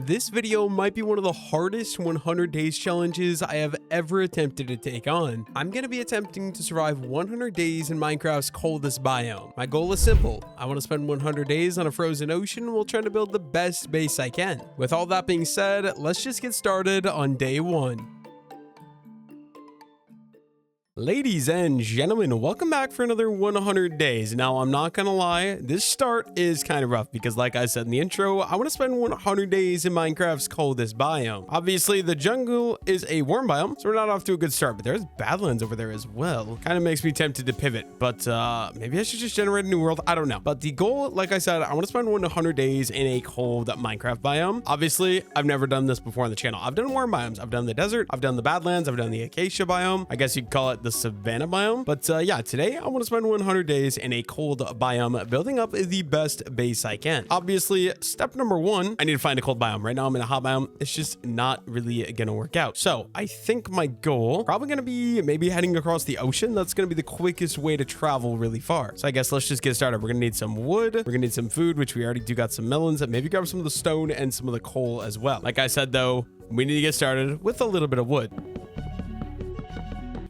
This video might be one of the hardest 100 days challenges I have ever attempted to take on. I'm going to be attempting to survive 100 days in Minecraft's coldest biome. My goal is simple. I want to spend 100 days on a frozen ocean while trying to build the best base I can. With all that being said, let's just get started on day 1. Ladies and gentlemen, welcome back for another 100 days. Now, I'm not gonna lie, this start is kind of rough because like I said in the intro, I want to spend 100 days in Minecraft's coldest biome. Obviously, the jungle is a warm biome, so we're not off to a good start, but there's badlands over there as well. Kind of makes me tempted to pivot, but maybe I should just generate a new world. I don't know. But the goal, like I said, I want to spend 100 days in a cold Minecraft biome. Obviously, I've never done this before on the channel. I've done warm biomes. I've done the desert. I've done the badlands. I've done the acacia biome. I guess you could call it the savanna biome. But yeah, today I want to spend 100 days in a cold biome building up the best base I can. Obviously, step number 1, I need to find a cold biome. Right now I'm in a hot biome. It's just not really gonna work out. So I think my goal probably gonna be maybe heading across the ocean. That's gonna be the quickest way to travel really far. So I guess let's just get started. We're gonna need some wood. We're gonna need some food, which we already do got some melons, and maybe grab some of the stone and some of the coal as well. Like I said though, we need to get started with a little bit of wood.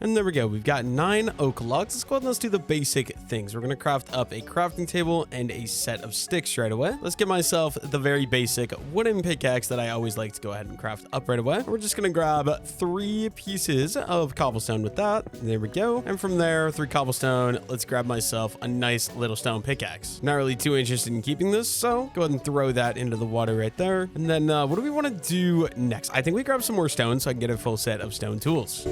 And there we go. We've got 9 oak logs. Let's go ahead and let's do the basic things. We're going to craft up a crafting table and a set of sticks right away. Let's get myself the very basic wooden pickaxe that I always like to go ahead and craft up right away. We're just going to grab 3 pieces of cobblestone with that. There we go. And from there, 3 cobblestone. Let's grab myself a nice little stone pickaxe. Not really too interested in keeping this, so go ahead and throw that into the water right there. And then what do we want to do next? I think we grab some more stone so I can get a full set of stone tools.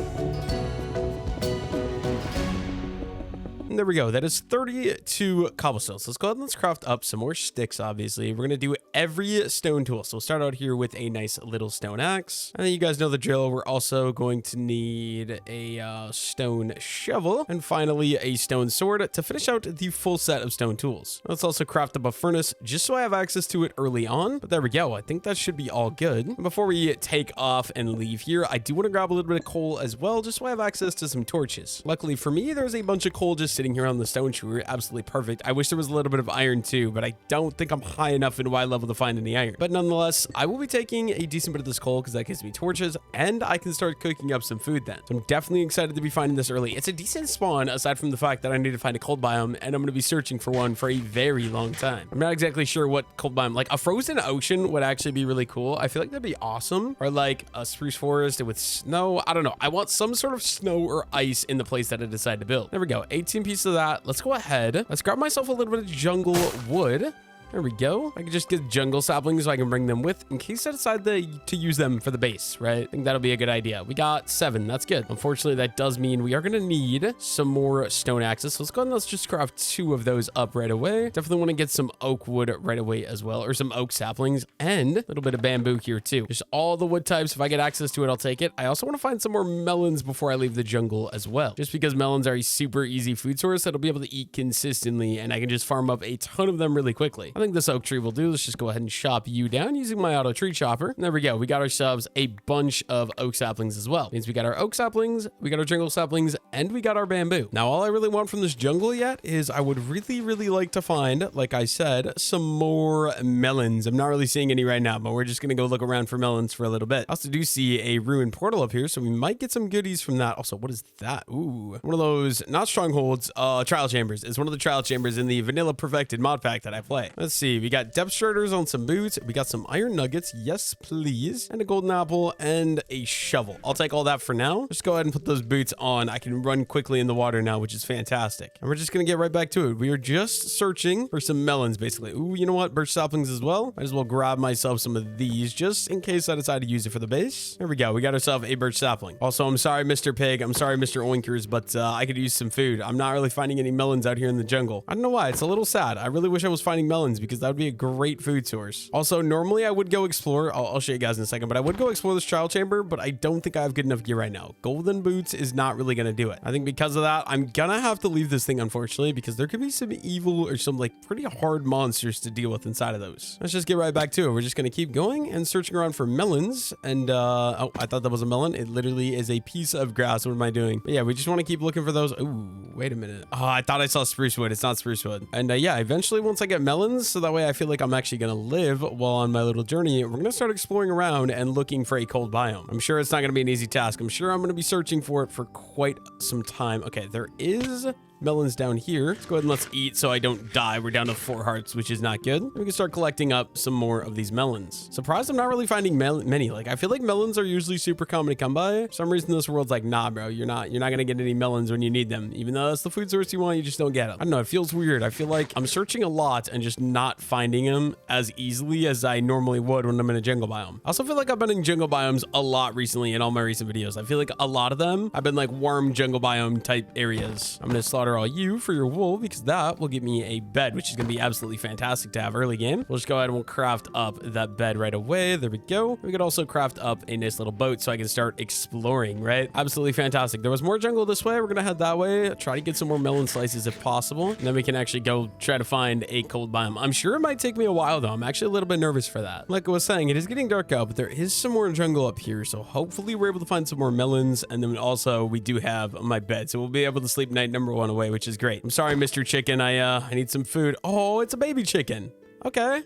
And there we go. That is 32 cobblestones. Let's go ahead and let's craft up some more sticks, obviously. We're going to do every stone tool. So we'll start out here with a nice little stone axe. And then you guys know the drill. We're also going to need a stone shovel. And finally, a stone sword to finish out the full set of stone tools. Let's also craft up a furnace just so I have access to it early on. But there we go. I think that should be all good. And before we take off and leave here, I do want to grab a little bit of coal as well, just so I have access to some torches. Luckily for me, there's a bunch of coal just sitting here on the stone chewer. Absolutely perfect. I wish there was a little bit of iron too, but I don't think I'm high enough in Y level to find any iron. But nonetheless, I will be taking a decent bit of this coal because that gives me torches and I can start cooking up some food then. So I'm definitely excited to be finding this early. It's a decent spawn aside from the fact that I need to find a cold biome and I'm going to be searching for one for a very long time. I'm not exactly sure what cold biome, like a frozen ocean would actually be really cool. I feel like that'd be awesome. Or like a spruce forest with snow. I don't know. I want some sort of snow or ice in the place that I decide to build. There we go. 18 pieces of that. Let's go ahead. Let's grab myself a little bit of jungle wood. There we go. I can just get jungle saplings so I can bring them with in case I decide to use them for the base, right? I think that'll be a good idea. We got 7. That's good. Unfortunately, that does mean we are going to need some more stone axes. So let's go ahead and let's just craft 2 of those up right away. Definitely want to get some oak wood right away as well, or some oak saplings and a little bit of bamboo here too. Just all the wood types. If I get access to it, I'll take it. I also want to find some more melons before I leave the jungle as well, just because melons are a super easy food source that I'll be able to eat consistently and I can just farm up a ton of them really quickly. I think this oak tree will do. Let's just go ahead and chop you down using my auto tree chopper. And there we go. We got ourselves a bunch of oak saplings as well. Means we got our oak saplings, we got our jungle saplings, and we got our bamboo. Now, all I really want from this jungle yet is I would really like to find, like I said, some more melons. I'm not really seeing any right now, but we're just going to go look around for melons for a little bit. I also do see a ruined portal up here, so we might get some goodies from that. Also, what is that? Ooh, one of those, not strongholds, trial chambers. It's one of the trial chambers in the vanilla perfected mod pack that I play. Let's see. We got depth striders on some boots. We got some iron nuggets. Yes, please. And a golden apple and a shovel. I'll take all that for now. Just go ahead and put those boots on. I can run quickly in the water now, which is fantastic. And we're just going to get right back to it. We are just searching for some melons, basically. Ooh, you know what? Birch saplings as well. Might as well grab myself some of these just in case I decide to use it for the base. There we go. We got ourselves a birch sapling. Also, I'm sorry, Mr. Pig. I'm sorry, Mr. Oinkers, but I could use some food. I'm not really finding any melons out here in the jungle. I don't know why. It's a little sad. I really wish I was finding melons because that would be a great food source. Also, normally I would go explore. I'll show you guys in a second, but I would go explore this trial chamber, but I don't think I have good enough gear right now. Golden boots is not really going to do it. I think because of that, I'm going to have to leave this thing, unfortunately, because there could be some evil or some like pretty hard monsters to deal with inside of those. Let's just get right back to it. We're just going to keep going and searching around for melons. And, oh, I thought that was a melon. It literally is a piece of grass. What am I doing? But yeah, we just want to keep looking for those. Ooh, wait a minute. Oh, I thought I saw spruce wood. It's not spruce wood. And yeah, eventually once I get melons, so that way I feel like I'm actually gonna live while on my little journey. We're gonna start exploring around and looking for a cold biome. I'm sure it's not gonna be an easy task. I'm sure I'm gonna be searching for it for quite some time. Okay, there is melons down here. Let's go ahead and let's eat so I don't die. We're down to 4 hearts, which is not good. We can start collecting up some more of these melons. Surprised I'm not really finding many. Like, I feel like melons are usually super common to come by. For some reason, this world's like, nah, bro, you're not gonna get any melons when you need them. Even though that's the food source you want, you just don't get them. I don't know, it feels weird. I feel like I'm searching a lot and just not finding them as easily as I normally would when I'm in a jungle biome. I also feel like I've been in jungle biomes a lot recently in all my recent videos. I feel like a lot of them have been like warm jungle biome type areas. I'm gonna slaughter all you for your wool because that will give me a bed, which is gonna be absolutely fantastic to have early game. We'll just go ahead and we'll craft up that bed right away. There we go. We could also craft up a nice little boat so I can start exploring, right? Absolutely fantastic. There was more jungle this way. We're gonna head that way, try to get some more melon slices if possible, and then we can actually go try to find a cold biome. I'm sure it might take me a while though. I'm actually a little bit nervous for that. Like I was saying, it is getting dark out, but there is some more jungle up here, so hopefully we're able to find some more melons, and then also we do have my bed, so we'll be able to sleep night number 1 away, which is great. I'm sorry, Mr. Chicken. I need some food. Oh, it's a baby chicken. Okay.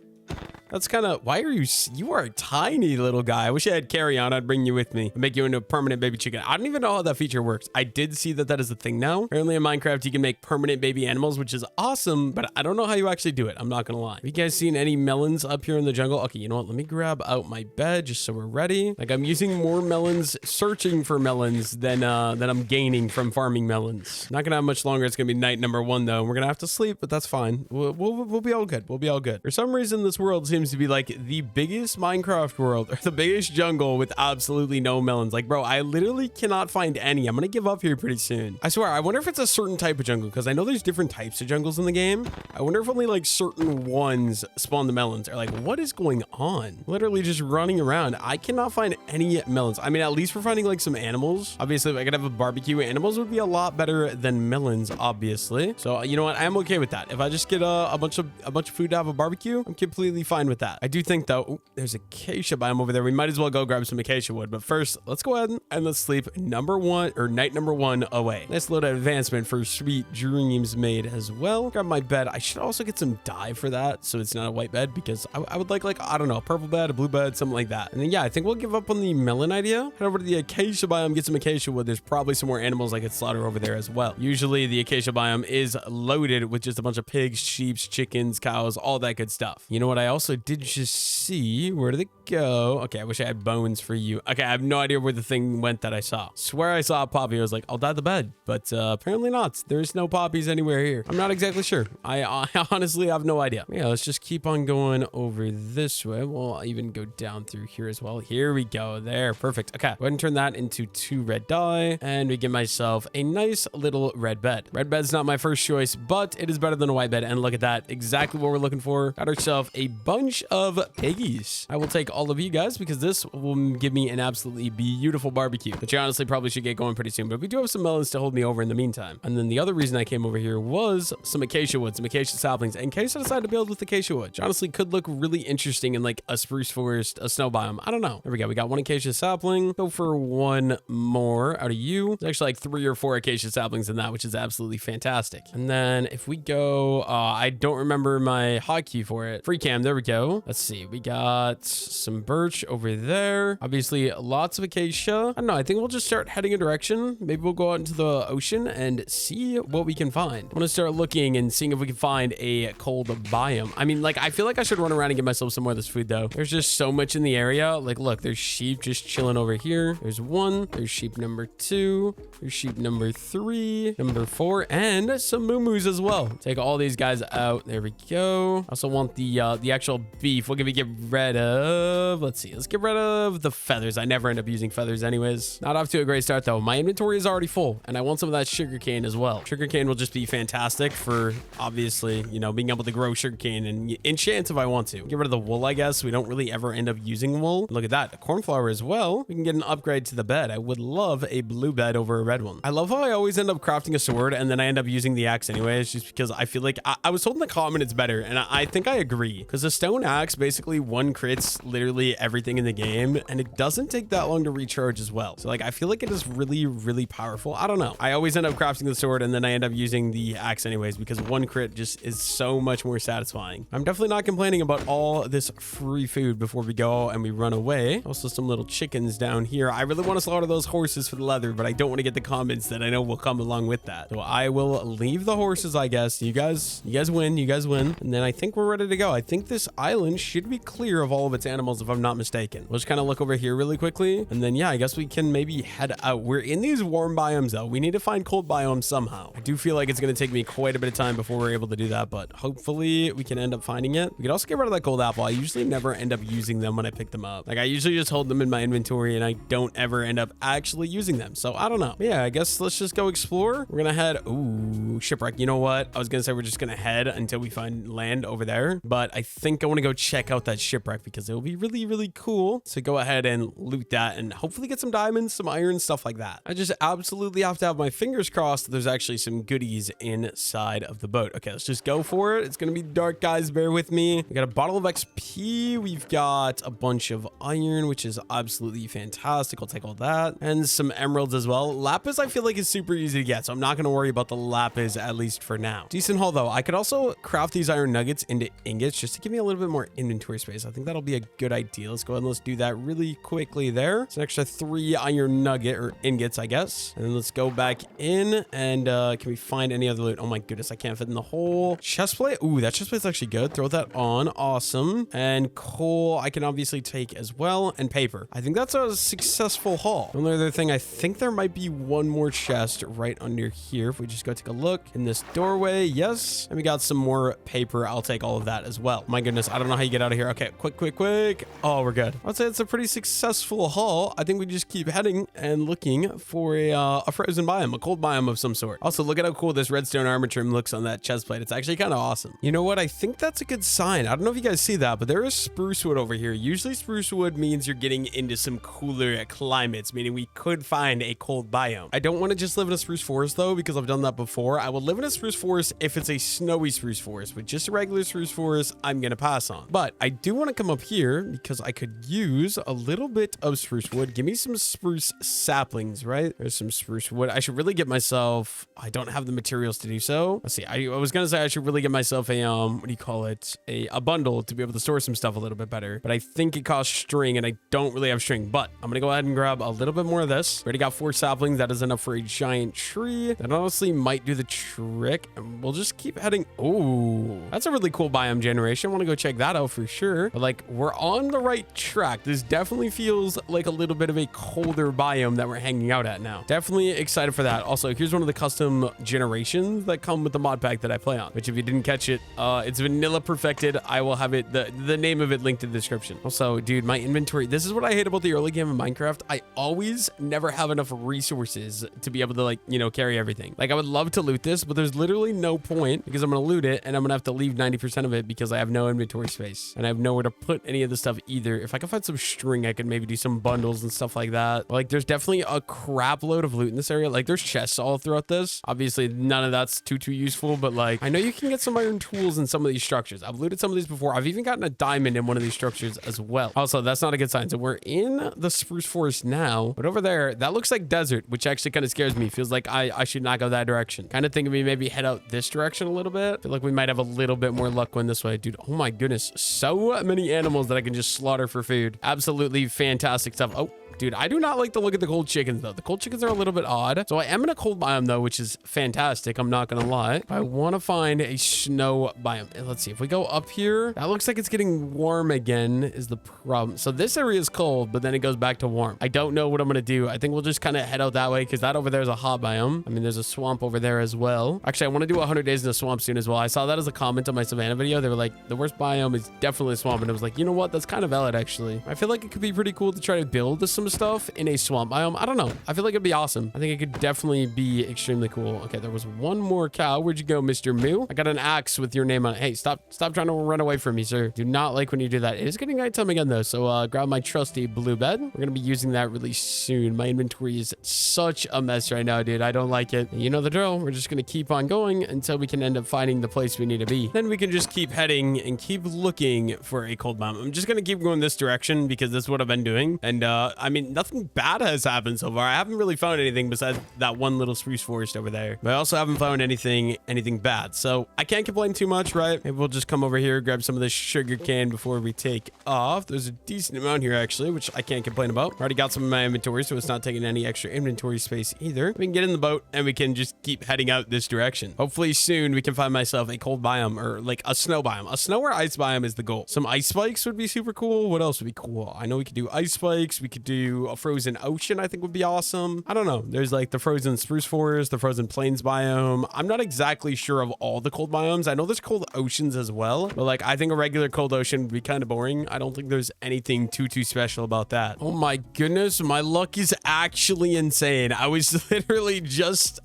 That's kind of, why are you are a tiny little guy. I wish I had carry on. I'd bring you with me and make you into a permanent baby chicken. I don't even know how that feature works. I did see that is a thing now. Apparently in Minecraft, you can make permanent baby animals, which is awesome, but I don't know how you actually do it. I'm not going to lie. Have you guys seen any melons up here in the jungle? Okay, you know what? Let me grab out my bed just so we're ready. Like, I'm using more melons, searching for melons than I'm gaining from farming melons. Not going to have much longer. It's going to be night number 1 though. We're going to have to sleep, but that's fine. We'll be all good. We'll be all good. For some reason, this world seems to be like the biggest Minecraft world or the biggest jungle with absolutely no melons. Like, bro, I literally cannot find any. I'm gonna give up here pretty soon. I swear, I wonder if it's a certain type of jungle, because I know there's different types of jungles in the game. I wonder if only like certain ones spawn the melons, or like, what is going on? Literally just running around. I cannot find any melons. I mean, at least we're finding like some animals. Obviously, if I could have a barbecue, animals would be a lot better than melons, obviously. So you know what? I'm okay with that. If I just get a bunch of food to have a barbecue, I'm completely fine with that. I do think though, ooh, there's acacia biome over there. We might as well go grab some acacia wood, but first let's go ahead and let's sleep night number 1 away. Nice little advancement for sweet dreams made as well. Grab my bed. I should also get some dye for that so it's not a white bed, because I would like, I don't know, a purple bed, a blue bed, something like that. And then yeah, I think we'll give up on the melon idea. Head over to the acacia biome, get some acacia wood. There's probably some more animals I could slaughter over there as well. Usually the acacia biome is loaded with just a bunch of pigs, sheep, chickens, cows, all that good stuff. You know what I also did just see? Where did it go? Okay, I wish I had bones for you. Okay, I have no idea where the thing went that I saw. Swear I saw a poppy. I was like, I'll dye the bed, but apparently not. There's no poppies anywhere here. I'm not exactly sure. I honestly have no idea. Yeah, let's just keep on going over this way. We'll even go down through here as well. Here we go. There, perfect. Okay, go ahead and turn that into 2 red dye, and we get myself a nice little red bed. Red bed's not my first choice, but it is better than a white bed, and look at that. Exactly what we're looking for. Got ourselves a bunch of piggies. I will take all of you guys because this will give me an absolutely beautiful barbecue, which I honestly probably should get going pretty soon, but we do have some melons to hold me over in the meantime. And then the other reason I came over here was some acacia wood, some acacia saplings, in case I decide to build with acacia wood, which honestly could look really interesting in like a spruce forest, a snow biome. I don't know. There we go. We got 1 acacia sapling. Go for 1 more out of you. There's actually like 3 or 4 acacia saplings in that, which is absolutely fantastic. And then if we go, I don't remember my hotkey for it. Free cam. There we go. Let's see. We got some birch over there. Obviously, lots of acacia. I don't know. I think we'll just start heading a direction. Maybe we'll go out into the ocean and see what we can find. I want to start looking and seeing if we can find a cold biome. I mean, like, I feel like I should run around and get myself some more of this food, though. There's just so much in the area. Like, look, there's sheep just chilling over here. There's 1. There's sheep number 2. There's sheep number 3, number 4, and some moo-moos as well. Take all these guys out. There we go. I also want the actual beef. What can we get rid of? Let's see. Let's get rid of the feathers. I never end up using feathers anyways. Not off to a great start though. My inventory is already full, and I want some of that sugarcane as well. Sugarcane will just be fantastic for, obviously, you know, being able to grow sugarcane and enchant if I want to. Get rid of the wool, I guess. We don't really ever end up using wool. Look at that. A cornflower as well. We can get an upgrade to the bed. I would love a blue bed over a red one. I love how I always end up crafting a sword and then I end up using the axe anyways, just because I feel like I was told in the comment it's better, and I think I agree, because the stone stone axe, basically one crits literally everything in the game, and it doesn't take that long to recharge as well. So like, I feel like it is really, really powerful. I don't know. I always end up crafting the sword and then I end up using the axe anyways, because one crit just is so much more satisfying. I'm definitely not complaining about all this free food before we go and we run away. Also some little chickens down here. I really want to slaughter those horses for the leather, but I don't want to get the comments that I know will come along with that. So I will leave the horses, I guess. You guys win. You guys win. And then I think we're ready to go. I think this island should be clear of all of its animals if I'm not mistaken. We'll just kind of look over here really quickly. And then, yeah, I guess we can maybe head out. We're in these warm biomes though. We need to find cold biomes somehow. I do feel like it's going to take me quite a bit of time before we're able to do that, but hopefully we can end up finding it. We could also get rid of that gold apple. I usually never end up using them when I pick them up. Like I usually just hold them in my inventory and I don't ever end up actually using them. So I don't know. But yeah, I guess let's just go explore. We're going to head, ooh, shipwreck. You know what? I was going to say we're just going to head until we find land over there, but I think I want to go check out that shipwreck because it will be really, really cool. So go ahead and loot that and hopefully get some diamonds, some iron, stuff like that. I just absolutely have to have my fingers crossed that there's actually some goodies inside of the boat. Okay, let's just go for it. It's going to be dark, guys. Bear with me. We got a bottle of XP. We've got a bunch of iron, which is absolutely fantastic. I'll take all that. And some emeralds as well. Lapis, I feel like is super easy to get, so I'm not going to worry about the lapis, at least for now. Decent haul, though. I could also craft these iron nuggets into ingots just to give me a little bit more inventory space. I think that'll be a good idea. Let's go ahead and let's do that really quickly there. It's an extra 3 iron nugget or ingots, I guess. And then let's go back in and can we find any other loot? Oh my goodness, I can't fit in the whole chest plate. Ooh, that chest plate's actually good. Throw that on. Awesome. And coal I can obviously take as well, and paper. I think that's a successful haul. The only other thing, I think there might be one more chest right under here. If we just go take a look in this doorway. Yes. And we got some more paper. I'll take all of that as well. My goodness, I don't know how you get out of here. Okay, quick. Oh, we're good. I'd say it's a pretty successful haul. I think we just keep heading and looking for a frozen biome, a cold biome of some sort. Also, look at how cool this redstone armor trim looks on that chest plate. It's actually kind of awesome. You know what? I think that's a good sign. I don't know if you guys see that, but there is spruce wood over here. Usually spruce wood means you're getting into some cooler climates, meaning we could find a cold biome. I don't want to just live in a spruce forest though, because I've done that before. I will live in a spruce forest if it's a snowy spruce forest, but just a regular spruce forest, I'm going to pass on. But I do want to come up here because I could use a little bit of spruce wood. Give me some spruce saplings, right? There's some spruce wood. I should really get myself, I don't have the materials to do so. Let's see. I was going to say I should really get myself a, what do you call it? A bundle to be able to store some stuff a little bit better. But I think it costs string and I don't really have string, but I'm going to go ahead and grab a little bit more of this. Already got 4 saplings. That is enough for a giant tree. That honestly might do the trick. And we'll just keep heading. Oh, that's a really cool biome generation. I want to go check that out for sure. But like, we're on the right track. This definitely feels like a little bit of a colder biome that we're hanging out at now. Definitely excited for that. Also, here's one of the custom generations that come with the mod pack that I play on, which if you didn't catch it, it's vanilla perfected. I will have it, the name of it linked in the description. Also, dude, my inventory, this is what I hate about the early game of Minecraft. I always never have enough resources to be able to, like, you know, carry everything. Like, I would love to loot this, but there's literally no point because I'm going to loot it and I'm going to have to leave 90% of it because I have no inventory space and I have nowhere to put any of the stuff either. If I could find some string, I could maybe do some bundles and stuff like that. But, like, there's definitely a crap load of loot in this area. Like, there's chests all throughout this. Obviously, none of that's too useful, but, like, I know you can get some iron tools in some of these structures. I've looted some of these before. I've even gotten a diamond in one of these structures as well. Also, that's not a good sign. So we're in the spruce forest now, but over there, that looks like desert, which actually kind of scares me. Feels like I should not go that direction. Kind of thinking we maybe head out this direction a little bit. Feel like we might have a little bit more luck going this way. Dude, oh my goodness. So many animals that I can just slaughter for food. Absolutely fantastic stuff. Oh, dude, I do not like the look of the cold chickens, though. The cold chickens are a little bit odd. So I am in a cold biome, though, which is fantastic. I'm not going to lie. I want to find a snow biome. Let's see. If we go up here, that looks like it's getting warm again is the problem. So this area is cold, but then it goes back to warm. I don't know what I'm going to do. I think we'll just kind of head out that way because that over there is a hot biome. I mean, there's a swamp over there as well. Actually, I want to do 100 days in the swamp soon as well. I saw that as a comment on my Savannah video. They were like, the worst biome is definitely a swamp. And I was like, you know what? That's kind of valid, actually. I feel like it could be pretty cool to try to build some some stuff in a swamp biome. I don't know. I feel like it'd be awesome. I think it could definitely be extremely cool. Okay, there was one more cow. Where'd you go, Mr. Moo? I got an axe with your name on it. Hey, stop trying to run away from me, sir. Do not like when you do that. It is getting nighttime again, though, so grab my trusty blue bed. We're gonna be using that really soon. My inventory is such a mess right now, dude. I don't like it. You know the drill. We're just gonna keep on going until we can end up finding the place we need to be. Then we can just keep heading and keep looking for a cold biome. I'm just gonna keep going this direction because that's what I've been doing. And I mean, nothing bad has happened so far. I haven't really found anything besides that one little spruce forest over there. But I also haven't found anything bad. So I can't complain too much, right? Maybe we'll just come over here, grab some of this sugar cane before we take off. There's a decent amount here, actually, which I can't complain about. Already got some in my inventory, so it's not taking any extra inventory space either. We can get in the boat and we can just keep heading out this direction. Hopefully soon we can find myself a cold biome or like a snow biome. A snow or ice biome is the goal. Some ice spikes would be super cool. What else would be cool? I know we could do ice spikes. We could do a frozen ocean, I think would be awesome. I don't know. There's like the frozen spruce forest, the frozen plains biome. I'm not exactly sure of all the cold biomes. I know there's cold oceans as well, but like I think a regular cold ocean would be kind of boring. I don't think there's anything too special about that. Oh my goodness, my luck is actually insane. I was literally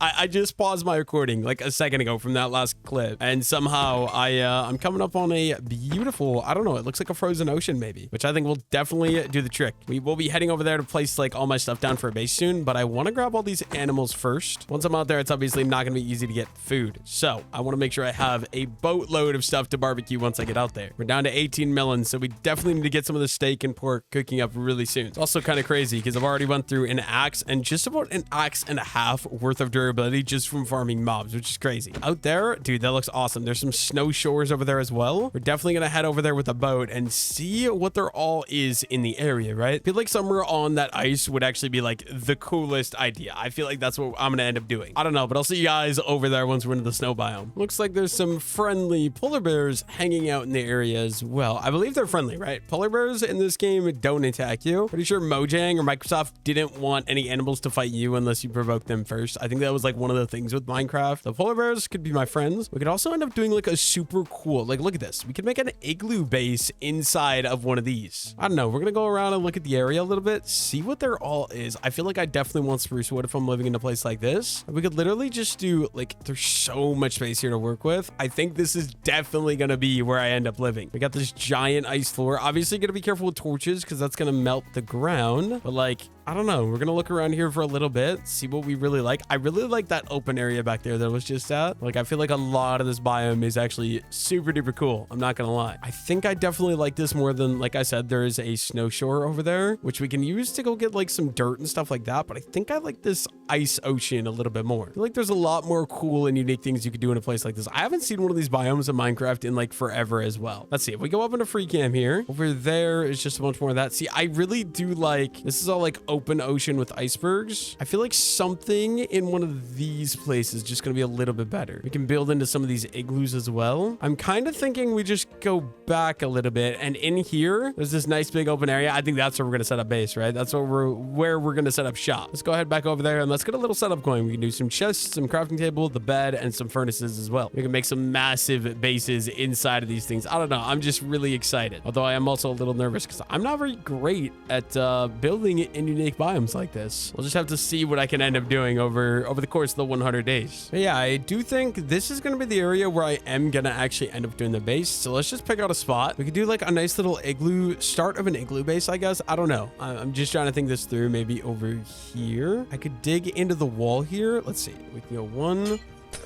I just paused my recording like a second ago from that last clip, and somehow I'm coming up on a beautiful, I don't know, it looks like a frozen ocean maybe, which I think will definitely do the trick. We will be heading over there to place like all my stuff down for a base soon, but I want to grab all these animals first. Once I'm out there, it's obviously not going to be easy to get food, so I want to make sure I have a boatload of stuff to barbecue once I get out there. We're down to 18 melons, so we definitely need to get some of the steak and pork cooking up really soon. It's also kind of crazy because I've already went through an axe and just about an axe and a half worth of durability just from farming mobs, which is crazy. Out there, dude, that looks awesome. There's some snow shores over there as well. We're definitely going to head over there with a boat and see what there all is in the area, right? I feel like somewhere on that ice would actually be like the coolest idea. I feel like that's what I'm going to end up doing. I don't know, but I'll see you guys over there once we're into the snow biome. Looks like there's some friendly polar bears hanging out in the area as well. I believe they're friendly, right? Polar bears in this game don't attack you. Pretty sure Mojang or Microsoft didn't want any animals to fight you unless you provoke them first. I think that was like one of the things with Minecraft. The polar bears could be my friends. We could also end up doing like a super cool, like look at this. We could make an igloo base inside of one of these. I don't know. We're going to go around and look at the area a little bit, see what there all is. I feel like I definitely want spruce wood if I'm living in a place like this. We could literally just do like, there's so much space here to work with. I think this is definitely going to be where I end up living. We got this giant ice floor. Obviously going to be careful with torches because that's going to melt the ground, but like, I don't know. We're going to look around here for a little bit, see what we really like. I really like that open area back there that I was just at. Like, I feel like a lot of this biome is actually super duper cool. I'm not going to lie. I think I definitely like this more than, like I said, there is a snow shore over there, which we can use to go get like some dirt and stuff like that. But I think I like this ice ocean a little bit more. I feel like there's a lot more cool and unique things you could do in a place like this. I haven't seen one of these biomes in Minecraft in like forever as well. Let's see. If we go up into free cam here, over there is just a bunch more of that. See, I really do like, this is all like open ocean with icebergs. I feel like something in one of these places is just going to be a little bit better. We can build into some of these igloos as well. I'm kind of thinking we just go back a little bit, and in here there's this nice big open area. I think that's where we're going to set up base, right? That's where we're going to set up shop. Let's go ahead back over there and let's get a little setup going. We can do some chests, some crafting table, the bed, and some furnaces as well. We can make some massive bases inside of these things. I don't know. I'm just really excited. Although I am also a little nervous because I'm not very great at building in unique biomes like this. We'll just have to see what I can end up doing over the course of the 100 days. But yeah, I do think this is going to be the area where I am going to actually end up doing the base. So let's just pick out a spot. We could do like a nice little igloo, start of an igloo base, I guess. I don't know. I'm just trying to think this through. Maybe over here. I could dig into the wall here. Let's see. We can go 1,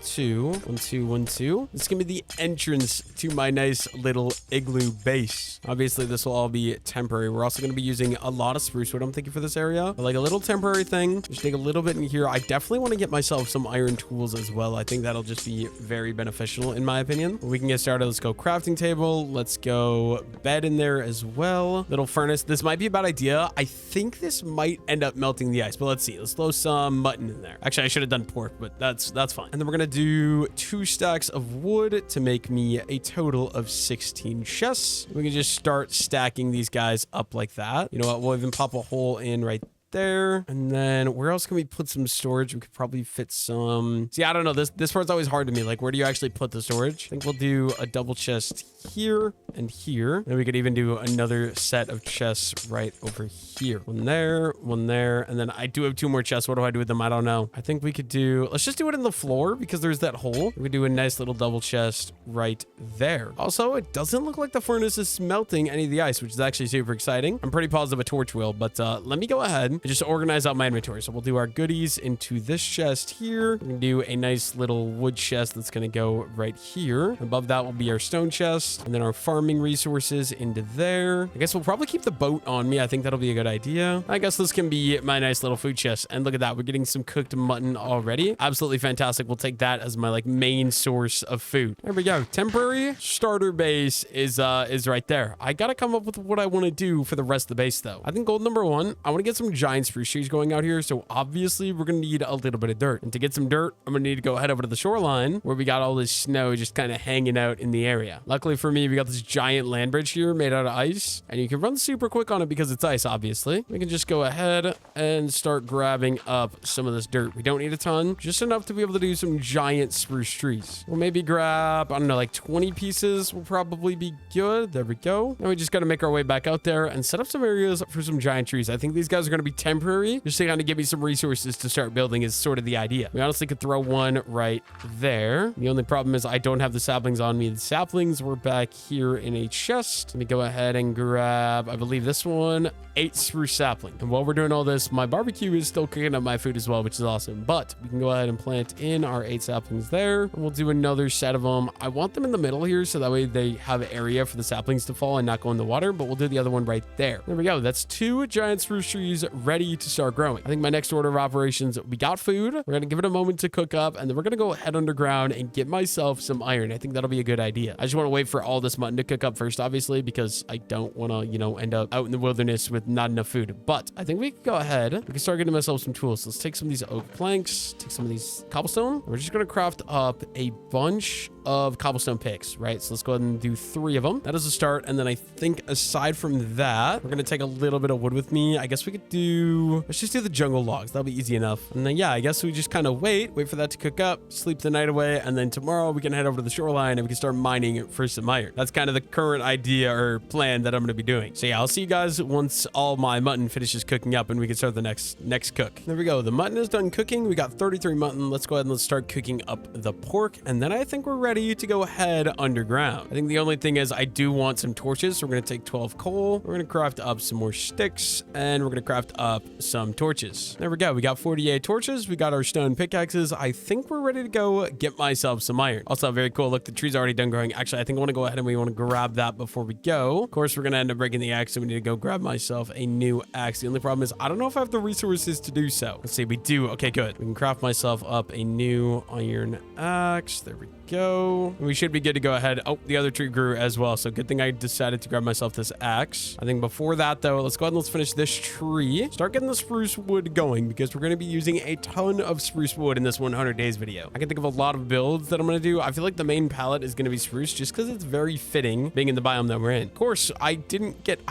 2, 1, 2, 1, 2. This is gonna be the entrance to my nice little igloo base. Obviously this will all be temporary. We're also gonna be using a lot of spruce wood, I'm thinking, for this area, but like a little temporary thing. Just dig a little bit in here. I definitely want to get myself some iron tools as well. I think that'll just be very beneficial in my opinion. We can get started. Let's go crafting table. Let's go bed in there as well. Little furnace. This might be a bad idea. I think this might end up melting the ice, but let's see. Let's throw some mutton in there. Actually, I should have done pork, but that's fine. And then we're gonna do 2 stacks of wood to make me a total of 16 chests. We can just start stacking these guys up like that. You know what? We'll even pop a hole in right there. And then where else can we put some storage? We could probably fit some... See, I don't know. This part's always hard to me. Like, where do you actually put the storage? I think we'll do a double chest here and here. And we could even do another set of chests right over here. One there. And then I do have 2 more chests. What do I do with them? I don't know. I think we could do... Let's just do it in the floor because there's that hole. We could do a nice little double chest right there. Also, it doesn't look like the furnace is smelting any of the ice, which is actually super exciting. I'm pretty positive a torch will, but let me go ahead and just organize out my inventory. So we'll do our goodies into this chest here. We're going to do a nice little wood chest that's going to go right here. Above that will be our stone chest, and then our farming resources into there. I guess we'll probably keep the boat on me. I think that'll be a good idea. I guess this can be my nice little food chest. And look at that. We're getting some cooked mutton already. Absolutely fantastic. We'll take that as my like main source of food. There we go. Temporary starter base is right there. I got to come up with what I want to do for the rest of the base though. I think goal number 1, I want to get some giant spruce trees going out here. So obviously we're going to need a little bit of dirt. And to get some dirt, I'm going to need to go head over to the shoreline where we got all this snow just kind of hanging out in the area. Luckily for me, we got this giant land bridge here made out of ice, and you can run super quick on it because it's ice, obviously. We can just go ahead and start grabbing up some of this dirt. We don't need a ton, just enough to be able to do some giant spruce trees. We'll maybe grab, I don't know, like 20 pieces will probably be good. There we go. Now we just got to make our way back out there and set up some areas for some giant trees. I think these guys are going to be temporary, just to kind of give me some resources to start building is sort of the idea. We honestly could throw one right there. The only problem is I don't have the saplings on me. The saplings were back here in a chest. Let me go ahead and grab, I believe this one, 8 spruce sapling. And while we're doing all this, my barbecue is still cooking up my food as well, which is awesome. But we can go ahead and plant in our 8 saplings there. And we'll do another set of them. I want them in the middle here so that way they have area for the saplings to fall and not go in the water, but we'll do the other one right there. There we go. That's 2 giant spruce trees ready to start growing. I think my next order of operations, we got food. We're going to give it a moment to cook up, and then we're going to go head underground and get myself some iron. I think that'll be a good idea. I just want to wait for all this mutton to cook up first, obviously, because I don't want to, you know, end up out in the wilderness with not enough food. But I think we can go ahead. We can start getting myself some tools. Let's take some of these oak planks, take some of these cobblestone. We're just going to craft up a bunch of cobblestone picks, right? So let's go ahead and do 3 of them. That is a start. And then I think aside from that, we're going to take a little bit of wood with me. I guess we could do, let's just do the jungle logs. That'll be easy enough. And then, yeah, I guess we just kind of wait for that to cook up, sleep the night away. And then tomorrow we can head over to the shoreline and we can start mining for some iron. That's kind of the current idea or plan that I'm going to be doing. So yeah, I'll see you guys once all my mutton finishes cooking up and we can start the next cook. There we go. The mutton is done cooking. We got 33 mutton. Let's go ahead and let's start cooking up the pork. And then I think we're ready to go ahead underground. I think the only thing is I do want some torches. So we're going to take 12 coal. We're going to craft up some more sticks and we're going to craft up some torches. There we go. We got 48 torches. We got our stone pickaxes. I think we're ready to go get myself some iron. Also, very cool. Look, the tree's already done growing. Actually, I think I want to go ahead and we want to grab that before we go. Of course, we're going to end up breaking the axe, so we need to go grab myself a new axe. The only problem is I don't know if I have the resources to do so. Let's see. We do. Okay, good. We can craft myself up a new iron axe. There we go. We should be good to go ahead. Oh, the other tree grew as well. So good thing I decided to grab myself this axe. I think before that, though, let's go ahead and let's finish this tree. Start getting the spruce wood going because we're going to be using a ton of spruce wood in this 100 days video. I can think of a lot of builds that I'm going to do. I feel like the main palette is going to be spruce just because it's very fitting being in the biome that we're in. Of course, I didn't get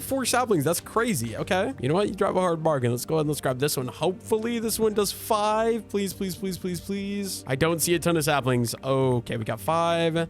4 saplings. That's crazy. Okay. You know what? You drive a hard bargain. Let's go ahead and let's grab this one. Hopefully this one does 5. Please, please, please, please, please. I don't see a ton of saplings. Okay. We got 5.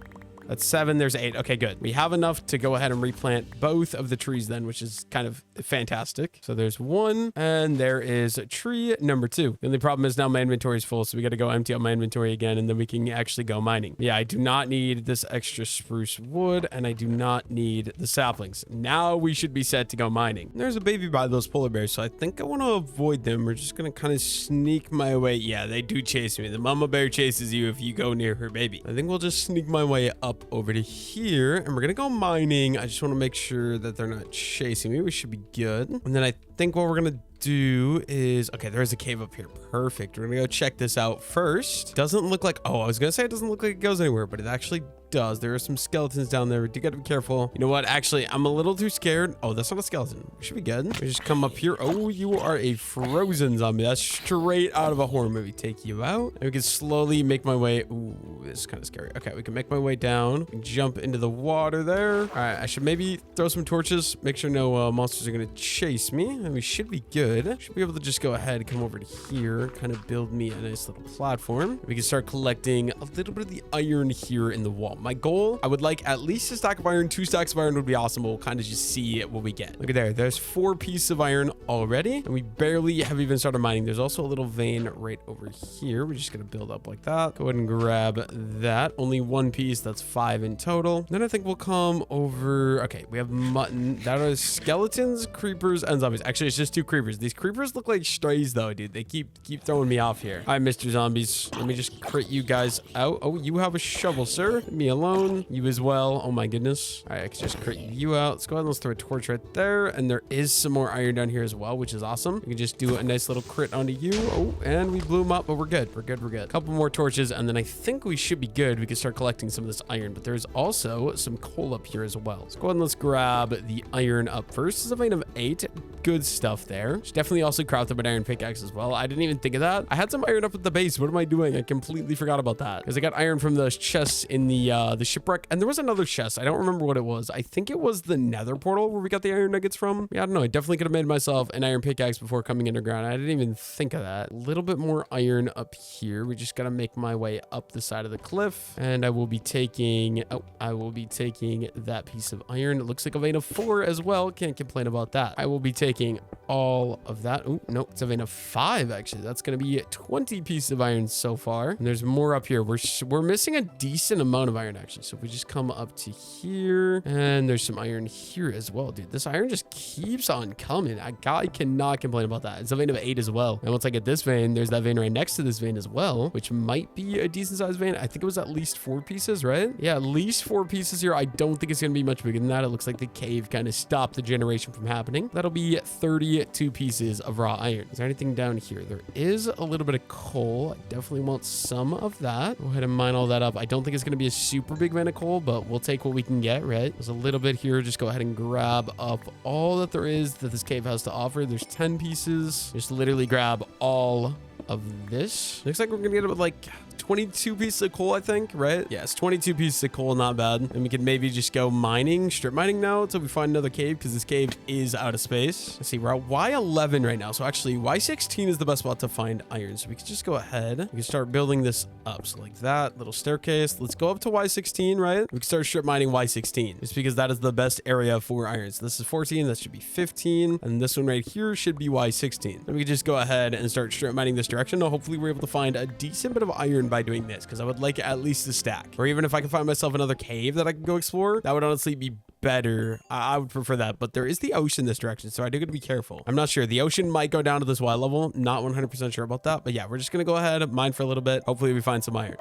That's 7. There's 8. Okay, good. We have enough to go ahead and replant both of the trees then, which is kind of fantastic. So there's 1 and there is tree number 2. The only problem is now my inventory is full. So we got to go empty out my inventory again and then we can actually go mining. Yeah, I do not need this extra spruce wood and I do not need the saplings. Now we should be set to go mining. There's a baby by those polar bears. So I think I want to avoid them. We're just going to kind of sneak my way. Yeah, they do chase me. The mama bear chases you if you go near her baby. I think we'll just sneak my way up over to here and we're gonna go mining. I just want to make sure that they're not chasing me. We should be good. And then I think what we're gonna do is, okay, there's a cave up here. Perfect. We're gonna go check this out first. Doesn't look like, oh, I was gonna say it doesn't look like it goes anywhere, but it actually does. There are some skeletons down there. We do gotta be careful. You know what? Actually, I'm a little too scared. Oh, that's not a skeleton. We should be good. We just come up here. Oh, you are a frozen zombie. That's straight out of a horror movie. Take you out. And we can slowly make my way. Ooh, this is kind of scary. Okay, we can make my way down. Jump into the water there. All right, I should maybe throw some torches. Make sure no monsters are gonna chase me. And we should be good. good. Should be able to just go ahead, come over to here, kind of build me a nice little platform. We can start collecting a little bit of the iron here in the wall. My goal, I would like at least a stack of iron. 2 stacks of iron would be awesome. We'll kind of just see what we get. Look at there. There's 4 pieces of iron already, and we barely have even started mining. There's also a little vein right over here. We're just going to build up like that. Go ahead and grab that. Only 1 piece. That's 5 in total. Then I think we'll come over. Okay, we have mutton. That are skeletons, creepers, and zombies. Actually, it's just 2 creepers. These creepers look like strays though, dude. They keep throwing me off here. All right, Mr. Zombies. Let me just crit you guys out. Oh, you have a shovel, sir. Leave me alone. You as well. Oh my goodness. All right, I can just crit you out. Let's go ahead and let's throw a torch right there. And there is some more iron down here as well, which is awesome. We can just do a nice little crit onto you. Oh, and we blew them up, but we're good. We're good. We're good. A couple more torches, and then I think we should be good. We can start collecting some of this iron, but there's also some coal up here as well. Let's go ahead and let's grab the iron up first. This is a vein of 8. Good stuff there. Should definitely also craft up an iron pickaxe as well. I didn't even think of that. I had some iron up at the base. What am I doing? I completely forgot about that because I got iron from the chests in the shipwreck, and there was another chest. I don't remember what it was. I think it was the nether portal where we got the iron nuggets from. Yeah, I don't know. I definitely could have made myself an iron pickaxe before coming underground. I didn't even think of that. A little bit more iron up here. We just got to make my way up the side of the cliff, and I will be taking that piece of iron. It looks like a vein of 4 as well. Can't complain about that. I will be taking all of that. Oh, no, it's a vein of 5 actually. That's going to be 20 pieces of iron so far. And there's more up here. We're missing a decent amount of iron actually. So if we just come up to here, and there's some iron here as well, dude. This iron just keeps on coming. I cannot complain about that. It's a vein of 8 as well. And once I get this vein, there's that vein right next to this vein as well, which might be a decent sized vein. I think it was at least 4 pieces, right? Yeah, at least 4 pieces here. I don't think it's going to be much bigger than that. It looks like the cave kind of stopped the generation from happening. That'll be 32 pieces of raw iron. Is there anything down here? There is a little bit of coal. I definitely want some of that. Go ahead and mine all that up. I don't think it's going to be a super big vein of coal, but we'll take what we can get, right? There's a little bit here. Just go ahead and grab up all that there is that this cave has to offer. There's 10 pieces. Just literally grab all of this. Looks like we're gonna get it with like 22 pieces of coal, I think, right? Yes, 22 pieces of coal, not bad. And we could maybe just go mining, strip mining now until we find another cave, because this cave is out of space. Let's see, we're at Y11 right now. So actually Y16 is the best spot to find iron. So we could just go ahead. We can start building this up. So like that little staircase. Let's go up to Y16, right? We can start strip mining Y16 just because that is the best area for iron. So this is 14. That should be 15. And this one right here should be Y16. And we can just go ahead and start strip mining this direction. Now, hopefully we're able to find a decent bit of iron by doing this, because I would like at least a stack. Or even if I can find myself another cave that I can go explore, that would honestly be better. I would prefer that, but there is the ocean this direction, so I do got to be careful. I'm not sure. The ocean might go down to this Y level. Not 100% sure about that, but yeah, we're just gonna go ahead, mine for a little bit. Hopefully we find some iron.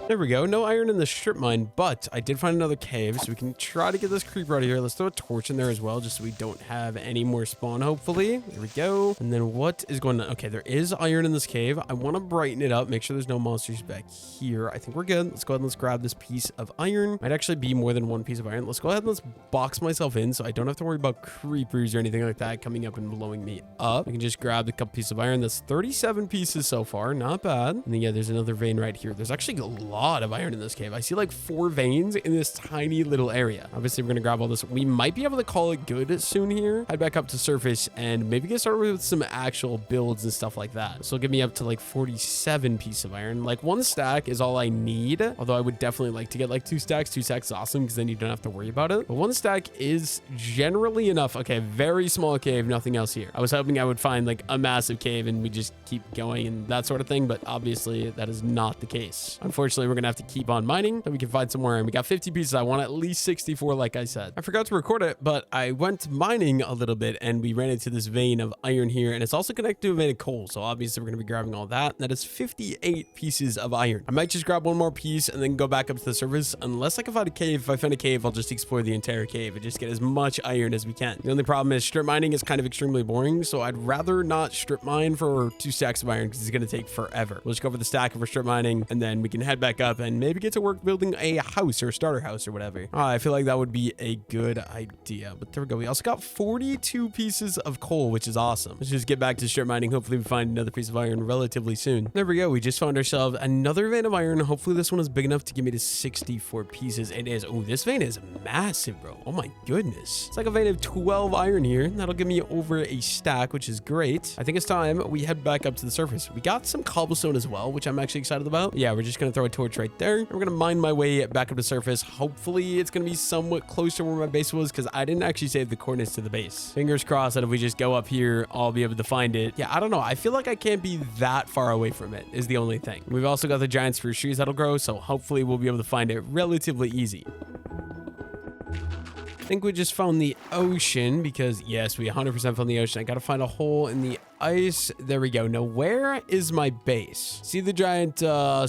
There we go. No iron in the strip mine, but I did find another cave, so we can try to get this creeper out of here. Let's throw a torch in there as well, just so we don't have any more spawn, hopefully. There we go. And then what is going on? Okay, there is iron in this cave. I want to brighten it up, make sure there's no monsters back here. I think we're good. Let's go ahead and let's grab this piece of iron. Might actually be more than one piece of iron. Let's go ahead and let's box myself in so I don't have to worry about creepers or anything like that coming up and blowing me up. I can just grab a couple pieces of iron. That's 37 pieces so far. Not bad. And then, yeah, there's another vein right here. There's actually a lot of iron in this cave. I see like 4 veins in this tiny little area. Obviously, we're going to grab all this. We might be able to call it good soon here. Head back up to surface and maybe get started with some actual builds and stuff like that. So it'll get me up to like 47 pieces of iron. Like 1 stack is all I need. Although I would definitely like to get like 2 stacks. 2 stacks is awesome because then you don't have to worry about it. But 1 stack is generally enough. Okay, very small cave, nothing else here. I was hoping I would find like a massive cave and we just keep going and that sort of thing. But obviously that is not the case. Unfortunately, we're going to have to keep on mining so we can find some more iron. We got 50 pieces. I want at least 64, like I said. I forgot to record it, but I went mining a little bit and we ran into this vein of iron here, and it's also connected to a vein of coal. So obviously we're going to be grabbing all that. That is 58 pieces of iron. I might just grab 1 more piece and then go back up to the surface unless I can find a cave. If I find a cave, I'll just explore the entire cave and just get as much iron as we can. The only problem is strip mining is kind of extremely boring, so I'd rather not strip mine for 2 stacks of iron because it's going to take forever. We'll just go for the stack if we're strip mining, and then we can head back back up and maybe get to work building a house or a starter house or whatever. I feel like that would be a good idea. But there we go. We also got 42 pieces of coal, which is awesome. Let's just get back to strip mining. Hopefully we find another piece of iron relatively soon. There we go. We just found ourselves another vein of iron. Hopefully this one is big enough to give me to 64 pieces. It is. Oh, this vein is massive, bro. Oh my goodness. It's like a vein of 12 iron here. That'll give me over a stack, which is great. I think it's time we head back up to the surface. We got some cobblestone as well, which I'm actually excited about. Yeah, we're just going to throw a torch right there. We're going to mine my way back up to the surface. Hopefully it's going to be somewhat close to where my base was because I didn't actually save the coordinates to the base. Fingers crossed that if we just go up here, I'll be able to find it. Yeah, I don't know. I feel like I can't be that far away from it is the only thing. We've also got the giant spruce trees that'll grow, so hopefully we'll be able to find it relatively easy. I think we just found the ocean because yes, we 100% found the ocean. I got to find a hole in the ice. There we go. Now, where is my base? See the giant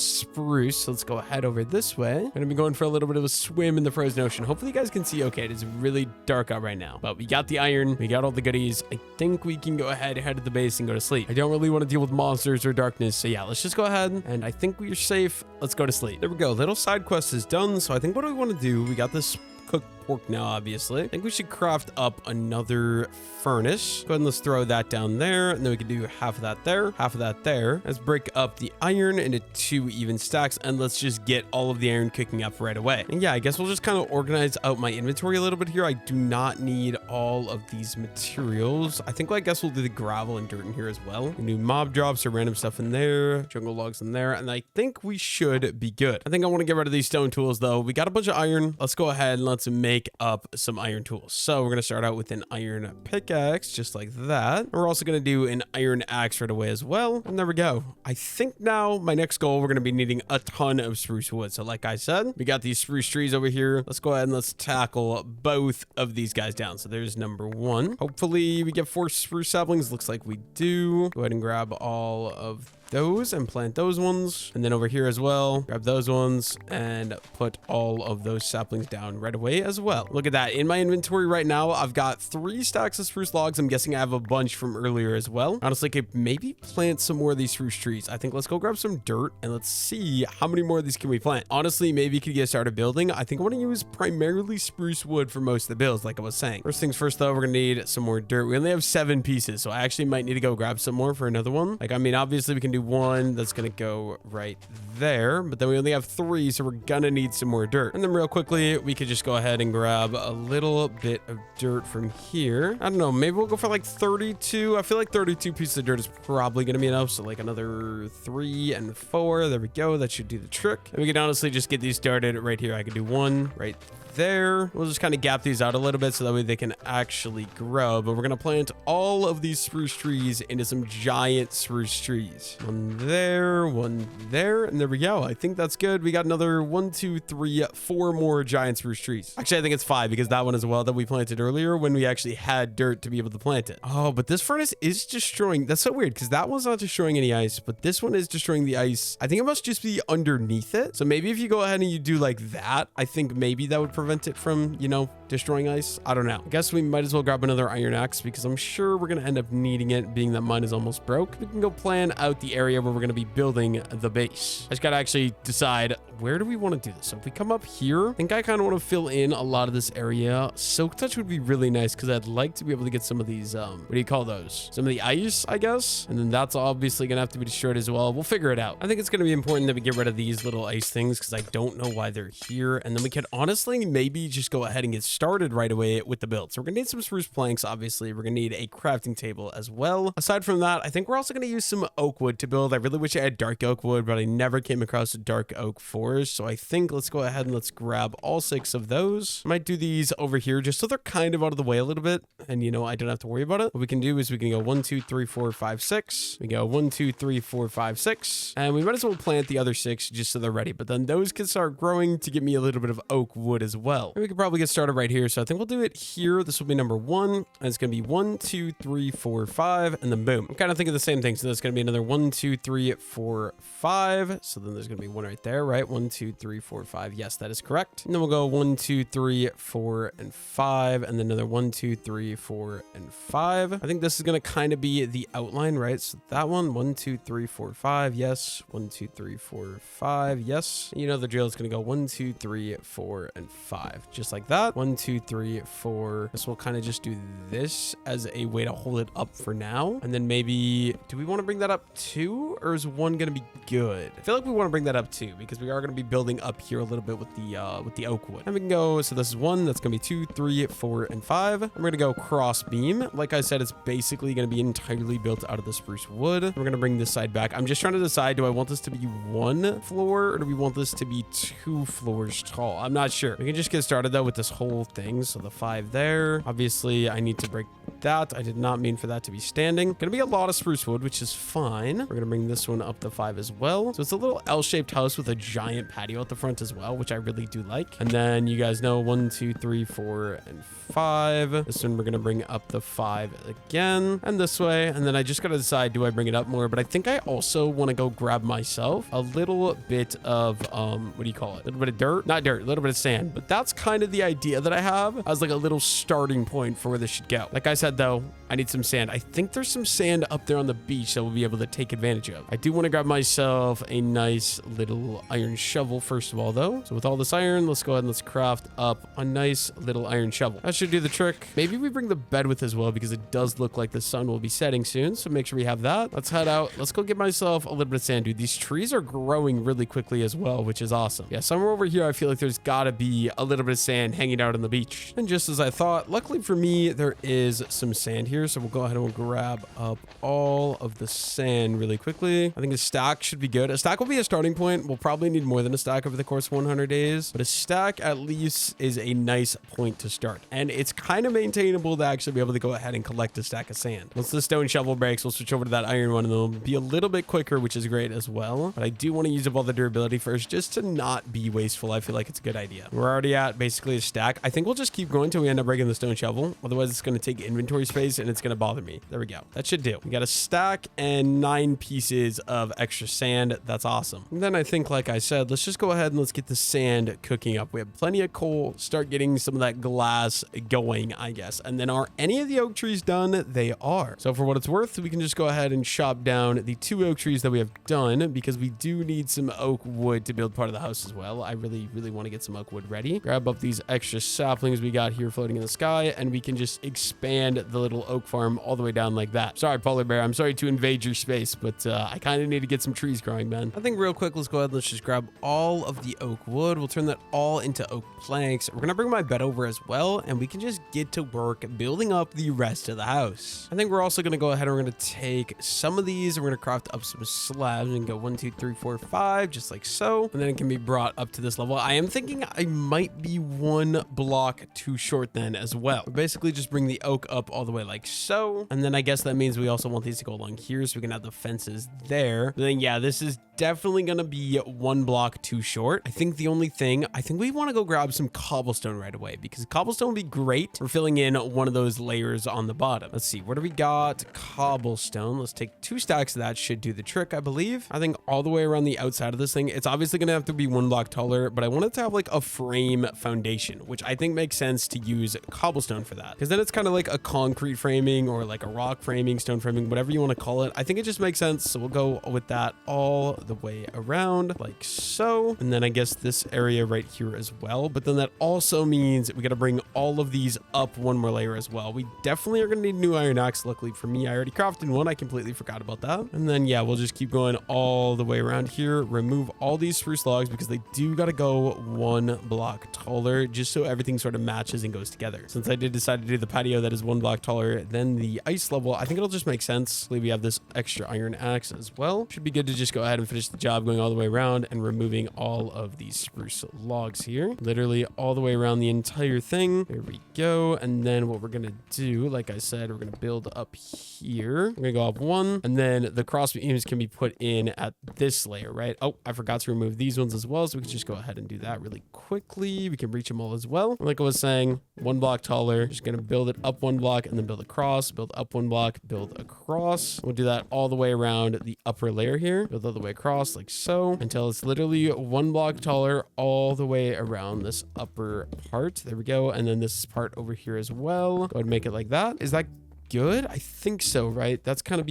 spruce. Let's go ahead over this way. I'm going to be going for a little bit of a swim in the frozen ocean. Hopefully you guys can see okay. It is really dark out right now, but we got the iron. We got all the goodies. I think we can go ahead, head to the base and go to sleep. I don't really want to deal with monsters or darkness. So yeah, let's just go ahead and I think we're safe. Let's go to sleep. There we go. Little side quest is done. So I think what do we want to do? We got this cooked pork now, obviously. I think we should craft up another furnace. Go ahead and let's throw that down there. And then we can do half of that there, half of that there. Let's break up the iron into 2 even stacks. And let's just get all of the iron cooking up right away. And yeah, I guess we'll just kind of organize out my inventory a little bit here. I do not need all of these materials. I think I guess we'll do the gravel and dirt in here as well. We can do mob drops or random stuff in there, jungle logs in there. And I think we should be good. I think I want to get rid of these stone tools though. We got a bunch of iron. Let's go ahead and let's make up some iron tools. So we're going to start out with an iron pickaxe, just like that. We're also going to do an iron axe right away as well. And there we go. I think now my next goal, we're going to be needing a ton of spruce wood. So like I said, we got these spruce trees over here. Let's go ahead and let's tackle both of these guys down. So there's number 1. Hopefully we get 4 spruce saplings. Looks like we do. Go ahead and grab all of those and plant those ones, and then over here as well, grab those ones and put all of those saplings down right away as well. Look at that. In my inventory right now, I've got 3 stacks of spruce logs. I'm guessing I have a bunch from earlier as well. Honestly, I could maybe plant some more of these spruce trees. I think let's go grab some dirt and let's see how many more of these can we plant. Honestly, maybe you could get started building. I think I want to use primarily spruce wood for most of the builds, like I was saying. First things first though, we're gonna need some more dirt. We only have 7 pieces, so I actually might need to go grab some more for another one. Like, I mean, obviously we can do 1 that's gonna go right there, but then we only have 3, so we're gonna need some more dirt. And then real quickly, we could just go ahead and grab a little bit of dirt from here. I don't know, maybe we'll go for like 32. I feel like 32 pieces of dirt is probably gonna be enough, so like another 3 and 4. There we go. That should do the trick. And we can honestly just get these started right here. I could do 1 right there. We'll just kind of gap these out a little bit so that way they can actually grow. But we're going to plant all of these spruce trees into some giant spruce trees. 1 there, 1 there, and there we go. I think that's good. We got another 1, 2, 3, 4 more giant spruce trees. Actually, I think it's 5 because that one as well that we planted earlier when we actually had dirt to be able to plant it. Oh, but this furnace is destroying. That's so weird because that one's not destroying any ice, but this one is destroying the ice. I think it must just be underneath it. So maybe if you go ahead and you do like that, I think maybe that would prevent it from, you know, destroying ice. I don't know. I guess we might as well grab another iron axe because I'm sure we're going to end up needing it, being that mine is almost broke. We can go plan out the area where we're going to be building the base. I just got to actually decide where do we want to do this. So if we come up here, I think I kind of want to fill in a lot of this area. Silk touch would be really nice because I'd like to be able to get some of these, what do you call those? Some of the ice, I guess. And then that's obviously going to have to be destroyed as well. We'll figure it out. I think it's going to be important that we get rid of these little ice things because I don't know why they're here. And then we could honestly maybe just go ahead and get started right away with the build. So we're gonna need some spruce planks, obviously. We're gonna need a crafting table as well. Aside from that, I think we're also gonna use some oak wood to build. I really wish I had dark oak wood, but I never came across a dark oak forest. So I think let's go ahead and let's grab all 6 of those. I might do these over here just so they're kind of out of the way a little bit. And you know, I don't have to worry about it. What we can do is we can go 1, 2, 3, 4, 5, 6. We go 1, 2, 3, 4, 5, 6. And we might as well plant the other 6 just so they're ready. But then those can start growing to give me a little bit of oak wood as well. And we could probably get started right here. So I think we'll do it here. This will be number 1. And it's going to be 1, 2, 3, 4, 5. And then boom. I'm kind of thinking the same thing. So that's going to be another 1, 2, 3, 4, 5. So then there's going to be one right there, right? 1, 2, 3, 4, 5. Yes, that is correct. And then we'll go 1, 2, 3, 4, and 5. And then another 1, 2, 3, 4, and 5. I think this is going to kind of be the outline, right? So that one, 1, 2, 3, 4, 5. Yes. 1, 2, 3, 4, 5. Yes. You know the drill. It's going to go 1, 2, 3, 4, and 5. Just like that. 1, 2, 3, 4. This will kind of just do this as a way to hold it up for now. And then maybe, do we want to bring that up too? Or is one going to be good? I feel like we want to bring that up too, because we are going to be building up here a little bit with the oak wood. And we can go, so this is 1, that's going to be 2, 3, 4, and 5. And we're going to go cross beam. Like I said, it's basically going to be entirely built out of the spruce wood. We're going to bring this side back. I'm just trying to decide, do I want this to be 1 floor or do we want this to be 2 floors tall? I'm not sure. We can just get started though with this whole thing. So the 5 there. Obviously, I need to break that. I did not mean for that to be standing. Gonna be a lot of spruce wood, which is fine. We're gonna bring this one up to 5 as well. So it's a little L-shaped house with a giant patio at the front as well, which I really do like. And then you guys know 1, 2, 3, 4, and 5. This one we're gonna bring up the 5 again, and this way. And then I just gotta decide, do I bring it up more? But I think I also want to go grab myself a little bit of what do you call it? A little bit of dirt? Not dirt, a little bit of sand. But that's kind of the idea that I have as like a little starting point for where this should go. Like I said though, I need some sand. I think there's some sand up there on the beach that we'll be able to take advantage of. I do want to grab myself a nice little iron shovel first of all though. So with all this iron, let's go ahead and let's craft up a nice little iron shovel. That should do the trick. Maybe we bring the bed with as well, because it does look like the sun will be setting soon. So make sure we have that. Let's head out. Let's go get myself a little bit of sand, dude. These trees are growing really quickly as well, which is awesome. Yeah, somewhere over here, I feel like there's gotta be a little bit of sand hanging out on the beach. And just as I thought, luckily for me, there is some sand here. So we'll go ahead and we'll grab up all of the sand really quickly. I think a stack should be good. A stack will be a starting point. We'll probably need more than a stack over the course of 100 days, but a stack at least is a nice point to start. And it's kind of maintainable to actually be able to go ahead and collect a stack of sand. Once the stone shovel breaks, we'll switch over to that iron one and it'll be a little bit quicker, which is great as well. But I do want to use up all the durability first just to not be wasteful. I feel like it's a good idea. We're already at basically a stack. I think we'll just keep going until we end up breaking the stone shovel. Otherwise, it's going to take inventory space and it's going to bother me. There we go. That should do. We got a stack and 9 pieces of extra sand. That's awesome. And then I think, like I said, let's just go ahead and let's get the sand cooking up. We have plenty of coal. Start getting some of that glass going, I guess. And then are any of the oak trees done? They are. So for what it's worth, we can just go ahead and chop down the 2 oak trees that we have done, because we do need some oak wood to build part of the house as well. I really want to get some oak wood ready. Grab up these extra saplings we got here floating in the sky, and we can just expand the little oak farm all the way down like that. Sorry, polar bear. I'm sorry to invade your space, but I kind of need to get some trees growing, man. I think real quick, let's go ahead and let's just grab all of the oak wood. We'll turn that all into oak planks. We're going to bring my bed over as well, and we can just get to work building up the rest of the house. I think we're also going to go ahead and we're going to take some of these and we're going to craft up some slabs and go 1, 2, 3, 4, 5, just like so. And then it can be brought up to this level. I am thinking I might be 1 block too short then as well. We basically just bring the oak up all the way like so. And then I guess that means we also want these to go along here so we can have the fences there. But then yeah, this is definitely going to be 1 block too short. I think the only thing, I think we want to go grab some cobblestone right away, because cobblestone would be great for filling in one of those layers on the bottom. Let's see, what do we got? Cobblestone. Let's take 2 stacks of that. Should do the trick, I believe. I think all the way around the outside of this thing, it's obviously going to have to be 1 block taller, but I want it to have like a frame foundation, which I think makes sense to use cobblestone for that, because then it's kind of like a concrete framing or like a rock framing, stone framing, whatever you want to call it. I think it just makes sense. So we'll go with that all the way around like so. And then I guess this area right here as well. But then that also means we got to bring all of these up 1 more layer as well. We definitely are going to need a new iron axe. Luckily for me, I already crafted one. I completely forgot about that. And then yeah, we'll just keep going all the way around here. Remove all these spruce logs because they do got to go 1 block taller, just so everything sort of matches and goes together. Since I did decide to do the patio that is 1 block taller than the ice level, I think it'll just make sense. I believe we have this extra iron axe as well. Should be good to just go ahead and finish finish the job going all the way around and removing all of these spruce logs here. Literally all the way around the entire thing. There we go. And then what we're going to do, like I said, we're going to build up here. We're going to go up one, and then the cross beams can be put in at this layer, right? Oh, I forgot to remove these ones as well, so we can just go ahead and do that really quickly. We can reach them all as well. Like I was saying, one block taller, just going to build it up one block and then build across, build up one block, build across. We'll do that all the way around the upper layer here, build all the way across like so, until it's literally one block taller all the way around this upper part. There we go. And then this part over here as well. Go ahead and make it like that. Is that good? I think so, right? That's kind of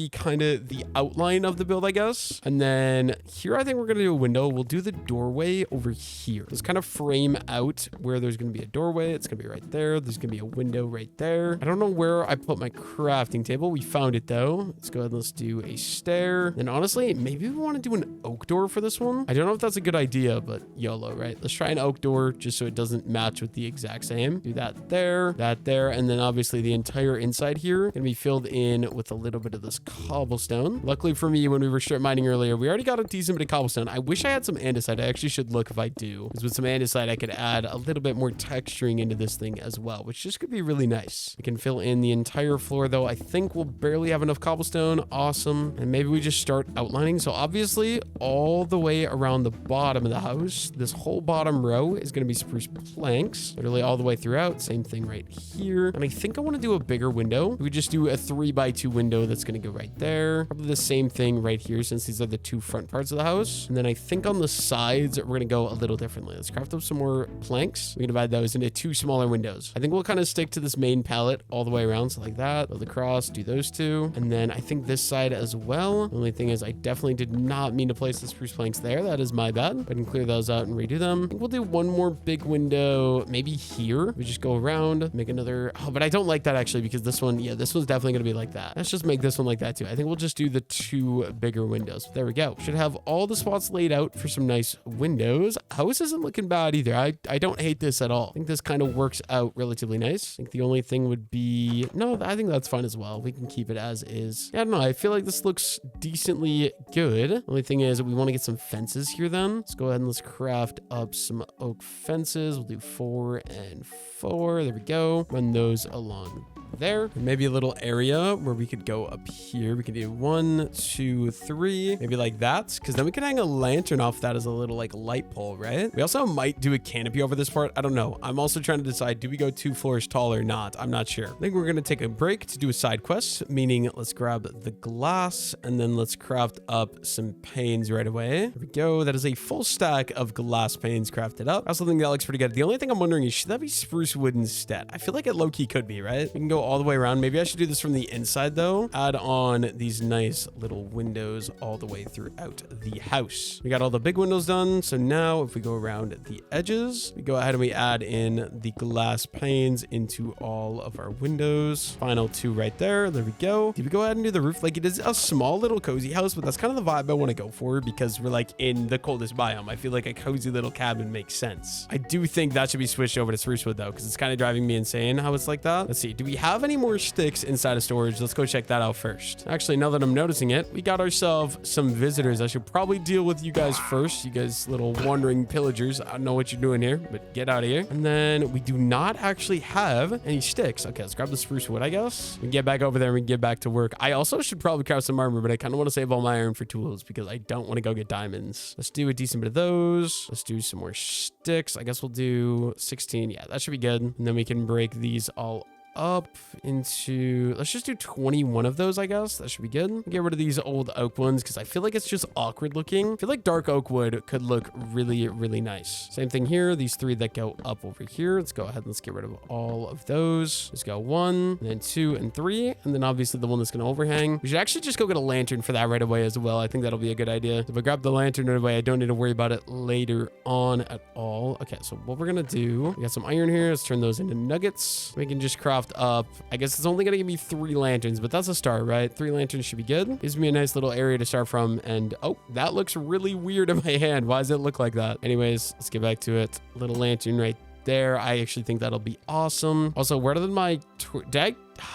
the outline of the build, I guess. And then here, I think we're going to do a window. We'll do the doorway over here. Just kind of frame out where there's going to be a doorway. It's going to be right there. There's going to be a window right there. I don't know where I put my crafting table. We found it though. Let's go ahead and let's do a stair. And honestly, maybe we want to do an oak door for this one. I don't know if that's a good idea, but YOLO, right? Let's try an oak door just so it doesn't match with the exact same. Do that there, and then obviously the entire inside here gonna be filled in with a little bit of this cobblestone. Luckily for me, when we were strip mining earlier, we already got a decent bit of cobblestone. I wish I had some andesite. I actually should look if I do, because with some andesite I could add a little bit more texturing into this thing as well, which just could be really nice. We can fill in the entire floor though. I think we'll barely have enough cobblestone. Awesome. And maybe we just start outlining. So obviously all the way around the bottom of the house, this whole bottom row is going to be spruce planks, literally all the way throughout. Same thing right here. And I think I want to do a bigger window. We just do a 3x2 window that's going to go right there. Probably the same thing right here, since these are the two front parts of the house. And then I think on the sides, we're going to go a little differently. Let's craft up some more planks. We can divide those into two smaller windows. I think we'll kind of stick to this main palette all the way around. So like that, build across, do those two. And then I think this side as well. The only thing is I definitely did not mean to place the spruce planks there. That is my bad. I can clear those out and redo them. I think we'll do one more big window, maybe here. We just go around, make another. Oh, but I don't like that actually, because this one, yeah, this one's definitely going to be like that. Let's just make this one like that too. I think we'll just do the two bigger windows. There we go. Should have all the spots laid out for some nice windows. House isn't looking bad either. I don't hate this at all. I think this kind of works out relatively nice. I think the only thing would be, no, I think that's fine as well. We can keep it as is. Yeah, I don't know. I feel like this looks decently good. Only thing is we want to get some fences here then. Let's go ahead and let's craft up some oak fences. We'll do 4 and 4. There we go. Run those along there. Maybe a little area where we could go up here. We can do 1, 2, 3, maybe like that, because then we can hang a lantern off that as a little like light pole, right? We also might do a canopy over this part. I don't know. I'm also trying to decide, do we go 2 floors tall or not? I'm not sure. I think we're going to take a break to do a side quest, meaning let's grab the glass and then let's craft up some panes right away. There we go. That is a full stack of glass panes crafted up. I also think that looks pretty good. The only thing I'm wondering is, should that be spruce wood instead? I feel like it low-key could be, right? We can go all the way around. Maybe I should do this from the inside though. Add on these nice little windows all the way throughout the house. We got all the big windows done. So now if we go around the edges, we go ahead and we add in the glass panes into all of our windows. Final 2 right there. There we go. Did we go ahead and do the roof? Like, it is a small little cozy house, but that's kind of the vibe I want to go for, because we're like in the coldest biome. I feel like a cozy little cabin makes sense. I do think that should be switched over to spruce wood though, because it's kind of driving me insane how it's like that. Let's see. Do we have any more sticks inside of storage? Let's go check that out first. Actually, now that I'm noticing it, we got ourselves some visitors. I should probably deal with you guys first. You guys little wandering pillagers. I don't know what you're doing here, but get out of here. And then we do not actually have any sticks. Okay, let's grab the spruce wood, I guess. We can get back over there and we can get back to work. I also should probably craft some armor, but I kind of want to save all my iron for tools because I don't want to go get diamonds. Let's do a decent bit of those. Let's do some more sticks. I guess we'll do 16. Yeah, that should be good. And then we can break these all up into, let's just do 21 of those, I guess. That should be good. Get rid of these old oak ones because I feel like it's just awkward looking. I feel like dark oak wood could look really, really nice. Same thing here. These 3 that go up over here. Let's go ahead and let's get rid of all of those. Let's go 1, and then 2, and 3. And then obviously the one that's going to overhang. We should actually just go get a lantern for that right away as well. I think that'll be a good idea. If I grab the lantern right away, I don't need to worry about it later on at all. Okay, so what we're going to do, we got some iron here. Let's turn those into nuggets. We can just craft up, I guess it's only gonna give me 3 lanterns, but that's a start, right? 3 lanterns should be good. Gives me a nice little area to start from. And oh, that looks really weird in my hand. Why does it look like that? Anyways, let's get back to it. Little lantern right there. I actually think that'll be awesome. Also, where did my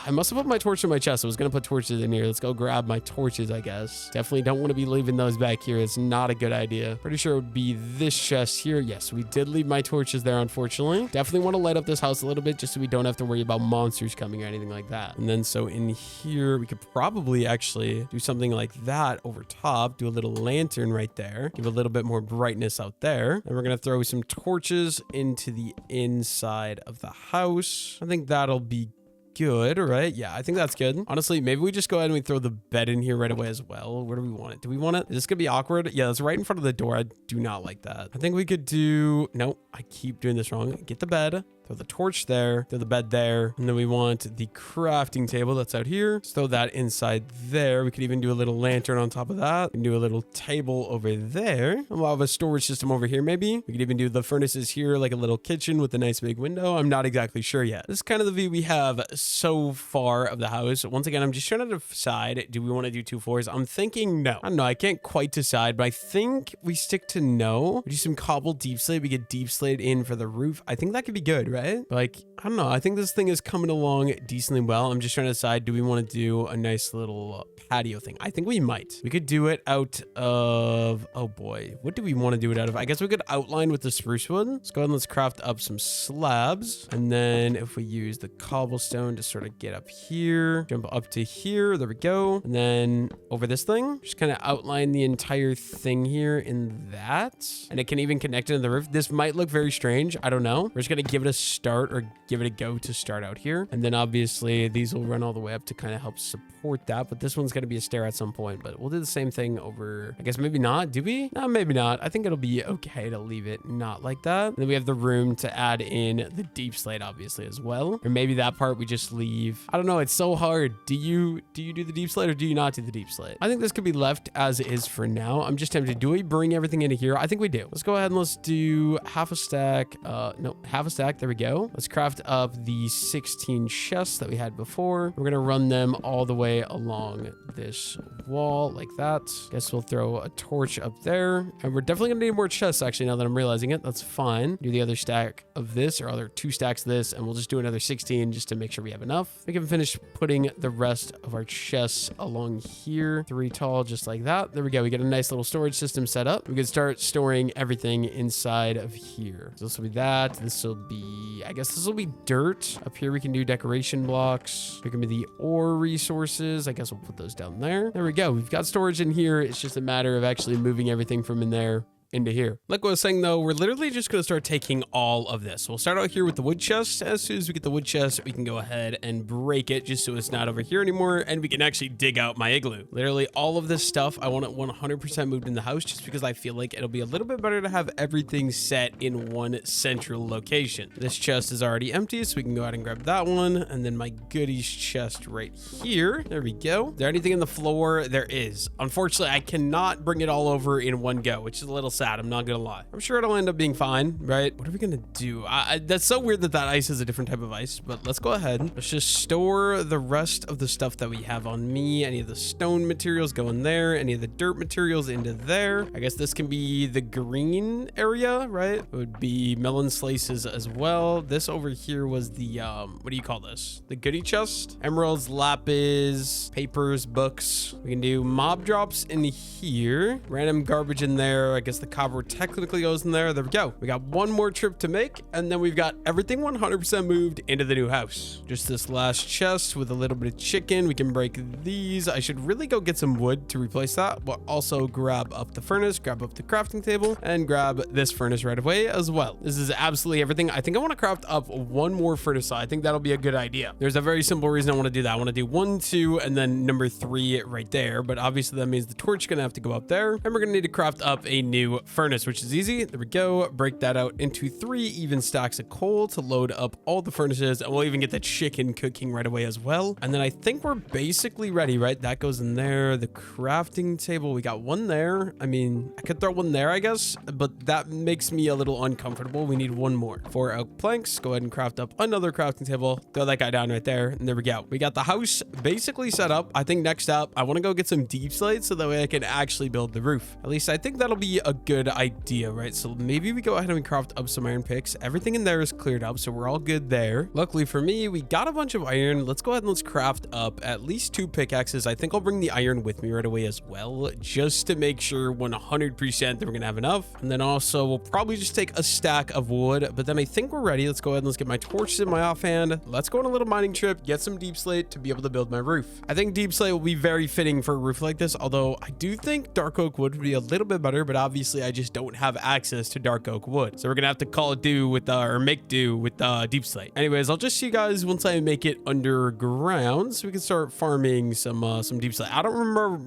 I must have put my torch in my chest. I was going to put torches in here. Let's go grab my torches, I guess. Definitely don't want to be leaving those back here. It's not a good idea. Pretty sure it would be this chest here. Yes, we did leave my torches there, unfortunately. Definitely want to light up this house a little bit just so we don't have to worry about monsters coming or anything like that. And then so in here, we could probably actually do something like that over top. Do a little lantern right there. Give a little bit more brightness out there. And we're going to throw some torches into the inside of the house. I think that'll be good, right? Yeah, I think that's good. Honestly, maybe we just go ahead and we throw the bed in here right away as well. Where do we want it? Do we want it? Is this gonna be awkward? Yeah, it's right in front of the door. I do not like that. I think we could do... No, I keep doing this wrong. Get the bed. Throw the torch there, throw the bed there, and then we want the crafting table that's out here. Let's throw that inside there. We could even do a little lantern on top of that. We can do a little table over there. And we'll have a storage system over here maybe. We could even do the furnaces here, like a little kitchen with a nice big window. I'm not exactly sure yet. This is kind of the view we have so far of the house. Once again, I'm just trying to decide, do we want to do 2 floors? I'm thinking no. I don't know. I can't quite decide, but I think we stick to no. We do some cobbled deep slate. We get deep slate in for the roof. I think that could be good, right? Like, I don't know. I think this thing is coming along decently well. I'm just trying to decide, do we want to do a nice little patio thing? I think we might. We could do it out of... Oh boy. What do we want to do it out of? I guess we could outline with the spruce wood. Let's go ahead and let's craft up some slabs. And then if we use the cobblestone to sort of get up here, jump up to here. There we go. And then over this thing, just kind of outline the entire thing here in that. And it can even connect into the roof. This might look very strange. I don't know. We're just going to give it a start or give it a go to start out here. And then obviously these will run all the way up to kind of help support that. But this one's going to be a stair at some point. But we'll do the same thing over, I guess maybe not. Do we? No, maybe not. I think it'll be okay to leave it not like that. And then we have the room to add in the deep slate obviously as well. Or maybe that part we just leave. I don't know. It's so hard. Do you do the deep slate or do you not do the deep slate? I think this could be left as is for now. I'm just tempted. Do we bring everything into here? I think we do. Let's go ahead and let's do half a stack. No, half a stack. There we go. Let's craft up the 16 chests that we had before. We're going to run them all the way along this wall like that. Guess we'll throw a torch up there. And we're definitely going to need more chests actually now that I'm realizing it. That's fine. Do the other stack of this or other 2 stacks of this and we'll just do another 16 just to make sure we have enough. We can finish putting the rest of our chests along here. 3 tall just like that. There we go. We get a nice little storage system set up. We can start storing everything inside of here. So this will be that. This will be, I guess this will be dirt. Up here we can do decoration blocks. Here can be the ore resources. I guess we'll put those down there. There we go. We've got storage in here. It's just a matter of actually moving everything from in there into here. Like I was saying though, we're literally just going to start taking all of this. We'll start out here with the wood chest. As soon as we get the wood chest, we can go ahead and break it just so it's not over here anymore and we can actually dig out my igloo. Literally all of this stuff, I want it 100% moved in the house just because I feel like it'll be a little bit better to have everything set in one central location. This chest is already empty, so we can go ahead and grab that one. And then my goodies chest right here. There we go. Is there anything in the floor? There is. Unfortunately, I cannot bring it all over in one go, which is a little sad. I'm not gonna lie. I'm sure it'll end up being fine, right? What are we gonna do? That's so weird that ice is a different type of ice, but let's go ahead. Let's just store the rest of the stuff that we have on me. Any of the stone materials go in there. Any of the dirt materials into there. I guess this can be the green area, right? It would be melon slices as well. This over here was the, what do you call this? The goodie chest. Emeralds, lapis, papers, books. We can do mob drops in here. Random garbage in there. I guess the copper technically goes in there. There we go. We got one more trip to make and then we've got everything 100% moved into the new house. Just this last chest with a little bit of chicken. We can break these. I should really go get some wood to replace that, but also grab up the furnace, grab up the crafting table and grab this furnace right away as well. This is absolutely everything. I think I want to craft up one more furnace. I think that'll be a good idea. There's a very simple reason I want to do that. I want to do 1, 2, and then number 3 right there. But obviously that means the torch is going to have to go up there and we're going to need to craft up a new furnace, which is easy. There we go. Break that out into 3 even stacks of coal to load up all the furnaces, and we'll even get the chicken cooking right away as well. And then I think we're basically ready, right? That goes in there. The crafting table, we got one there. I mean, I could throw one there, I guess, but that makes me a little uncomfortable. We need one more. 4 oak planks. Go ahead and craft up another crafting table. Throw that guy down right there, and there we go. We got the house basically set up. I think next up, I want to go get some deep slate so that way I can actually build the roof. At least I think that'll be a good idea, right? So maybe we go ahead and we craft up some iron picks. Everything in there is cleared up, so we're all good there. Luckily for me, we got a bunch of iron. Let's go ahead and let's craft up at least 2 pickaxes. I think I'll bring the iron with me right away as well, just to make sure 100% that we're gonna have enough. And then also we'll probably just take a stack of wood, but then I think we're ready. Let's go ahead and let's get my torches in my offhand. Let's go on a little mining trip, get some deep slate to be able to build my roof. I think deep slate will be very fitting for a roof like this, although I do think dark oak wood would be a little bit better, but obviously I just don't have access to dark oak wood. So we're gonna have to call it do with or make do with deep slate. Anyways, I'll just see you guys once I make it underground so we can start farming some deep slate. I don't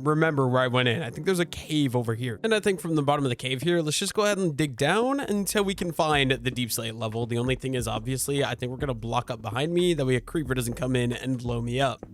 remember where I went in. I think there's a cave over here. And I think from the bottom of the cave here, let's just go ahead and dig down until we can find the deep slate level. The only thing is, obviously, I think we're gonna block up behind me. That way a creeper doesn't come in and blow me up.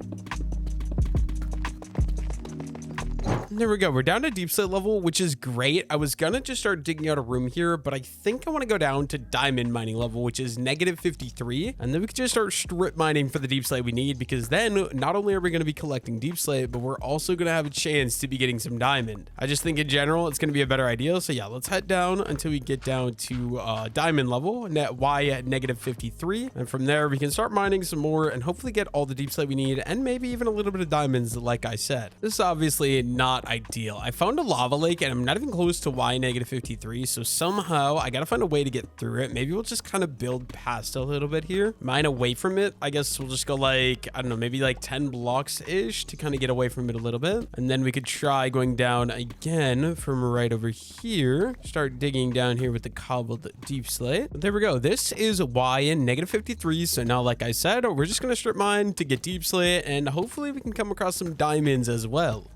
There we go. We're down to deep slate level, which is great. I was gonna just start digging out a room here, but I think I want to go down to diamond mining level, which is -53. And then we can just start strip mining for the deep slate we need, because then not only are we going to be collecting deep slate, but we're also going to have a chance to be getting some diamond. I just think in general, it's going to be a better idea. So yeah, let's head down until we get down to diamond level, Y at -53. And from there, we can start mining some more and hopefully get all the deep slate we need, and maybe even a little bit of diamonds, like I said. This is obviously not ideal. I found a lava lake and I'm not even close to Y -53. So somehow I got to find a way to get through it. Maybe we'll just kind of build past a little bit here. Mine away from it. I guess we'll just go like, I don't know, maybe like 10 blocks ish to kind of get away from it a little bit. And then we could try going down again from right over here. Start digging down here with the cobbled deep slate. There we go. This is Y in -53. So now, like I said, we're just going to strip mine to get deep slate, and hopefully we can come across some diamonds as well.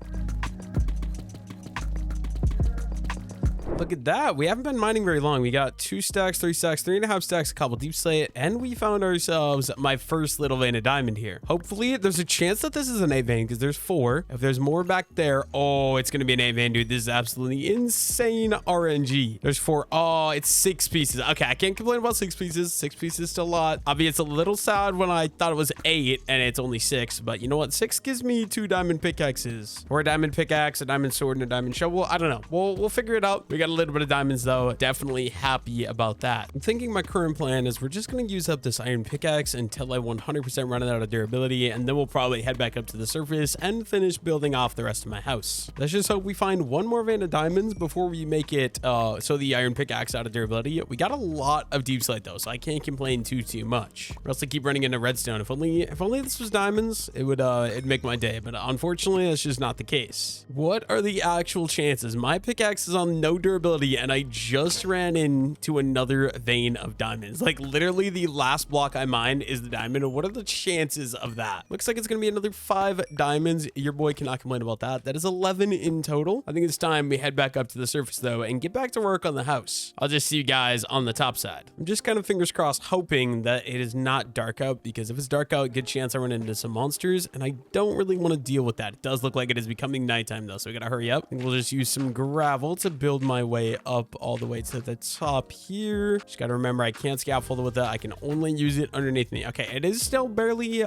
Look at that. We haven't been mining very long. We got 2 stacks, 3 stacks, 3.5 stacks, a couple deep slate, and we found ourselves my first little vein of diamond here. Hopefully, there's a chance that this is an 8 vein because there's 4. If there's more back there, oh, it's going to be an 8 vein, dude. This is absolutely insane RNG. There's 4. Oh, it's 6 pieces. Okay, I can't complain about 6 pieces. 6 pieces is still a lot. Obviously, it's a little sad when I thought it was 8 and it's only 6, but you know what? 6 gives me 2 diamond pickaxes, or a diamond pickaxe, a diamond sword, and a diamond shovel. I don't know. We'll figure it out. We got a little bit of diamonds though. Definitely happy about that. I'm thinking my current plan is we're just going to use up this iron pickaxe until I 100% run out of durability, and then we'll probably head back up to the surface and finish building off the rest of my house. Let's just hope we find one more vein of diamonds before we make it so the iron pickaxe out of durability. We got a lot of deep slate though, so I can't complain too much. Or else I keep running into redstone. If only this was diamonds, it would it'd make my day, but unfortunately that's just not the case. What are the actual chances? My pickaxe is on no durability and I just ran into another vein of diamonds. Like literally the last block I mined is the diamond. What are the chances of that? Looks like it's gonna be another 5 diamonds. Your boy cannot complain about that. That is 11 in total. I think it's time we head back up to the surface though and get back to work on the house. I'll just see you guys on the top side. I'm just kind of fingers crossed hoping that it is not dark out, because if it's dark out, good chance I run into some monsters, and I don't really want to deal with that. It does look like it is becoming nighttime though, so we gotta hurry up. I think we'll just use some gravel to build my way up all the way to the top here. Just gotta remember I can't scaffold with that. I can only use it underneath me. Okay, it is still barely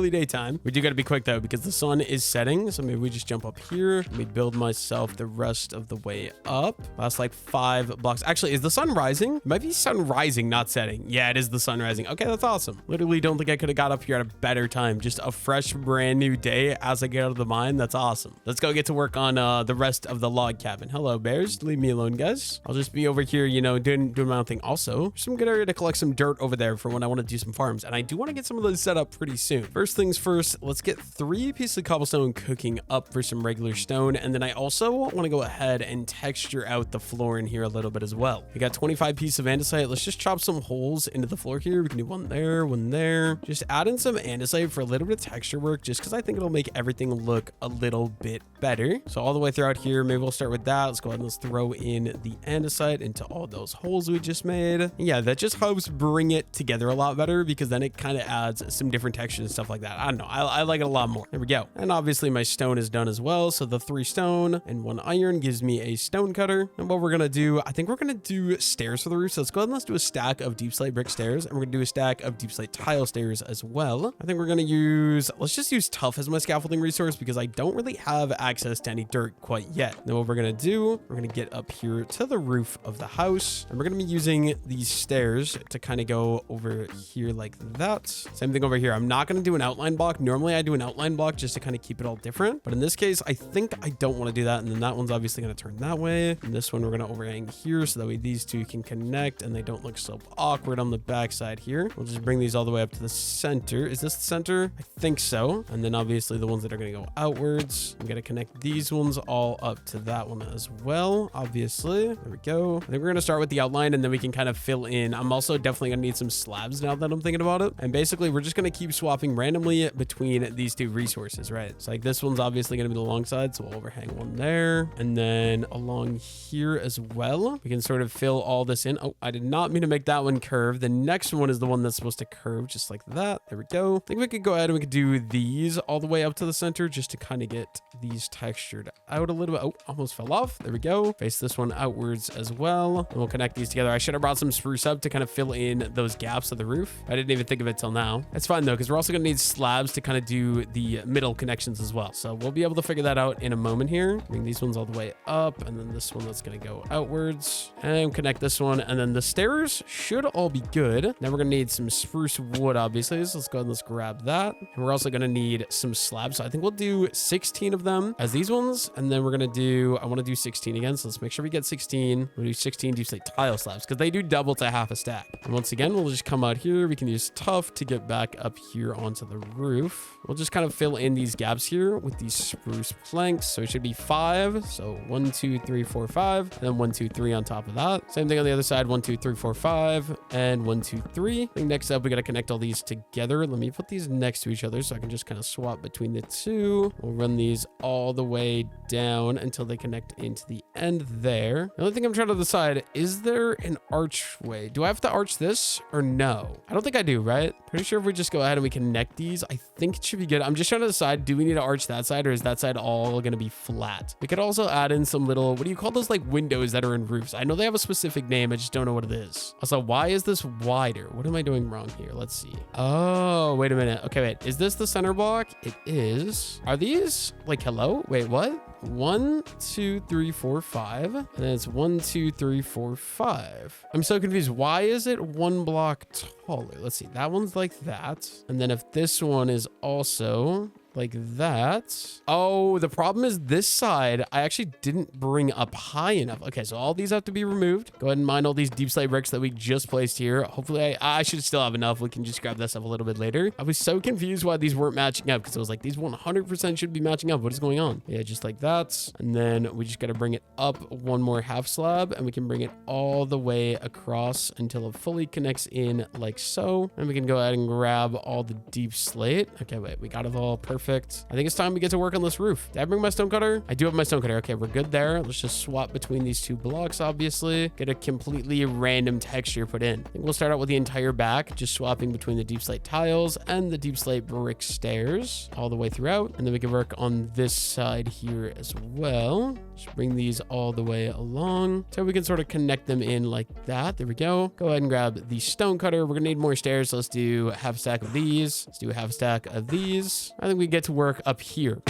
daytime. We do gotta be quick though because the sun is setting. So maybe we just jump up here. Let me build myself the rest of the way up. Last like 5 blocks. Actually, is the sun rising? It might be sun rising, not setting. Yeah, it is the sun rising. Okay, that's awesome. Literally don't think I could have got up here at a better time. Just a fresh brand new day as I get out of the mine. That's awesome. Let's go get to work on the rest of the log cabin. Hello bears, leave me alone guys. I'll just be over here, you know, doing my own thing. Also, some good area to collect some dirt over there for when I want to do some farms, and I do want to get some of those set up pretty soon. First things first, let's get 3 pieces of cobblestone cooking up for some regular stone, and then I also want to go ahead and texture out the floor in here a little bit as well. We got 25 pieces of andesite. Let's just chop some holes into the floor here. We can do one there, one there. Just add in some andesite for a little bit of texture work, just because I think it'll make everything look a little bit better. So all the way throughout here, maybe we'll start with that. Let's go ahead and let's throw in the andesite into all those holes we just made. Yeah, that just helps bring it together a lot better, because then it kind of adds some different textures and stuff like that. I don't know. I like it a lot more. There we go. And obviously my stone is done as well. So the 3 stone and 1 iron gives me a stone cutter. And what we're going to do, I think we're going to do stairs for the roof. So let's go ahead and let's do a stack of deep slate brick stairs. And we're going to do a stack of deep slate tile stairs as well. I think we're going to use, let's just use tough as my scaffolding resource, because I don't really have access to any dirt quite yet. Then what we're going to do, we're going to get up up here to the roof of the house. And we're going to be using these stairs to kind of go over here like that. Same thing over here. I'm not going to do an outline block. Normally I do an outline block just to kind of keep it all different. But in this case, I think I don't want to do that. And then that one's obviously going to turn that way. And this one we're going to overhang here so that way these two can connect and they don't look so awkward on the backside here. We'll just bring these all the way up to the center. Is this the center? I think so. And then obviously the ones that are going to go outwards, I'm going to connect these ones all up to that one as well. Obviously, there we go. I think we're going to start with the outline and then we can kind of fill in. I'm also definitely going to need some slabs now that I'm thinking about it. And basically we're just going to keep swapping randomly between these two resources, right? So like this one's obviously going to be the long side. So we'll overhang one there. And then along here as well, we can sort of fill all this in. Oh, I did not mean to make that one curve. The next one is the one that's supposed to curve just like that. There we go. I think we could go ahead and we could do these all the way up to the center just to kind of get these textured out a little bit. Oh, almost fell off. There we go. Face this one outwards as well. And we'll connect these together. I should have brought some spruce up to kind of fill in those gaps of the roof. I didn't even think of it till now. It's fine though, because we're also going to need slabs to kind of do the middle connections as well. So we'll be able to figure that out in a moment here. Bring these ones all the way up and then this one that's going to go outwards and connect this one. And then the stairs should all be good. Now we're going to need some spruce wood, obviously. So let's go ahead and let's grab that. And we're also going to need some slabs. So I think we'll do 16 of them as these ones. And then we're going to do, I want to do 16 again. So let's make sure we get 16. We'll do 16 do say tile slabs because they do double to half a stack. And once again, we'll just come out here. We can use tough to get back up here onto the roof. We'll just kind of fill in these gaps here with these spruce planks. So it should be 5. So 1, 2, 3, 4, 5. And then 1, 2, 3 on top of that. Same thing on the other side. 1, 2, 3, 4, 5. And 1, 2, 3. I think next up, we got to connect all these together. Let me put these next to each other so I can just kind of swap between the two. We'll run these all the way down until they connect into the end there. The only thing I'm trying to decide, is there an archway? Do I have to arch this or no? I don't think I do, right? Pretty sure if we just go ahead and we connect these, I think it should be good. I'm just trying to decide, do we need to arch that side or is that side all going to be flat? We could also add in some little, what do you call those like windows that are in roofs? I know they have a specific name. I just don't know what it is. Also, why is this wider? What am I doing wrong here? Let's see. Oh, wait a minute. Okay, wait. Is this the center block? It is. Are these like, hello? Wait, what? 1, 2, 3, 4, 5. And then it's 1, 2, 3, 4, 5. I'm so confused. Why is it one block taller? Let's see. That one's like that. And then if this one is also like that. Oh, the problem is this side, I actually didn't bring up high enough. Okay, so all these have to be removed. Go ahead and mine all these deep slate bricks that we just placed here. Hopefully I should still have enough. We can just grab this up a little bit later. I was so confused why these weren't matching up because it was like, these 100% should be matching up. What is going on? Yeah, just like that. And then we just got to bring it up one more half slab and we can bring it all the way across until it fully connects in like so. And we can go ahead and grab all the deep slate. Okay, wait, we got it all perfect. I think it's time we get to work on this roof. Did I bring my stone cutter? I do have my stone cutter. Okay, we're good there. Let's just swap between these two blocks, obviously. Get a completely random texture put in. I think we'll start out with the entire back, just swapping between the deep slate tiles and the deep slate brick stairs all the way throughout. And then we can work on this side here as well. Just bring these all the way along so we can sort of connect them in like that. There we go. Go ahead and grab the stone cutter. We're gonna need more stairs. So let's do half a stack of these. Let's do a half stack of these. I think we get to work up here.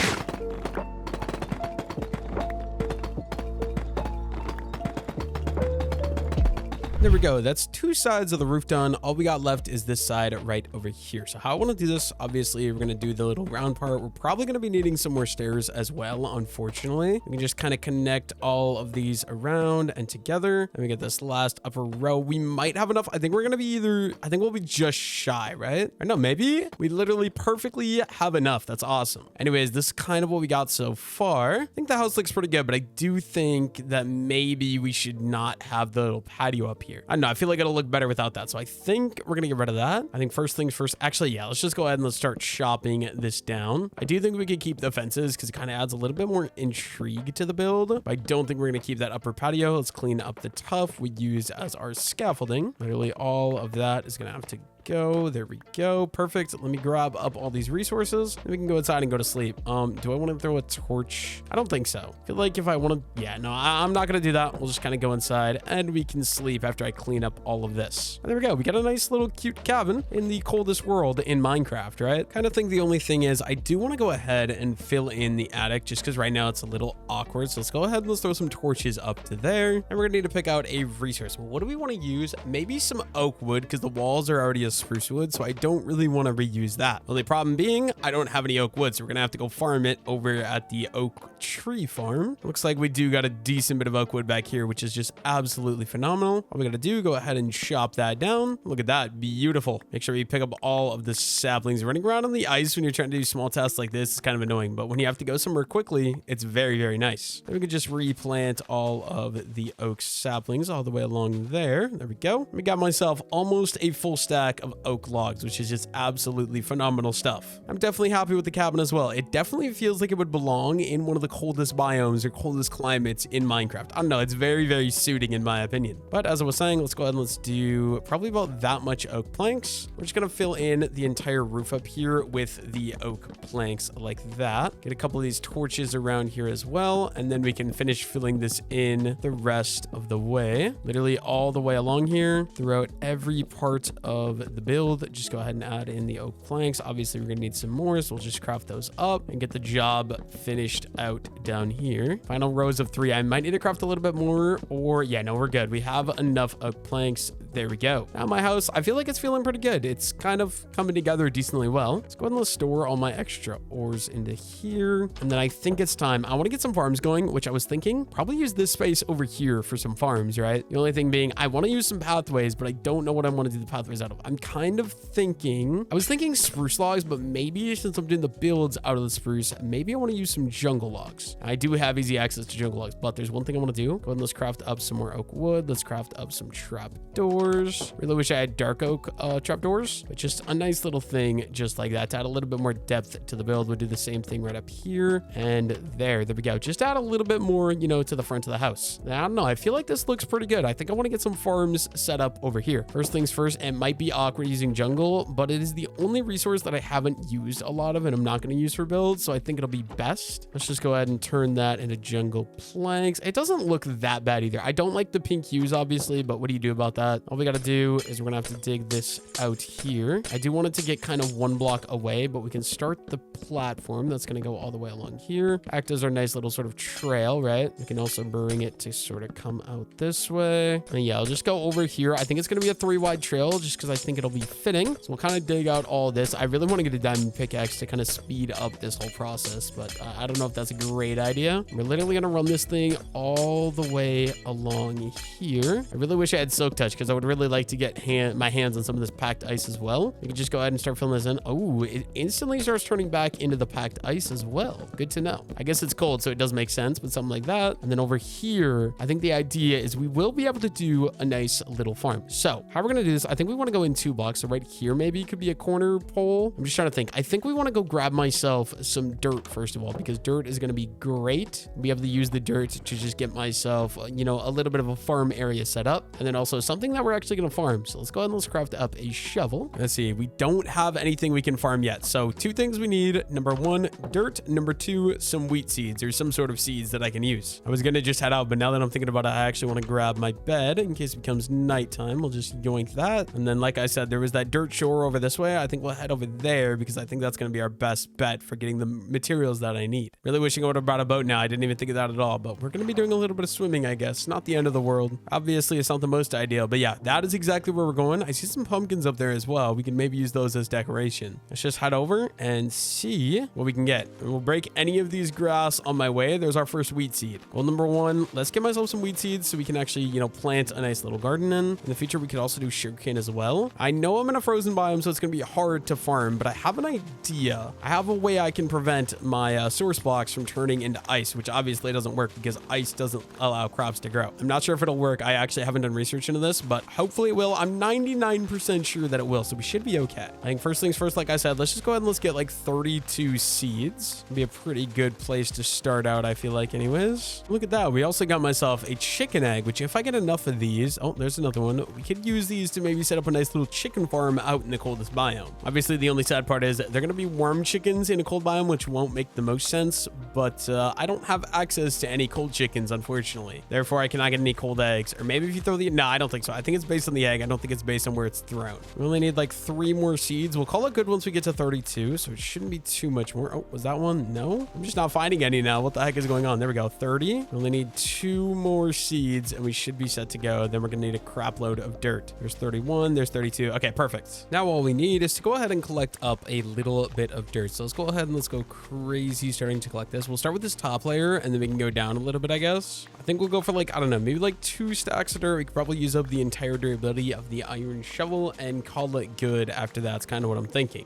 There we go. That's two sides of the roof done. All we got left is this side right over here. So how I want to do this, obviously, we're going to do the little round part. We're probably going to be needing some more stairs as well, unfortunately. We can just kind of connect all of these around and together. And we get this last upper row. We might have enough. I think we're going to be either, I think we'll be just shy, right? Or no, maybe we literally perfectly have enough. That's awesome. Anyways, this is kind of what we got so far. I think the house looks pretty good, but I do think that maybe we should not have the little patio up here. I don't know. I feel like it'll look better without that. So I think we're going to get rid of that. I think first things first. Actually, yeah, let's just go ahead and let's start chopping this down. I do think we could keep the fences because it kind of adds a little bit more intrigue to the build. But I don't think we're going to keep that upper patio. Let's clean up the tuff we use as our scaffolding. Literally all of that is going to have to go. There we go. Perfect. Let me grab up all these resources. Then we can go inside and go to sleep. Do I want to throw a torch? I don't think so. I feel like if I want to, yeah, no, I'm not going to do that. We'll just kind of go inside and we can sleep after I clean up all of this. And there we go. We got a nice little cute cabin in the coldest world in Minecraft, right? Kind of think the only thing is I do want to go ahead and fill in the attic just because right now it's a little awkward. So let's go ahead and let's throw some torches up to there. And we're going to need to pick out a resource. Well, what do we want to use? Maybe some oak wood because the walls are already a spruce wood. So I don't really want to reuse that. Only problem being I don't have any oak wood. So we're going to have to go farm it over at the oak tree farm. Looks like we do got a decent bit of oak wood back here, which is just absolutely phenomenal. All we got to do, go ahead and chop that down. Look at that. Beautiful. Make sure you pick up all of the saplings. Running around on the ice when you're trying to do small tasks like this is kind of annoying, but when you have to go somewhere quickly, it's very, very nice. Then we can just replant all of the oak saplings all the way along there. There we go. We got myself almost a full stack of oak logs, which is just absolutely phenomenal stuff. I'm definitely happy with the cabin as well. It definitely feels like it would belong in one of the coldest biomes or coldest climates in Minecraft. I don't know. It's very, very suiting in my opinion. But as I was saying, let's go ahead and let's do probably about that much oak planks. We're just going to fill in the entire roof up here with the oak planks like that. Get a couple of these torches around here as well. And then we can finish filling this in the rest of the way. Literally all the way along here throughout every part of the build. Just go ahead and add in the oak planks. Obviously, we're going to need some more. So we'll just craft those up and get the job finished out down here. Final rows of 3. I might need to craft a little bit more or yeah, no, we're good. We have enough oak planks. There we go. Now my house, I feel like it's feeling pretty good. It's kind of coming together decently well. Let's go ahead and let's store all my extra ores into here. And then I think it's time. I want to get some farms going, which I was thinking probably use this space over here for some farms, right? The only thing being I want to use some pathways, but I don't know what I want to do the pathways out of. I'm kind of thinking, I was thinking spruce logs, but maybe since I'm doing the builds out of the spruce, maybe I want to use some jungle logs. I do have easy access to jungle logs, but there's one thing I want to do. Go ahead and let's craft up some more oak wood. Let's craft up some trapdoors. Really wish I had dark oak trapdoors, but just a nice little thing just like that to add a little bit more depth to the build. We'll do the same thing right up here and there we go. Just add a little bit more, you know, to the front of the house. I don't know. I feel like this looks pretty good. I think I want to get some farms set up over here. First things first, it might be awkward using jungle, but it is the only resource that I haven't used a lot of and I'm not going to use for builds. So I think it'll be best. Let's just go ahead and turn that into jungle planks. It doesn't look that bad either. I don't like the pink hues, obviously, but what do you do about that? All we got to do is we're gonna have to dig this out here. I do want it to get kind of one block away, but we can start the platform that's gonna go all the way along here. Act as our nice little sort of trail, right? We can also bring it to sort of come out this way. And yeah, I'll just go over here. I think it's gonna be a 3-wide trail just because I think it'll be fitting. So we'll kind of dig out all this. I really want to get a diamond pickaxe to kind of speed up this whole process, but I don't know if that's a great idea. We're literally gonna run this thing all the way along here. I really wish I had silk touch because I would really like to get my hands on some of this packed ice as well. We can just go ahead and start filling this in. Oh, it instantly starts turning back into the packed ice as well. Good to know. I guess it's cold, so it does make sense, but something like that. And then over here, I think the idea is we will be able to do a nice little farm. So how we're going to do this, I think we want to go in 2 blocks. So right here, maybe could be a corner pole. I'm just trying to think. I think we want to go grab myself some dirt, first of all, because dirt is going to be great. We have to use the dirt to just get myself, you know, a little bit of a farm area set up. And then also something that we're actually going to farm. So let's go ahead and let's craft up a shovel. Let's see. We don't have anything we can farm yet. So 2 things we need. Number 1, dirt. Number 2, some wheat seeds or some sort of seeds that I can use. I was going to just head out, but now that I'm thinking about it, I actually want to grab my bed in case it becomes nighttime. We'll just yoink that. And then, like I said, there was that dirt shore over this way. I think we'll head over there because I think that's going to be our best bet for getting the materials that I need. Really wishing I would have brought a boat now. I didn't even think of that at all, but we're going to be doing a little bit of swimming, I guess. Not the end of the world. Obviously, it's not the most ideal, but yeah, that is exactly where we're going. I see some pumpkins up there as well. We can maybe use those as decoration. Let's just head over and see what we can get. We'll break any of these grass on my way. There's our first wheat seed. Well, number 1, let's get myself some wheat seeds so we can actually, you know, plant a nice little garden in the future. We could also do sugarcane as well. I know I'm in a frozen biome, so it's going to be hard to farm, but I have an idea. I have a way I can prevent my source blocks from turning into ice, which obviously doesn't work because ice doesn't allow crops to grow. I'm not sure if it'll work. I actually haven't done research into this, but hopefully it will. I'm 99% sure that it will, so we should be okay. I think first things first, like I said, let's just go ahead and let's get like 32 seeds. It'll be a pretty good place to start out, I feel like, anyways. Look at that. We also got myself a chicken egg, which if I get enough of these, oh, there's another one. We could use these to maybe set up a nice little chicken farm out in the coldest biome. Obviously, the only sad part is they're going to be warm chickens in a cold biome, which won't make the most sense, but I don't have access to any cold chickens, unfortunately. Therefore, I cannot get any cold eggs. Or maybe if you throw the... No, I don't think so. I think it's based on the egg. I don't think it's based on where it's thrown. We only need like 3 more seeds. We'll call it good once we get to 32, so it shouldn't be too much more. Oh, was that one? No? I'm just not finding any now. What the heck is going on? There we go. 30. We only need 2 more seeds, and we should be set to go. Then we're going to need a crap load of dirt. There's 31. There's 32. Okay, perfect. Now all we need is to go ahead and collect up a little bit of dirt. So let's go ahead and let's go crazy starting to collect this. We'll start with this top layer, and then we can go down a little bit, I guess. I think we'll go for like, I don't know, maybe like 2 stacks of dirt. We could probably use up the entire durability of the iron shovel and call it good after that. That's kind of what I'm thinking.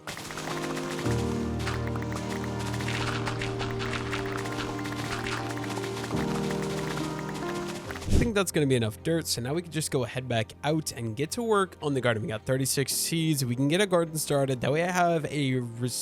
I think that's going to be enough dirt, so now we can just go head back out and get to work on the garden. We got 36 seeds. We can get a garden started. That way I have a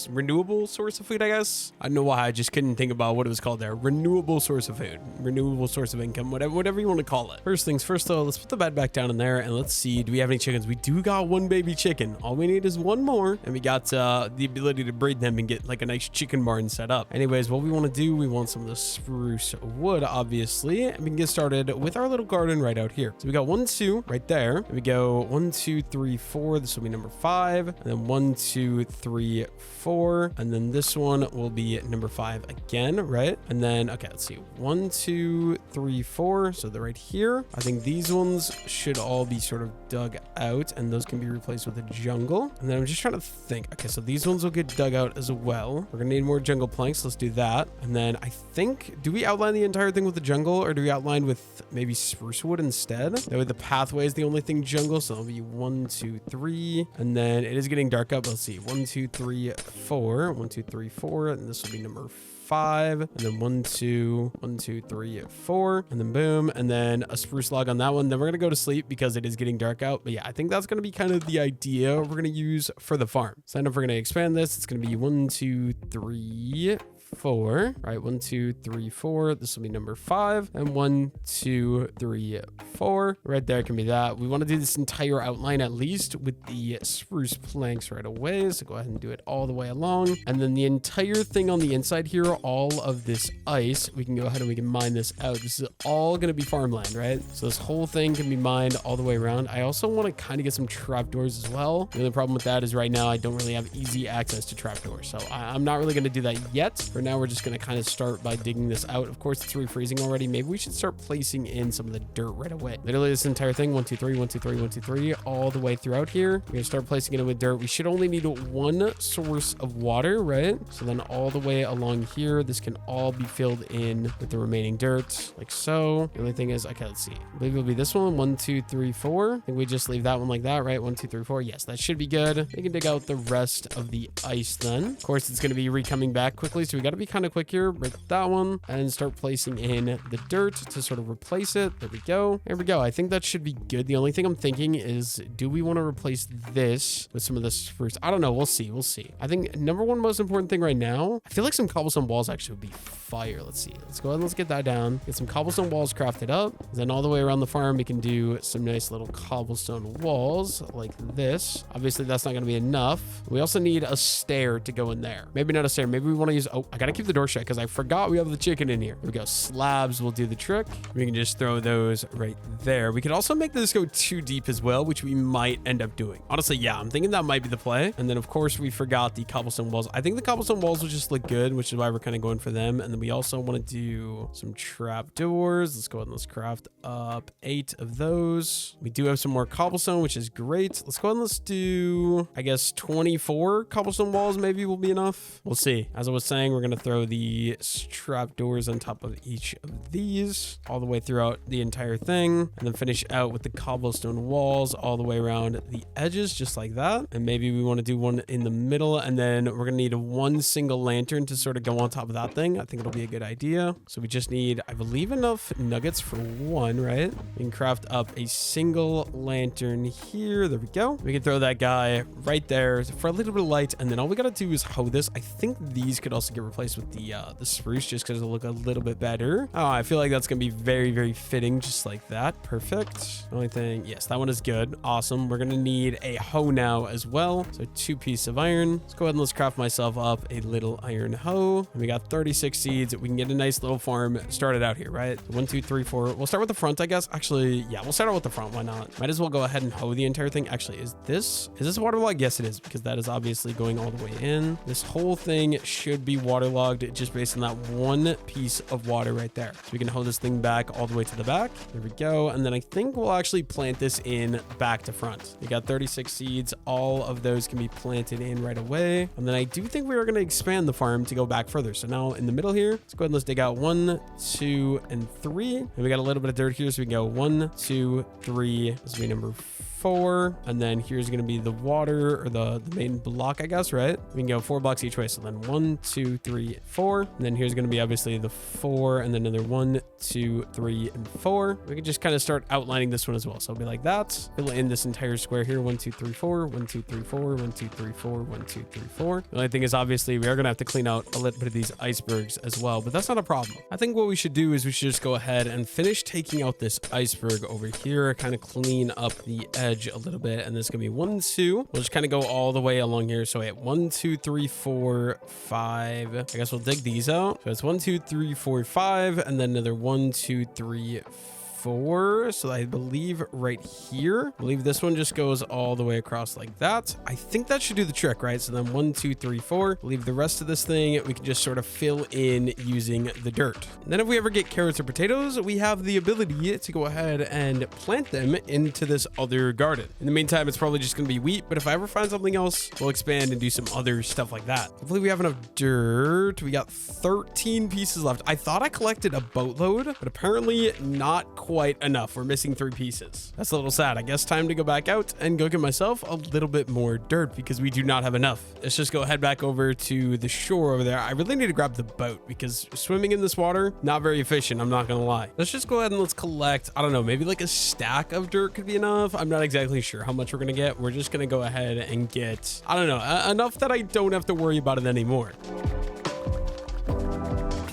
renewable source of food, I guess. I don't know why I just couldn't think about what it was called there. Renewable source of food, renewable source of income, whatever you want to call it. First things first, though, let's put the bed back down in there and let's see, do we have any chickens? We do got 1 baby chicken. All we need is 1 more, and we got the ability to breed them and get like a nice chicken barn set up. Anyways, what we want to do, we want some of the spruce wood, obviously, and we can get started with our little garden right out here. So we got 1, 2 right there. And we go 1, 2, 3, 4. This will be number 5. And then 1, 2, 3, 4. And then this one will be number 5 again, right? And then, okay, let's see. 1, 2, 3, 4. So they're right here. I think these ones should all be sort of dug out, and those can be replaced with a jungle. And then I'm just trying to think. Okay, so these ones will get dug out as well. We're gonna need more jungle planks. Let's do that. And then I think, do we outline the entire thing with the jungle, or do we outline with maybe spruce wood instead? That way the pathway is the only thing jungle, so it'll be 1, 2, 3, and then it is getting dark up. Let's see, 1, 2, 3, 4, 1, 2, 3, 4, and this will be number 5, and then 1, 2, 1, 2, 3, 4, and then boom, and then a spruce log on that one. Then we're gonna go to sleep because it is getting dark out. But yeah, I think that's gonna be kind of the idea we're gonna use for the farm. So I know if we're gonna expand this, it's gonna be 1, 2, 3, 4. Right, 1, 2, 3, 4. This will be number 5, and 1, 2, 3, 4. Right there can be that. We want to do this entire outline at least with the spruce planks right away. So go ahead and do it all the way along, and then the entire thing on the inside here, all of this ice, we can go ahead and we can mine this out. This is all going to be farmland, right? So this whole thing can be mined all the way around. I also want to kind of get some trapdoors as well. The only problem with that is right now I don't really have easy access to trapdoors, so I'm not really going to do that yet. For now, we're just going to kind of start by digging this out. Of course, it's refreezing already. Maybe we should start placing in some of the dirt right away. Literally this entire thing, 1, 2, 3, 1, 2, 3, 1, 2, 3, all the way throughout here. We're going to start placing it in with dirt. We should only need 1 source of water, right? So then all the way along here, this can all be filled in with the remaining dirt, like so. The only thing is, okay, let's see. I believe it'll be this one, 1, 2, 3, 4. I think we just leave that one like that, right? 1, 2, 3, 4. Yes, that should be good. We can dig out the rest of the ice then. Of course, it's going to be recoming back quickly, so we got to be kind of quick here. Break that one and start placing in the dirt to sort of replace it. There we go. There we go. I think that should be good. The only thing I'm thinking is, do we want to replace this with some of the spruce? I don't know. We'll see. We'll see. I think number 1 most important thing right now, I feel like some cobblestone walls actually would be fire. Let's see. Let's go ahead and let's get that down. Get some cobblestone walls crafted up. Then all the way around the farm, we can do some nice little cobblestone walls like this. Obviously, that's not going to be enough. We also need a stair to go in there. Maybe not a stair. Maybe we want to use... Oh, I got to keep the door shut because I forgot we have the chicken in here. There we go. Slabs will do the trick. We can just throw those right there. We could also make this go too deep as well, which we might end up doing. Honestly, yeah, I'm thinking that might be the play. And then, of course, we forgot the cobblestone walls. I think the cobblestone walls will just look good, which is why we're kind of going for them. And then we also want to do some trap doors. Let's go ahead and let's craft up 8 of those. We do have some more cobblestone, which is great. Let's go ahead and let's do, I guess, 24 cobblestone walls maybe will be enough. We'll see. As I was saying, we're going to throw the trap doors on top of each of these all the way throughout the entire thing, and then finish out with the cobblestone walls all the way around the edges, just like that. And maybe we want to do one in the middle, and then we're going to need 1 single lantern to sort of go on top of that thing. I think it'll that'll be a good idea. So we just need, I believe, enough nuggets for one, right? We can craft up a single lantern here. There we go. We can throw that guy right there for a little bit of light, and then all we gotta do is hoe this. I think these could also get replaced with the spruce just because it'll look a little bit better. Oh, I feel like that's gonna be very, very fitting, just like that. Perfect. Only thing, yes, that one is good. Awesome. We're gonna need a hoe now as well. So 2 pieces of iron. Let's go ahead and let's craft myself up a little iron hoe. And we got 36 seeds. We can get a nice little farm started out here, right? 1, 2, 3, 4. We'll start with the front, I guess. Actually, yeah, we'll start out with the front. Why not? Might as well go ahead and hoe the entire thing. Actually, is this waterlogged? Yes, it is, because that is obviously going all the way in. This whole thing should be waterlogged just based on that one piece of water right there. So we can hoe this thing back all the way to the back. There we go. And then I think we'll actually plant this in back to front. We got 36 seeds. All of those can be planted in right away. And then I do think we are going to expand the farm to go back further. So now in the middle here, let's go ahead and let's dig out 1, 2, and 3. And we got a little bit of dirt here. So we can go 1, 2, 3. This will be number 4. And then here's going to be the water, or the main block, I guess, right? We can go 4 blocks each way. So then 1, 2, 3, 4. And then here's going to be obviously the 4, and then another 1, 2, 3, and 4. We can just kind of start outlining this one as well. So it'll be like that. Fill in this entire square here. 1, 2, 3, 4. 1, 2, 3, 4. 1, 2, 3, 4. 1, 2, 3, 4. The only thing is, obviously, we are going to have to clean out a little bit of these icebergs as well, but that's not a problem. I think what we should do is we should just go ahead and finish taking out this iceberg over here, kind of clean up the edge a little bit. And this is going to be 1, 2. We'll just kind of go all the way along here. So at 1, 2, 3, 4, 5. I guess we'll dig these out. So it's 1, 2, 3, 4, 5, and then another 1, 2, 3, 4. So I believe right here, I believe this one just goes all the way across like that. I think that should do the trick, right? So then 1, 2, 3, 4. Leave the rest of this thing. We can just sort of fill in using the dirt. And then if we ever get carrots or potatoes, we have the ability to go ahead and plant them into this other garden. In the meantime, it's probably just going to be wheat, but if I ever find something else, we'll expand and do some other stuff like that. Hopefully we have enough dirt. We got 13 pieces left. I thought I collected a boatload, but apparently not quite enough. We're missing 3 pieces. That's a little sad. I guess time to go back out and go get myself a little bit more dirt because we do not have enough. Let's just go head back over to the shore over there. I really need to grab the boat because swimming in this water, not very efficient. I'm not going to lie. Let's just go ahead and let's collect, I don't know, maybe like a stack of dirt could be enough. I'm not exactly sure how much we're going to get. We're just going to go ahead and get, I don't know, enough that I don't have to worry about it anymore.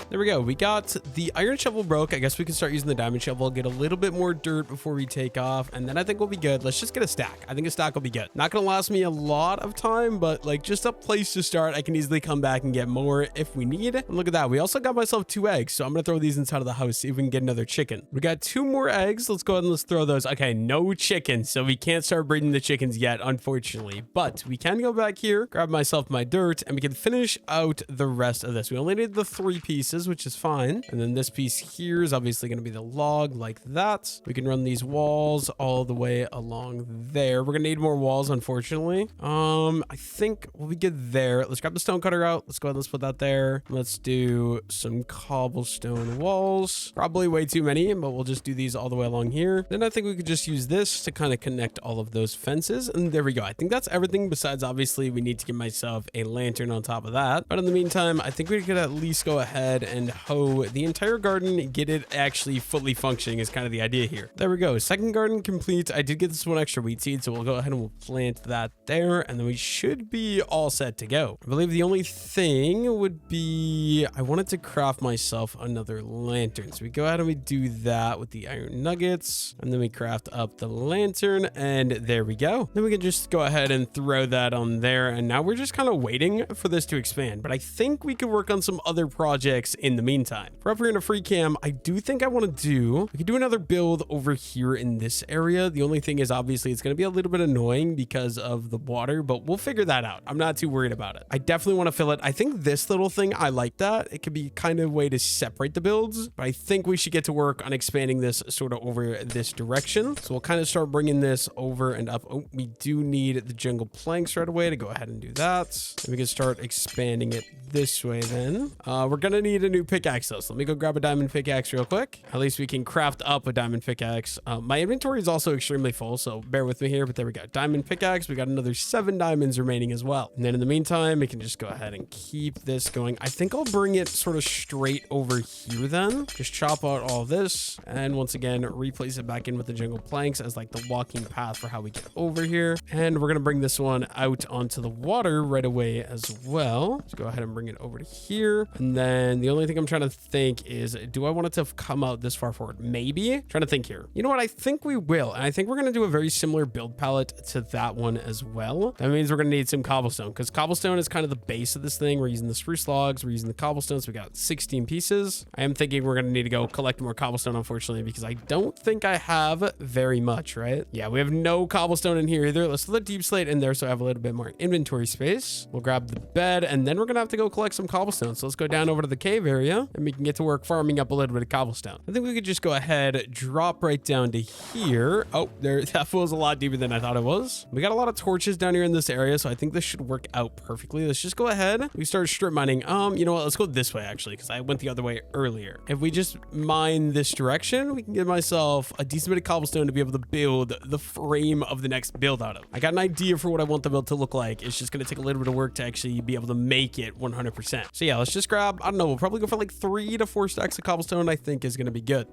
There we go. We got the iron shovel broke. I guess we can start using the diamond shovel, get a little bit more dirt before we take off, and then I think we'll be good. Let's just get a stack. I think a stack will be good. Not going to last me a lot of time, but like just a place to start. I can easily come back and get more if we need it. And look at that. We also got myself 2 eggs, so I'm going to throw these inside of the house, see if we can get another chicken. We got 2 more eggs. Let's go ahead and let's throw those. Okay, no chickens, so we can't start breeding the chickens yet, unfortunately, but we can go back here, grab myself my dirt, and we can finish out the rest of this. We only need the 3 pieces, which is fine. And then this piece here is obviously going to be the log like that. We can run these walls all the way along there. We're going to need more walls, unfortunately. I think we'll be good there. Let's grab the stone cutter out. Let's go ahead and let's put that there. Let's do some cobblestone walls. Probably way too many, but we'll just do these all the way along here. Then I think we could just use this to kind of connect all of those fences. And there we go. I think that's everything besides obviously we need to give myself a lantern on top of that. But in the meantime, I think we could at least go ahead and hoe the entire garden, get it actually fully functioning is kind of the idea here. There we go. Second garden complete. I did get this 1 extra wheat seed, so we'll go ahead and we'll plant that there, and then we should be all set to go. I believe the only thing would be I wanted to craft myself another lantern, so we go ahead and we do that with the iron nuggets, and then we craft up the lantern, and there we go. Then we can just go ahead and throw that on there, and now we're just kind of waiting for this to expand, but I think we could work on some other projects in the meantime. For up here in a free cam, I do think I want to do, we could do another build over here in this area. The only thing is obviously it's going to be a little bit annoying because of the water, but we'll figure that out. I'm not too worried about it. I definitely want to fill it. I think this little thing, I like that. It could be kind of a way to separate the builds, but I think we should get to work on expanding this sort of over this direction. So we'll kind of start bringing this over and up. Oh, we do need the jungle planks right away to go ahead and do that. And we can start expanding it this way then. We're going to need a new pickaxe though. So let me go grab a diamond pickaxe real quick. At least we can craft up a diamond pickaxe. My inventory is also extremely full, so bear with me here, but there we go. Diamond pickaxe. We got another 7 diamonds remaining as well. And then in the meantime, we can just go ahead and keep this going. I think I'll bring it sort of straight over here then. Just chop out all this. And once again, replace it back in with the jungle planks as like the walking path for how we get over here. And we're going to bring this one out onto the water right away as well. Let's go ahead and bring it over to here. And then the only thing I'm trying to think is, do I want it to come out this far forward? Maybe. Trying to think here. You know what? I think we will. And I think we're going to do a very similar build palette to that one as well. That means we're going to need some cobblestone, because cobblestone is kind of the base of this thing. We're using the spruce logs. We're using the cobblestone. So we got 16 pieces. I am thinking we're going to need to go collect more cobblestone, unfortunately, because I don't think I have very much, right? Yeah, we have no cobblestone in here either. Let's throw the deep slate in there so I have a little bit more inventory space. We'll grab the bed, and then we're going to have to go collect some cobblestone. So let's go down over to the cave area, and we can get to work farming up a little bit of cobblestone. I think we could just go ahead, drop right down to here. Oh, there, that was a lot deeper than I thought it was. We got a lot of torches down here in this area, so I think this should work out perfectly. Let's just go ahead. We start strip mining. You know what? Let's go this way, actually, because I went the other way earlier. If we just mine this direction, we can give myself a decent bit of cobblestone to be able to build the frame of the next build out of. I got an idea for what I want the build to look like. It's just going to take a little bit of work to actually be able to make it 100%. So yeah, let's just grab, I don't know, we'll probably go for like 3 to 4 stacks of cobblestone. I think is going to be good.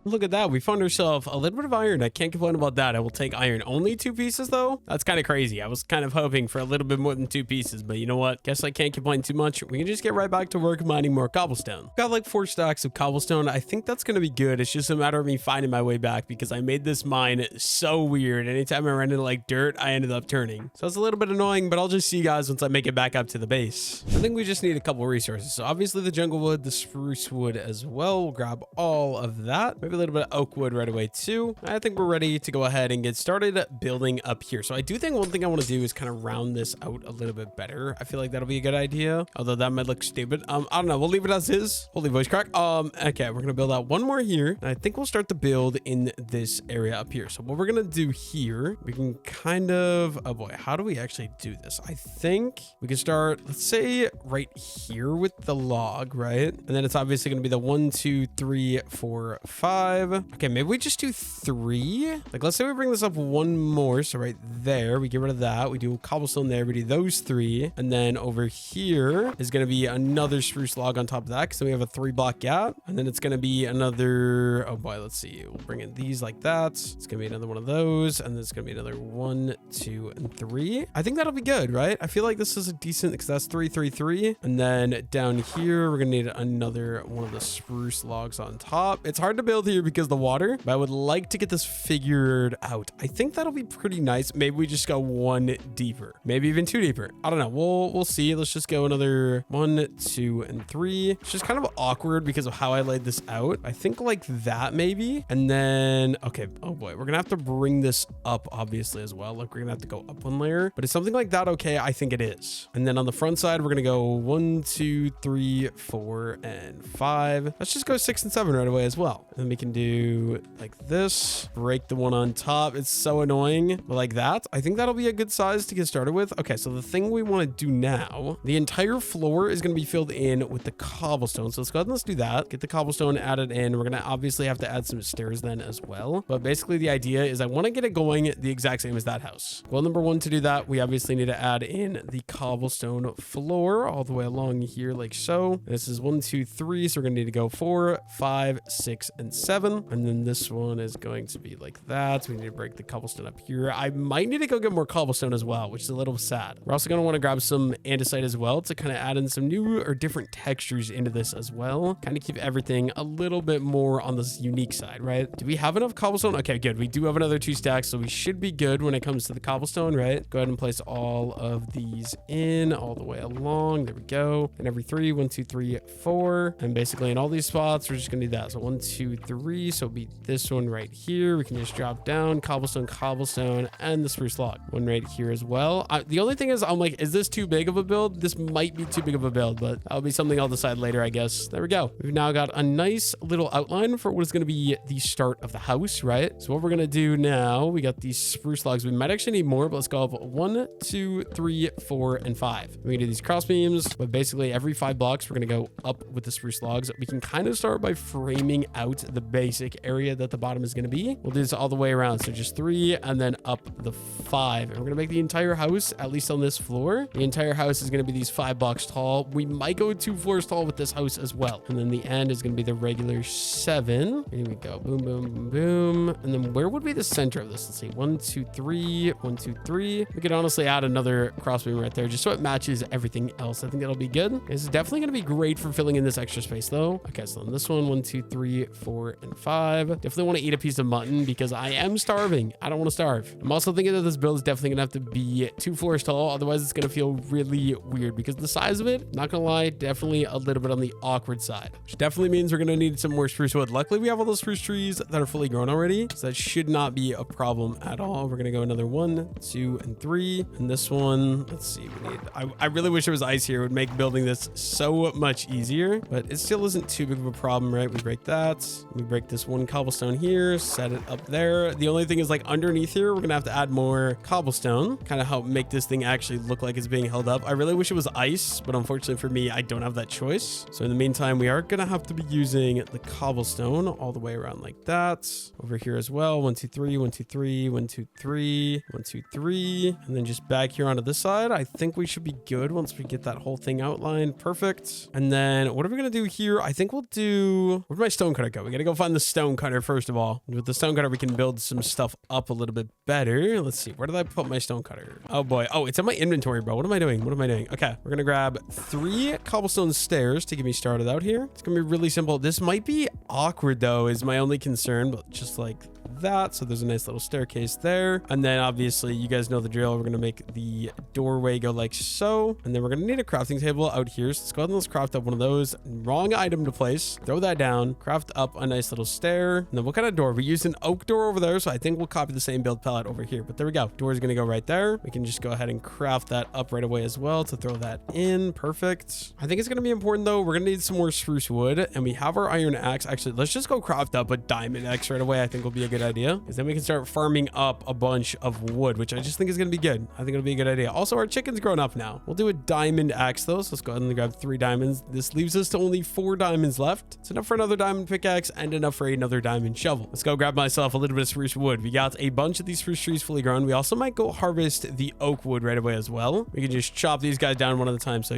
Look at that. We found ourselves a little bit of iron. I can't complain about that. I will take iron. Only 2 pieces though? That's kind of crazy. I was kind of hoping for a little bit more than 2 pieces, but you know what? Guess I can't complain too much. We can just get right back to work mining more cobblestone. Got like 4 stacks of cobblestone. I think that's going to be good. It's just a matter of me finding my way back because I made this mine so weird. Anytime I ran into like dirt, I ended up turning. So it's a little bit annoying, but I'll just see you guys once I make it back up to the base. I think we just need a couple resources. So obviously the jungle wood, the spruce wood as well. We'll grab all of that. Maybe a little bit of oak wood right away too. I think we're ready to go ahead and get started building up here. So I do think one thing I want to do is kind of round this out a little bit better. I feel like that'll be a good idea, although that might look stupid. I don't know. We'll leave it as is. Holy voice crack. Okay, we're gonna build out one more here, and I think we'll start the build in this area up here. So what we're gonna do here, we can kind of, oh boy, how do we actually do this? I think we can start, let's say right here with the log, right? And then it's obviously gonna be the 1 2 3 4 5. Okay, maybe we just do 3. Like, let's say we bring this up one more. So right there, we get rid of that. We do cobblestone there. We do those 3. And then over here is going to be another spruce log on top of that. So we have a 3 block gap. And then it's going to be another, oh boy, let's see. We'll bring in these like that. It's going to be another one of those. And then it's going to be another 1, 2, and 3. I think that'll be good, right? I feel like this is a decent, because that's 3, 3, 3. And then down here, we're going to need another one of the spruce logs on top. It's hard to build here because the water, but I would like to get this figured out. I think that'll be pretty nice. Maybe we just go 1 deeper, maybe even 2 deeper. I don't know. We'll see. Let's just go another 1, 2, and 3. It's just kind of awkward because of how I laid this out. I think like that maybe. And then, okay. Oh boy, we're gonna have to bring this up obviously as well. Like we're gonna have to go up 1 layer, but is something like that okay? I think it is. And then on the front side, we're gonna go 1, 2, 3, 4, and 5. Let's just go 6 and 7 right away as well. And then we can do like this, break the one on top. It's so annoying, but like that, I think that'll be a good size to get started with. Okay, so the thing we want to do now, the entire floor is going to be filled in with the cobblestone. So let's go ahead and let's do that. Get the cobblestone added in. We're going to obviously have to add some stairs then as well. But basically the idea is I want to get it going the exact same as that house. Well, number 1, to do that, we obviously need to add in the cobblestone floor all the way along here like so. This is 1, 2, 3. So we're going to need to go 4, 5, 6, and 7. And then this one is going to be like that. So we need to break the cobblestone up here. I might need to go get more cobblestone as well, which is a little sad. We're also going to want to grab some andesite as well to kind of add in some new or different textures into this as well. Kind of keep everything a little bit more on this unique side, right? Do we have enough cobblestone? Okay, good. We do have another 2 stacks, so we should be good when it comes to the cobblestone, right? Go ahead and place all of these in all the way along. There we go. And every 3, 1, 2, 3, 4. And basically in all these spots, we're just going to do that. So 1, 2, 3. 3. So it'll be this one right here. We can just drop down cobblestone, and the spruce log. One right here as well. The only thing is, I'm like, is this too big of a build? This might be too big of a build, but that'll be something I'll decide later, I guess. There we go. We've now got a nice little outline for what is going to be the start of the house, right? So what we're going to do now, we got these spruce logs. We might actually need more, but let's go up 1, 2, 3, 4, and 5. We're going to do these cross beams, but basically every 5 blocks, we're going to go up with the spruce logs. We can kind of start by framing out the basic area that the bottom is going to be. We'll do this all the way around. So just 3 and then up the 5. And we're going to make the entire house, at least on this floor, the entire house is going to be these 5 blocks tall. We might go 2 floors tall with this house as well. And then the end is going to be the regular 7. Here we go. Boom, boom, boom, boom. And then where would be the center of this? Let's see. 1, 2, 3. 1, 2, 3. We could honestly add another crossbeam right there just so it matches everything else. I think that'll be good. This is definitely going to be great for filling in this extra space though. Okay, so on this one, 1, 2, 3, 4, and 5. Definitely want to eat a piece of mutton because I am starving. I don't want to starve. I'm also thinking that this build is definitely going to have to be 2 floors tall. Otherwise, it's going to feel really weird because the size of it, not going to lie, definitely a little bit on the awkward side, which definitely means we're going to need some more spruce wood. Luckily, we have all those spruce trees that are fully grown already, so that should not be a problem at all. We're going to go another 1, 2, and 3. And this one, let's see, we need, I really wish there was ice here. It would make building this so much easier, but it still isn't too big of a problem, right? We break that. We break this 1 cobblestone here, set it up there. The only thing is like underneath here, we're going to have to add more cobblestone, kind of help make this thing actually look like it's being held up. I really wish it was ice, but unfortunately for me, I don't have that choice. So in the meantime, we are going to have to be using the cobblestone all the way around like that. Over here as well. 1, 2, 3, 1, 2, 3, 1, 2, 3, 1, 2, 3. And then just back here onto this side. I think we should be good once we get that whole thing outlined. Perfect. And then what are we going to do here? I think we'll do, where'd my stone cutter go? We got to go find the stone cutter first of all. With the stone cutter, we can build some stuff up a little bit better. Let's see. Where did I put my stone cutter? Oh boy. Oh, it's in my inventory, bro. What am I doing? What am I doing? Okay. We're going to grab 3 cobblestone stairs to get me started out here. It's going to be really simple. This might be awkward though, is my only concern, but just like that. So there's a nice little staircase there. And then obviously you guys know the drill. We're going to make the doorway go like so. And then we're going to need a crafting table out here. So let's go ahead and let's craft up one of those. Wrong item to place. Throw that down. Craft up a nice little stair. And then what kind of door? We used an oak door over there. So I think we'll copy the same build palette over here. But there we go. Door is going to go right there. We can just go ahead and craft that up right away as well to throw that in. Perfect. I think it's going to be important though. We're going to need some more spruce wood. And we have our iron axe. Actually, let's just go craft up a diamond axe right away. I think will be a good idea, because then we can start farming up a bunch of wood, which I just think is going to be good. I think it'll be a good idea. Also, our chicken's grown up now. We'll do a diamond axe though. So let's go ahead and grab 3 diamonds. This leaves us to only 4 diamonds left. It's enough for another diamond pickaxe and enough for another diamond shovel. Let's go grab myself a little bit of spruce wood. We got a bunch of these spruce trees fully grown. We also might go harvest the oak wood right away as well. We can just chop these guys down one at a time. So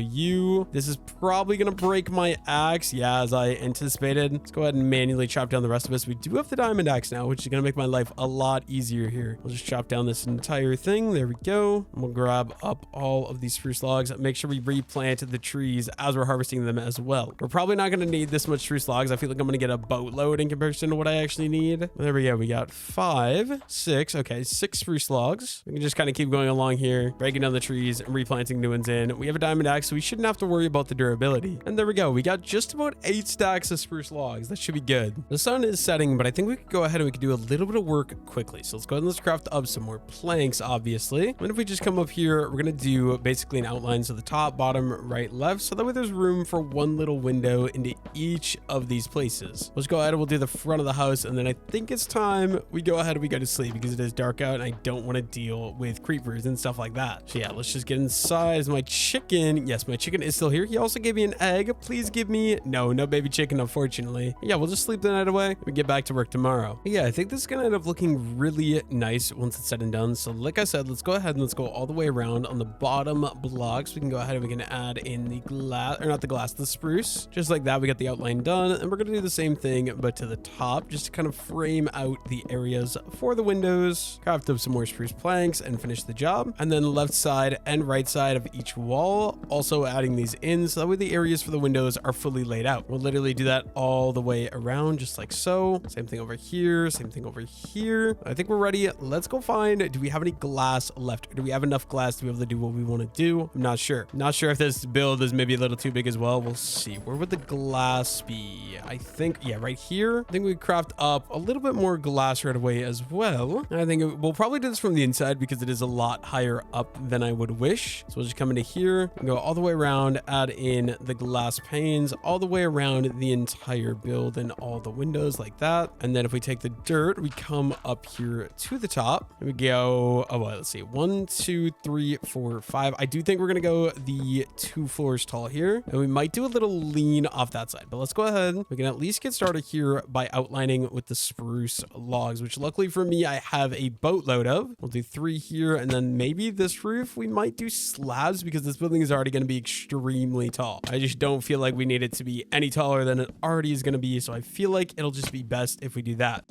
this is probably going to break my axe. Yeah, as I anticipated. Let's go ahead and manually chop down the rest of us. We do have the diamond axe now, which is going to make my life a lot easier here. We'll just chop down this entire thing. There we go. And we'll grab up all of these spruce logs. Make sure we replant the trees as we're harvesting them as well. We're probably not going to need this much spruce logs. I feel like I'm going to get a boatload in comparison to what I actually need. There we go. We got 5, 6. Okay, 6 spruce logs. We can just kind of keep going along here, breaking down the trees and replanting new ones in. We have a diamond axe, so we shouldn't have to worry about the durability. And there we go. We got just about 8 stacks of spruce logs. That should be good. The sun is setting, but I think we could go ahead and we could do a little bit of work quickly. So let's go ahead and let's craft up some more planks, obviously. And if we just come up here, we're going to do basically an outline. So the top, bottom, right, left. So that way there's room for one little window into each of these places. Let's go ahead and we'll do the front of the house. And then I think it's time we go ahead and we go to sleep because it is dark out and I don't want to deal with creepers and stuff like that. So yeah, let's just get inside. Is my chicken? Yes, my chicken is still here. He also gave me an egg. Please give me, no baby chicken, unfortunately. Yeah, we'll just sleep the night away. We get back to work tomorrow. But yeah, I think this is going to end up looking really nice once it's said and done. So like I said, let's go ahead and let's go all the way around on the bottom blocks. We can go ahead and we can add in the glass, or not the glass, the spruce. Just like that, we got the outline done. And we're going to do the same thing, but to the top, just to kind of frame out the areas for the windows, craft up some more spruce planks and finish the job. And then the left side and right side of each wall, also adding these in so that way the areas for the windows are fully laid out. We'll literally do that all the way around, just like so. Same thing over here, same thing anything over here. I think we're ready. Let's go find, do we have any glass left? Or do we have enough glass to be able to do what we want to do? I'm not sure. Not sure if this build is maybe a little too big as well. We'll see. Where would the glass be? I think, yeah, right here. I think we craft up a little bit more glass right away as well. And I think we'll probably do this from the inside because it is a lot higher up than I would wish. So we'll just come into here and go all the way around, add in the glass panes all the way around the entire build and all the windows like that. And then if we take the dirt, we come up here to the top and we go, oh, well, let's see, 1, 2, 3, 4, 5. I do think we're going to go the 2 floors tall here, and we might do a little lean off that side, but let's go ahead. We can at least get started here by outlining with the spruce logs, which luckily for me, I have a boatload of. We'll do 3 here, and then maybe this roof, we might do slabs because this building is already going to be extremely tall. I just don't feel like we need it to be any taller than it already is going to be, so I feel like it'll just be best if we do that.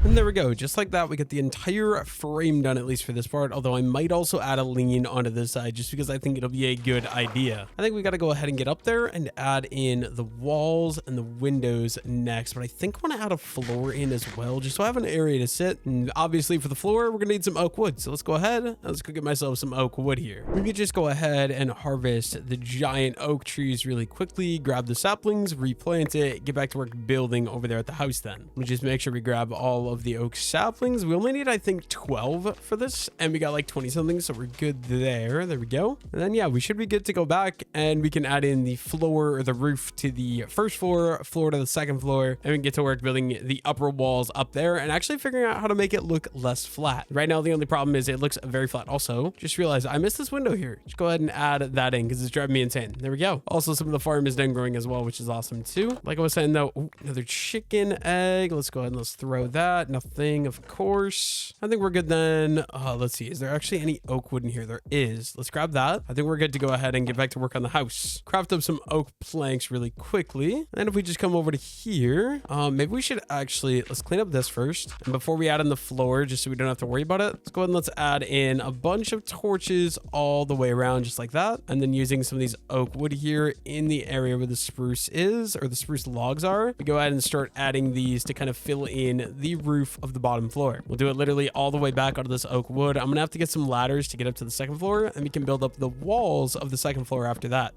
And there we go. Just like that, we get the entire frame done, at least for this part. Although I might also add a lean onto this side just because I think it'll be a good idea. I think we got to go ahead and get up there and add in the walls and the windows next. But I think I want to add a floor in as well, just so I have an area to sit. And obviously for the floor, we're going to need some oak wood. So let's go ahead and let's go get myself some oak wood here. We could just go ahead and harvest the giant oak trees really quickly, grab the saplings, replant it, get back to work building over there at the house then. We just make sure we grab all of the oak saplings. We only need, I think, 12 for this, and we got like 20 something, so we're good there. There we go. And then yeah, we should be good to go back, and we can add in the floor or the roof to the first floor, floor to the second floor, and we can get to work building the upper walls up there and actually figuring out how to make it look less flat. Right now, the only problem is it looks very flat. Also, just realized I missed this window here. Just go ahead and add that in because it's driving me insane. There we go. Also, some of the farm is done growing as well, which is awesome too. Like I was saying though, ooh, another chicken egg. Let's go ahead and let's throw that. Nothing, of course. I think we're good then. Let's see. Is there actually any oak wood in here? There is. Let's grab that. I think we're good to go ahead and get back to work on the house. Craft up some oak planks really quickly. And then if we just come over to here, maybe we should actually, let's clean up this first. And before we add in the floor, just so we don't have to worry about it, let's go ahead and let's add in a bunch of torches all the way around just like that. And then using some of these oak wood here in the area where the spruce is, or the spruce logs are, we go ahead and start adding these to kind of fill in the roof of the bottom floor. We'll do it literally all the way back onto this oak wood. I'm gonna have to get some ladders to get up to the second floor, and we can build up the walls of the second floor after that.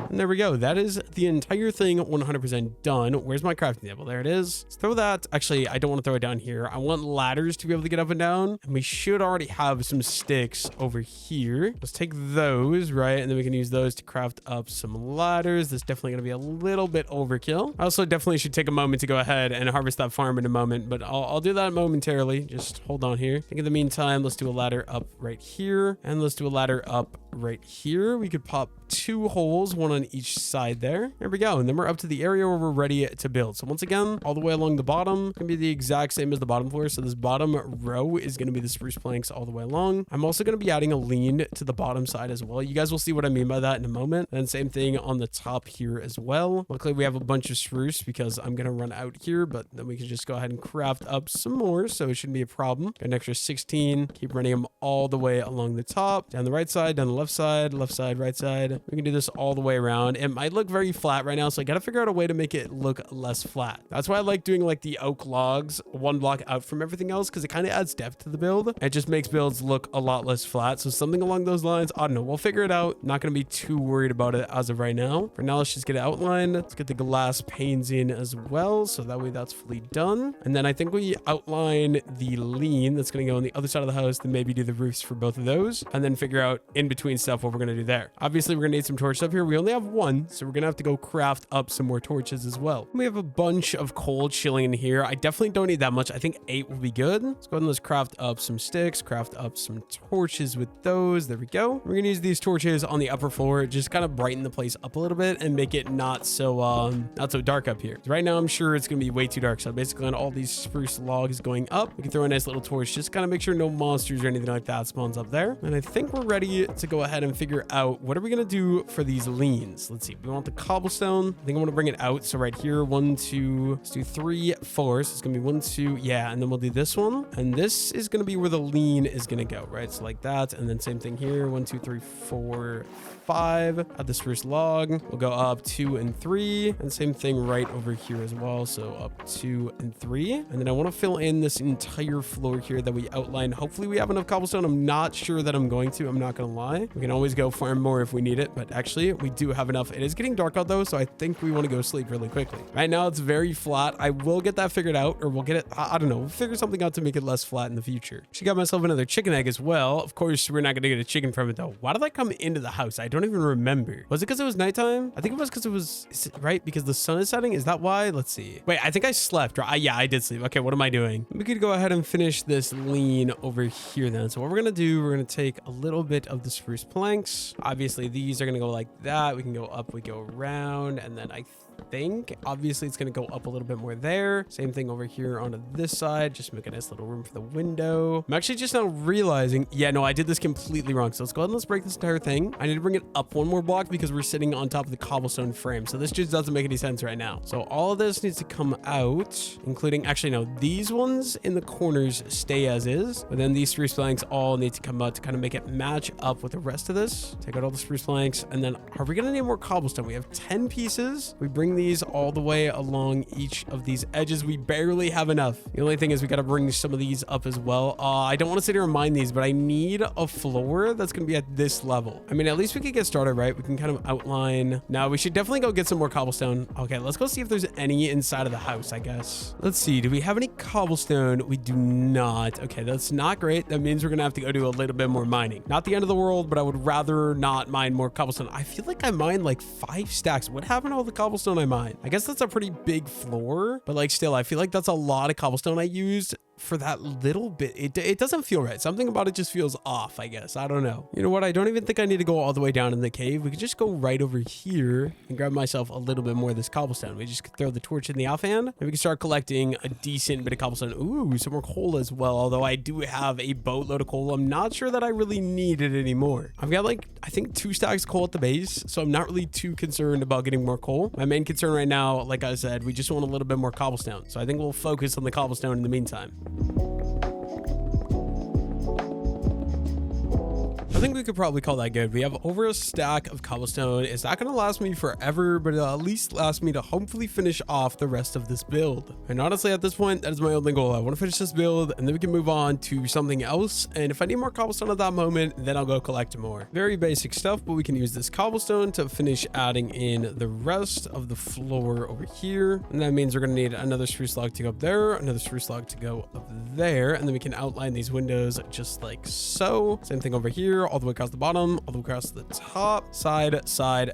And there we go. That is the entire thing 100% done. Where's my crafting table? There it is. Let's throw that. Actually, I don't want to throw it down here. I want ladders to be able to get up and down. And we should already have some sticks over here. Let's take those, right? And then we can use those to craft up some ladders. This is definitely going to be a little bit overkill. I also definitely should take a moment to go ahead and harvest that farm in a moment, but I'll do that momentarily. Just hold on here. I think in the meantime, let's do a ladder up right here. And let's do a ladder up right here. We could pop 2 holes, one on each side there. There we go. And then we're up to the area where we're ready to build. So once again, all the way along the bottom, can be the exact same as the bottom floor. So this bottom row is going to be the spruce planks all the way along. I'm also going to be adding a lean to the bottom side as well. You guys will see what I mean by that in a moment. And same thing on the top here as well. Luckily, we have a bunch of spruce because I'm going to run out here, but then we can just go ahead and craft up some more. So it shouldn't be a problem. Got an extra 16. Keep running them all the way along the top, down the right side, down the left side, right side. We can do this all the way around. It might look very flat right now, so I got to figure out a way to make it look less flat. That's why I like doing like the oak logs 1 block out from everything else, because it kind of adds depth to the build. It just makes builds look a lot less flat. So something along those lines, I don't know. We'll figure it out. Not going to be too worried about it as of right now. For now, let's just get it outlined. Let's get the glass panes in as well, so that way that's fully done. And then I think we outline the lean that's going to go on the other side of the house, then maybe do the roofs for both of those, and then figure out in between stuff what we're going to do there. Obviously, we're going to need some torches up here. We only have 1, so we're going to have to go craft up some more torches as well. We have a bunch of coal chilling in here. I definitely don't need that much. I think 8 will be good. Let's go ahead and let's craft up some sticks, craft up some torches with those. There we go. We're going to use these torches on the upper floor, just kind of brighten the place up a little bit and make it not so dark up here. Right now, I'm sure it's going to be way too dark. So basically on all these spruce logs going up, we can throw a nice little torch, just kind of make sure no monsters or anything like that spawns up there. And I think we're ready to go ahead and figure out what are we going to do for these leans. things. Let's see. We want the cobblestone. I think I want to bring it out. So right here, 1, 2, let's do 3, 4. So it's going to be 1, 2. Yeah. And then we'll do this one. And this is going to be where the lean is going to go, right? So like that. And then same thing here. 1, 2, 3, 4, 5. Add the spruce log. We'll go up 2 and 3. And same thing right over here as well. So up 2 and 3. And then I want to fill in this entire floor here that we outlined. Hopefully we have enough cobblestone. I'm not sure that I'm going to. I'm not going to lie. We can always go farm more if we need it. But actually, we do have enough. It is getting dark out though, so I think we want to go sleep really quickly. Right now, it's very flat. I will get that figured out, or we'll get it. I don't know. We'll figure something out to make it less flat in the future. She got myself another chicken egg as well. Of course, we're not going to get a chicken from it though. Why did I come into the house? I don't even remember. Was it because it was nighttime? I think it was because it was, is it right? Because the sun is setting? Is that why? Let's see. Wait, I think I slept, right? Yeah, I did sleep. Okay, what am I doing? We could go ahead and finish this lean over here then. So what we're going to do, we're going to take a little bit of the spruce planks. Obviously, these are going to go like that. We can go up, we go around, and then I think obviously it's going to go up a little bit more there. Same thing over here onto this side. Just make a nice little room for the window. I'm actually just now realizing, yeah, no, I did this completely wrong. So let's go ahead and let's break this entire thing. I need to bring it up one more block because we're sitting on top of the cobblestone frame. So this just doesn't make any sense right now. So all of this needs to come out, including, actually, no, these ones in the corners stay as is. But then these spruce planks all need to come out to kind of make it match up with the rest of this. Take out all the spruce planks. And then are we going to need more cobblestone? We have 10 pieces. We bring these all the way along each of these edges. We barely have enough. The only thing is we got to bring some of these up as well. I don't want to sit here and mine these, but I need a floor that's going to be at this level. I mean, at least we could get started, right? We can kind of outline. Now we should definitely go get some more cobblestone. Okay, let's go see if there's any inside of the house, I guess. Let's see. Do we have any cobblestone? We do not. Okay, that's not great. That means we're going to have to go do a little bit more mining. Not the end of the world, but I would rather not mine more cobblestone. I feel like I mined like 5 stacks. What happened to all the cobblestone I mined? I guess that's a pretty big floor, but like still, I feel like that's a lot of cobblestone I used for that little bit. It doesn't feel right. Something about it just feels off, I guess. I don't know. You know what? I don't even think I need to go all the way down in the cave. We could just go right over here and grab myself a little bit more of this cobblestone. We just could throw the torch in the offhand and we can start collecting a decent bit of cobblestone. Ooh, some more coal as well. Although I do have a boatload of coal, I'm not sure that I really need it anymore. I've got like, I think 2 stacks of coal at the base, so I'm not really too concerned about getting more coal. My main concern right now, like I said, we just want a little bit more cobblestone. So I think we'll focus on the cobblestone in the meantime. I think we could probably call that good. We have over a stack of cobblestone. It's not going to last me forever, but it'll at least last me to hopefully finish off the rest of this build. And honestly, at this point, that is my only goal. I want to finish this build and then we can move on to something else. And if I need more cobblestone at that moment, then I'll go collect more. Very basic stuff, but we can use this cobblestone to finish adding in the rest of the floor over here. And that means we're going to need another spruce log to go up there, another spruce log to go up there. And then we can outline these windows just like so. Same thing over here, all the way across the bottom, all the way across the top, side,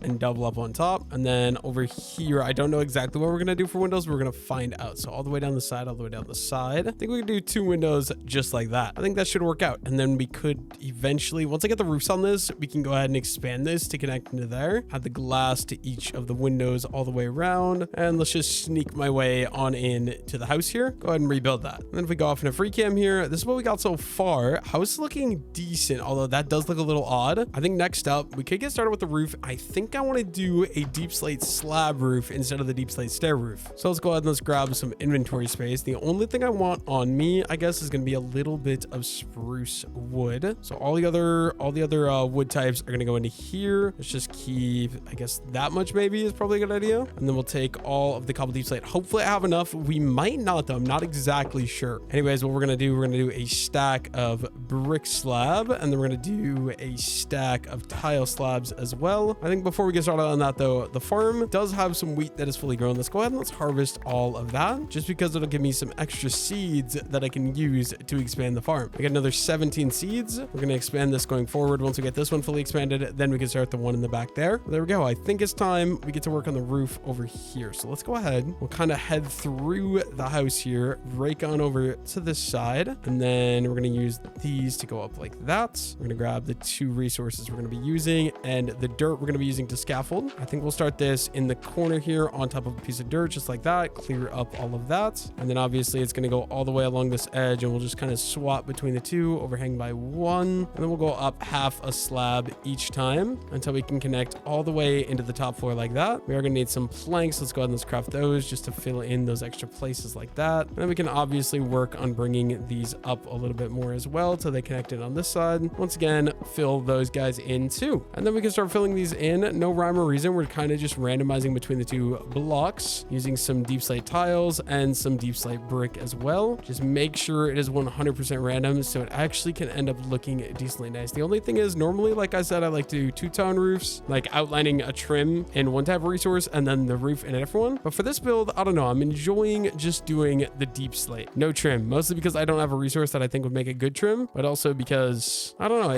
and double up on top. And then over here, I don't know exactly what we're going to do for windows. We're going to find out. So all the way down the side, all the way down the side. I think we can do 2 windows just like that. I think that should work out. And then we could eventually, once I get the roofs on this, we can go ahead and expand this to connect into there. Add the glass to each of the windows all the way around. And let's just sneak my way on in to the house here. Go ahead and rebuild that. And then if we go off in a free cam here, this is what we got so far. House is looking decent, although that does look a little odd. I think next up, we could get started with the roof. I think I want to do a deep slate slab roof instead of the deep slate stair roof. So let's go ahead and let's grab some inventory space. The only thing I want on me, I guess, is going to be a little bit of spruce wood. So all the other wood types are going to go into here. Let's just keep, I guess that much maybe is probably a good idea. And then we'll take all of the cobble deep slate. Hopefully I have enough. We might not though. I'm not exactly sure. Anyways, what we're going to do, we're going to do a stack of brick slab, and then we're going to do a stack of tile slabs as well. I think before we get started on that though, the farm does have some wheat that is fully grown. Let's go ahead and let's harvest all of that, just because it'll give me some extra seeds that I can use to expand the farm. I got another 17 seeds. We're going to expand this going forward. Once we get this one fully expanded, then we can start the one in the back there. There we go. I think it's time we get to work on the roof over here. So let's go ahead. We'll kind of head through the house here, rake on over to this side, and then we're going to use these to go up like that. We're going to grab grab the 2 resources we're going to be using and the dirt we're going to be using to scaffold. I think we'll start this in the corner here on top of a piece of dirt, just like that. Clear up all of that. And then obviously it's going to go all the way along this edge, and we'll just kind of swap between the 2, overhang by 1. And then we'll go up half a slab each time until we can connect all the way into the top floor like that. We are going to need some planks. Let's go ahead and let's craft those just to fill in those extra places like that. And then we can obviously work on bringing these up a little bit more as well till they connect it on this side. Once again, fill those guys in too. And then we can start filling these in. No rhyme or reason. We're kind of just randomizing between the 2 blocks using some deep slate tiles and some deep slate brick as well. Just make sure it is 100% random so it actually can end up looking decently nice. The only thing is, normally, like I said, I like to do 2-tone roofs, like outlining a trim in one type of resource and then the roof in a different one. But for this build, I don't know, I'm enjoying just doing the deep slate, no trim, mostly because I don't have a resource that I think would make a good trim, but also because I don't know,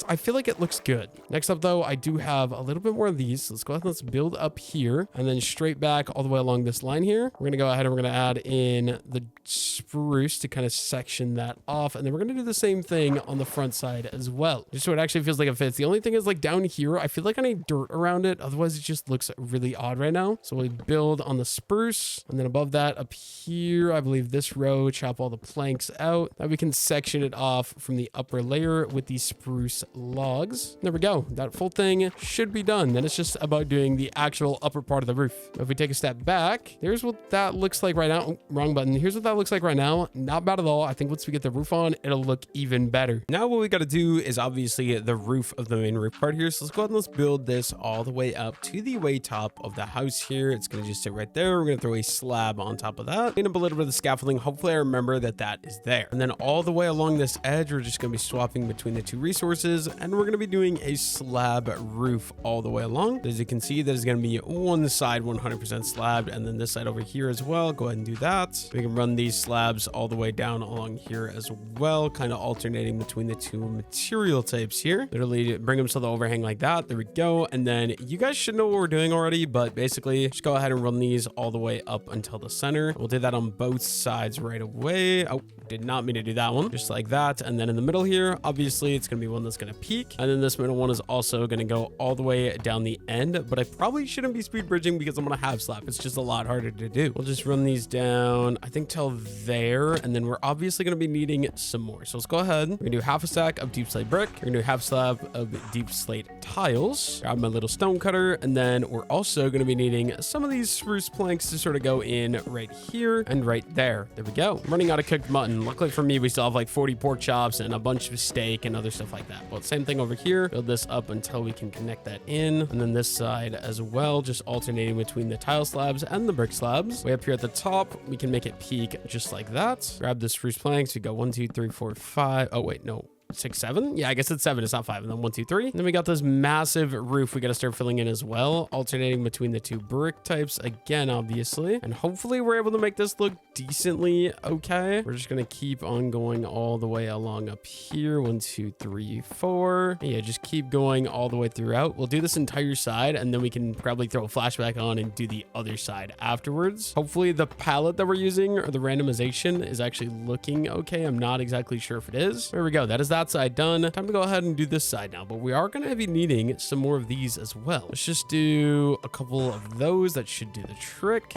I feel like it looks good. Next up though, I do have a little bit more of these. So let's go ahead and let's build up here and then straight back all the way along this line here. We're gonna go ahead and we're gonna add in the spruce to kind of section that off, and then we're gonna do the same thing on the front side as well, just so it actually feels like it fits. The only thing is, like, down here I feel like I need dirt around it, otherwise it just looks really odd right now. So we build on the spruce, and then above that up here, I believe this row, chop all the planks out. Now we can section it off from the upper layer with these spruce logs. There we go. That full thing should be done. Then it's just about doing the actual upper part of the roof. If we take a step back, here's what that looks like right now. Oh, wrong button. Here's what that looks like right now. Not bad at all. I think once we get the roof on, it'll look even better. Now what we got to do is obviously the roof of the main roof part here. So let's go ahead and let's build this all the way up to the way top of the house here. It's going to just sit right there. We're going to throw a slab on top of that. Clean up a little bit of the scaffolding. Hopefully I remember that that is there. And then all the way along this edge, we're just going to be swapping between the 2 resources, and we're going to be doing a slab roof all the way along. As you can see, that is going to be one side 100% slabbed, and then this side over here as well. Go ahead and do that. We can run these slabs all the way down along here as well, kind of alternating between the 2 material types here. Literally bring them to the overhang like that. There we go. And then you guys should know what we're doing already, but basically just go ahead and run these all the way up until the center. We'll do that on both sides right away. Oh, did not mean to do that one. Just like that. And then in the middle here, obviously it's going to be one that's going to peak. And then this middle one is also going to go all the way down the end, but I probably shouldn't be speed bridging because I'm going to half slap. It's just a lot harder to do. We'll just run these down, I think, till there. And then we're obviously going to be needing some more. So let's go ahead. We're going to do half a stack of deep slate brick. We're going to do half slab of deep slate tiles. Grab my little stone cutter. And then we're also going to be needing some of these spruce planks to sort of go in right here and right there. There we go. I'm running out of cooked mutton. Luckily for me, we still have like 40 pork chops and a bunch of steak and other stuff like that. Well, same thing over here. Build this up until we can connect that in. And then this side as well, just alternating between the tile slabs and the brick slabs. Way up here at the top, we can make it peak just like that. Grab the spruce planks. We go 1, 2, 3, 4, 5. Oh, wait, no. 6, 7. Yeah, I guess it's 7. It's not 5. And then 1, 2, 3. And then we got this massive roof we got to start filling in as well, alternating between the 2 brick types again, obviously. And hopefully we're able to make this look decently okay. We're just going to keep on going all the way along up here. 1, 2, 3, 4. Yeah, just keep going all the way throughout. We'll do this entire side, and then we can probably throw a flashback on and do the other side afterwards. Hopefully the palette that we're using or the randomization is actually looking okay. I'm not exactly sure if it is. There we go. That is that side done. Time to go ahead and do this side now, but we are going to be needing some more of these as well. Let's just do a couple of those. That should do the trick.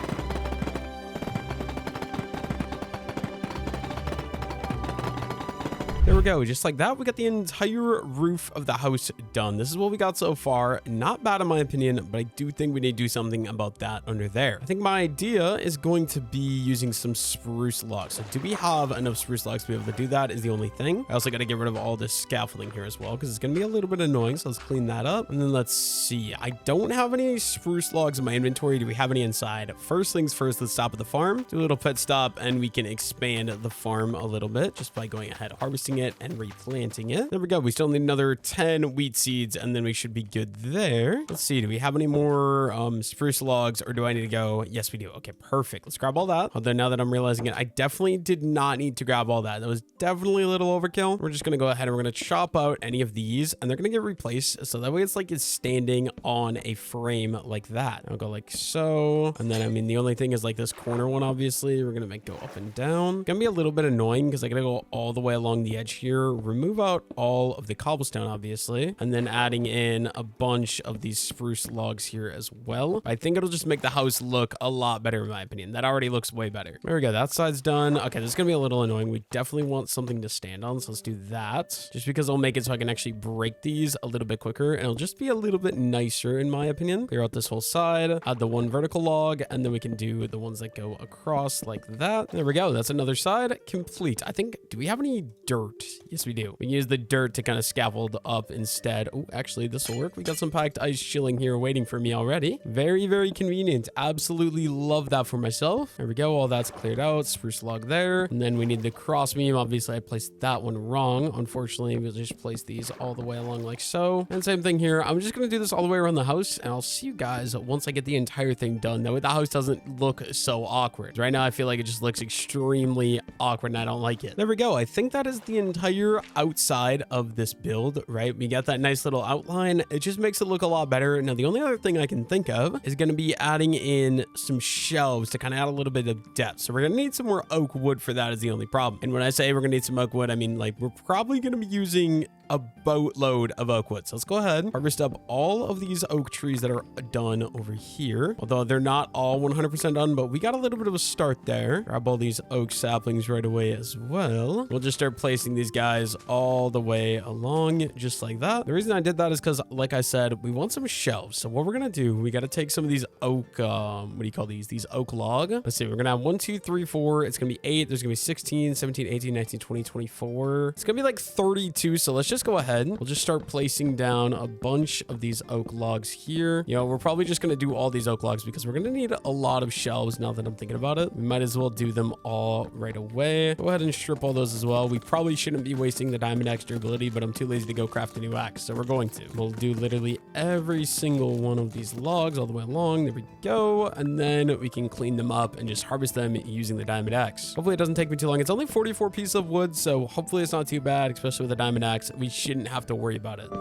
There we go. Just like that, we got the entire roof of the house done. This is what we got so far. Not bad in my opinion, but I do think we need to do something about that under there. I think my idea is going to be using some spruce logs. So do we have enough spruce logs to be able to do that is the only thing. I also got to get rid of all this scaffolding here as well, because it's going to be a little bit annoying. So let's clean that up. And then let's see. I don't have any spruce logs in my inventory. Do we have any inside? First things first, let's stop at the farm, do a little pit stop, and we can expand the farm a little bit just by going ahead, harvesting it and replanting it. There we go. We still need another 10 wheat seeds, and then we should be good there. Let's see. Do we have any more spruce logs, or do I need to go? Yes, we do. Okay, perfect. Let's grab all that. Although now that I'm realizing it, I definitely did not need to grab all that. That was definitely a little overkill. We're just going to go ahead and we're going to chop out any of these, and they're going to get replaced. So that way it's like it's standing on a frame like that. I'll go like so. And then, I mean, the only thing is like this corner one, obviously, we're going to make go up and down. It's going to be a little bit annoying because I got to go all the way along the edge edge here, remove out all of the cobblestone, obviously, and then adding in a bunch of these spruce logs here as well. I think it'll just make the house look a lot better in my opinion. That already looks way better. There we go. That side's done. Okay, this is gonna be a little annoying. We definitely want something to stand on, so let's do that. Just because I'll make it so I can actually break these a little bit quicker, and it'll just be a little bit nicer in my opinion. Clear out this whole side, add the one vertical log, and then we can do the ones that go across like that. There we go. That's another side complete. I think, do we have any dirt? Yes, we do. We can use the dirt to kind of scaffold up instead. Oh, actually, this will work. We got some packed ice chilling here waiting for me already. Very, very convenient. Absolutely love that for myself. There we go. All that's cleared out. Spruce log there. And then we need the cross beam. Obviously, I placed that one wrong. Unfortunately, we'll just place these all the way along like so. And same thing here. I'm just going to do this all the way around the house, and I'll see you guys once I get the entire thing done. That way the house doesn't look so awkward. Right now, I feel like it just looks extremely awkward, and I don't like it. There we go. I think that is the entire outside of this build, right? We got that nice little outline. It just makes it look a lot better. Now, the only other thing I can think of is going to be adding in some shelves to kind of add a little bit of depth. So we're going to need some more oak wood for that is the only problem. And when I say we're going to need some oak wood, I mean, like, we're probably going to be using a boatload of oak wood. So let's go ahead, harvest up all of these oak trees that are done over here. Although they're not all 100% done, but we got a little bit of a start there. Grab all these oak saplings right away as well. We'll just start placing these guys all the way along just like that. The reason I did that is because, like I said, we want some shelves. So what we're going to do, we got to take some of these oak, what do you call these? These oak log. Let's see. We're going to have 1, 2, 3, 4. It's going to be 8. There's going to be 16, 17, 18, 19, 20, 24. It's going to be like 32. So let's just go ahead. We'll just start placing down a bunch of these oak logs here. You know, we're probably just going to do all these oak logs because we're going to need a lot of shelves now that I'm thinking about it. We might as well do them all right away. Go ahead and strip all those as well. We probably shouldn't be wasting the diamond axe durability, but I'm too lazy to go craft a new axe, so we're going to. We'll do literally every single one of these logs all the way along. There we go. And then we can clean them up and just harvest them using the diamond axe. Hopefully it doesn't take me too long. It's only 44 pieces of wood, so hopefully it's not too bad, especially with a diamond axe. We shouldn't have to worry about it.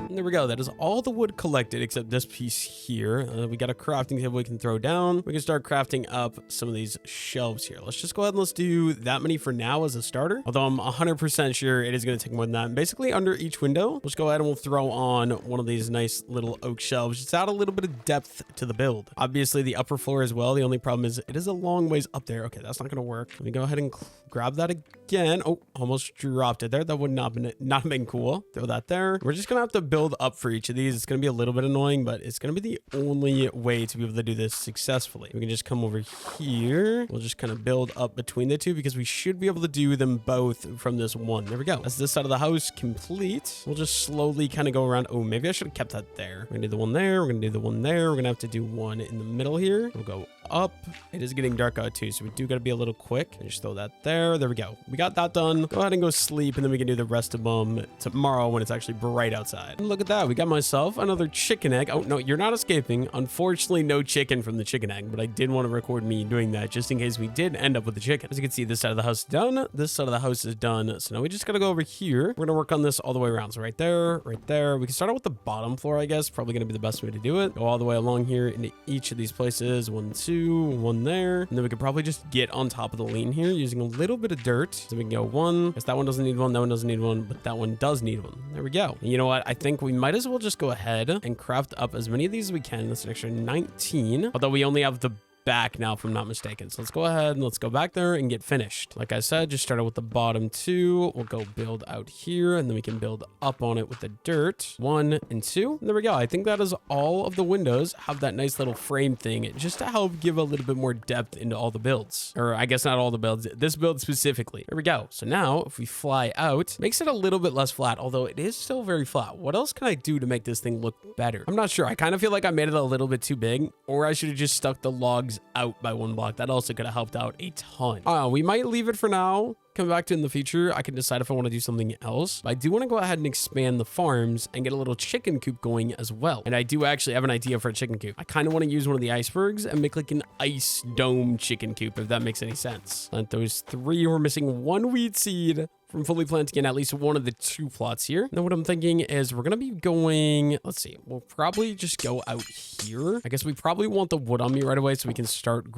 And there we go. That is all the wood collected except this piece here. We got a crafting table we can throw down. We can start crafting up some of these shelves here. Let's just go ahead and let's do that many for now as a starter. Although I'm 100% sure it is going to take more than that. And basically under each window, let's go ahead and we'll throw on one of these nice little oak shelves. Just add a little bit of depth to the build. Obviously the upper floor as well. The only problem is it is a long ways up there. Okay, that's not going to work. Let me go ahead and grab that again. Oh, almost dropped it there. That would not have been cool. Throw that there. We're just going to have to build up for each of these. It's going to be a little bit annoying, but it's going to be the only way to be able to do this successfully. We can just come over here. We'll just kind of build up between the two because we should be able to do them both from this one. There we go. That's this side of the house complete. We'll just slowly kind of go around. Oh, maybe I should have kept that there. We're going to do the one there. We're going to do the one there. We're going to have to do one in the middle here. We'll go up. It is getting dark out too, so we do got to be a little quick. Just throw that there. There we go. We got that done. Go ahead and go sleep, and then we can do the rest of them tomorrow when it's actually bright outside. And look at that. We got myself another chicken egg. Oh, no, you're not escaping. Unfortunately, no chicken from the chicken egg, but I did want to record me doing that just in case we did end up with the chicken. As you can see, this side of the house is done. This side of the house is done. So now we just got to go over here. We're going to work on this all the way around. So right there, right there. We can start out with the bottom floor, I guess. Probably going to be the best way to do it. Go all the way along here into each of these places. 1, 2, 1 there. And then we could probably just get on top of the lane here using a little bit of dirt. So we can go 1. Guess that one doesn't need 1. That one doesn't need 1, but that one does need 1. There we go. And you know what? I think we might as well just go ahead and craft up as many of these as we can. That's an extra 19. Although we only have the back now, if I'm not mistaken. So let's go ahead and let's go back there and get finished. Like I said, just started with the bottom 2. We'll go build out here, and then we can build up on it with the dirt. 1 and 2. And there we go. I think that is all of the windows have that nice little frame thing just to help give a little bit more depth into all the builds. Or I guess not all the builds, this build specifically. There we go. So now if we fly out, makes it a little bit less flat, although it is still very flat. What else can I do to make this thing look better? I'm not sure. I kind of feel like I made it a little bit too big, or I should have just stuck the logs out by 1 block. That also could have helped out a ton. We might leave it for now. Come back to in the future. I can decide if I want to do something else. But I do want to go ahead and expand the farms and get a little chicken coop going as well. And I do actually have an idea for a chicken coop. I kind of want to use one of the icebergs and make like an ice dome chicken coop, if that makes any sense. Plant those 3. We're missing 1 wheat seed from fully planting in at least one of the 2 plots here. Now what I'm thinking is we're going to be going, let's see, we'll probably just go out here. I guess we probably want the wood on me right away so we can start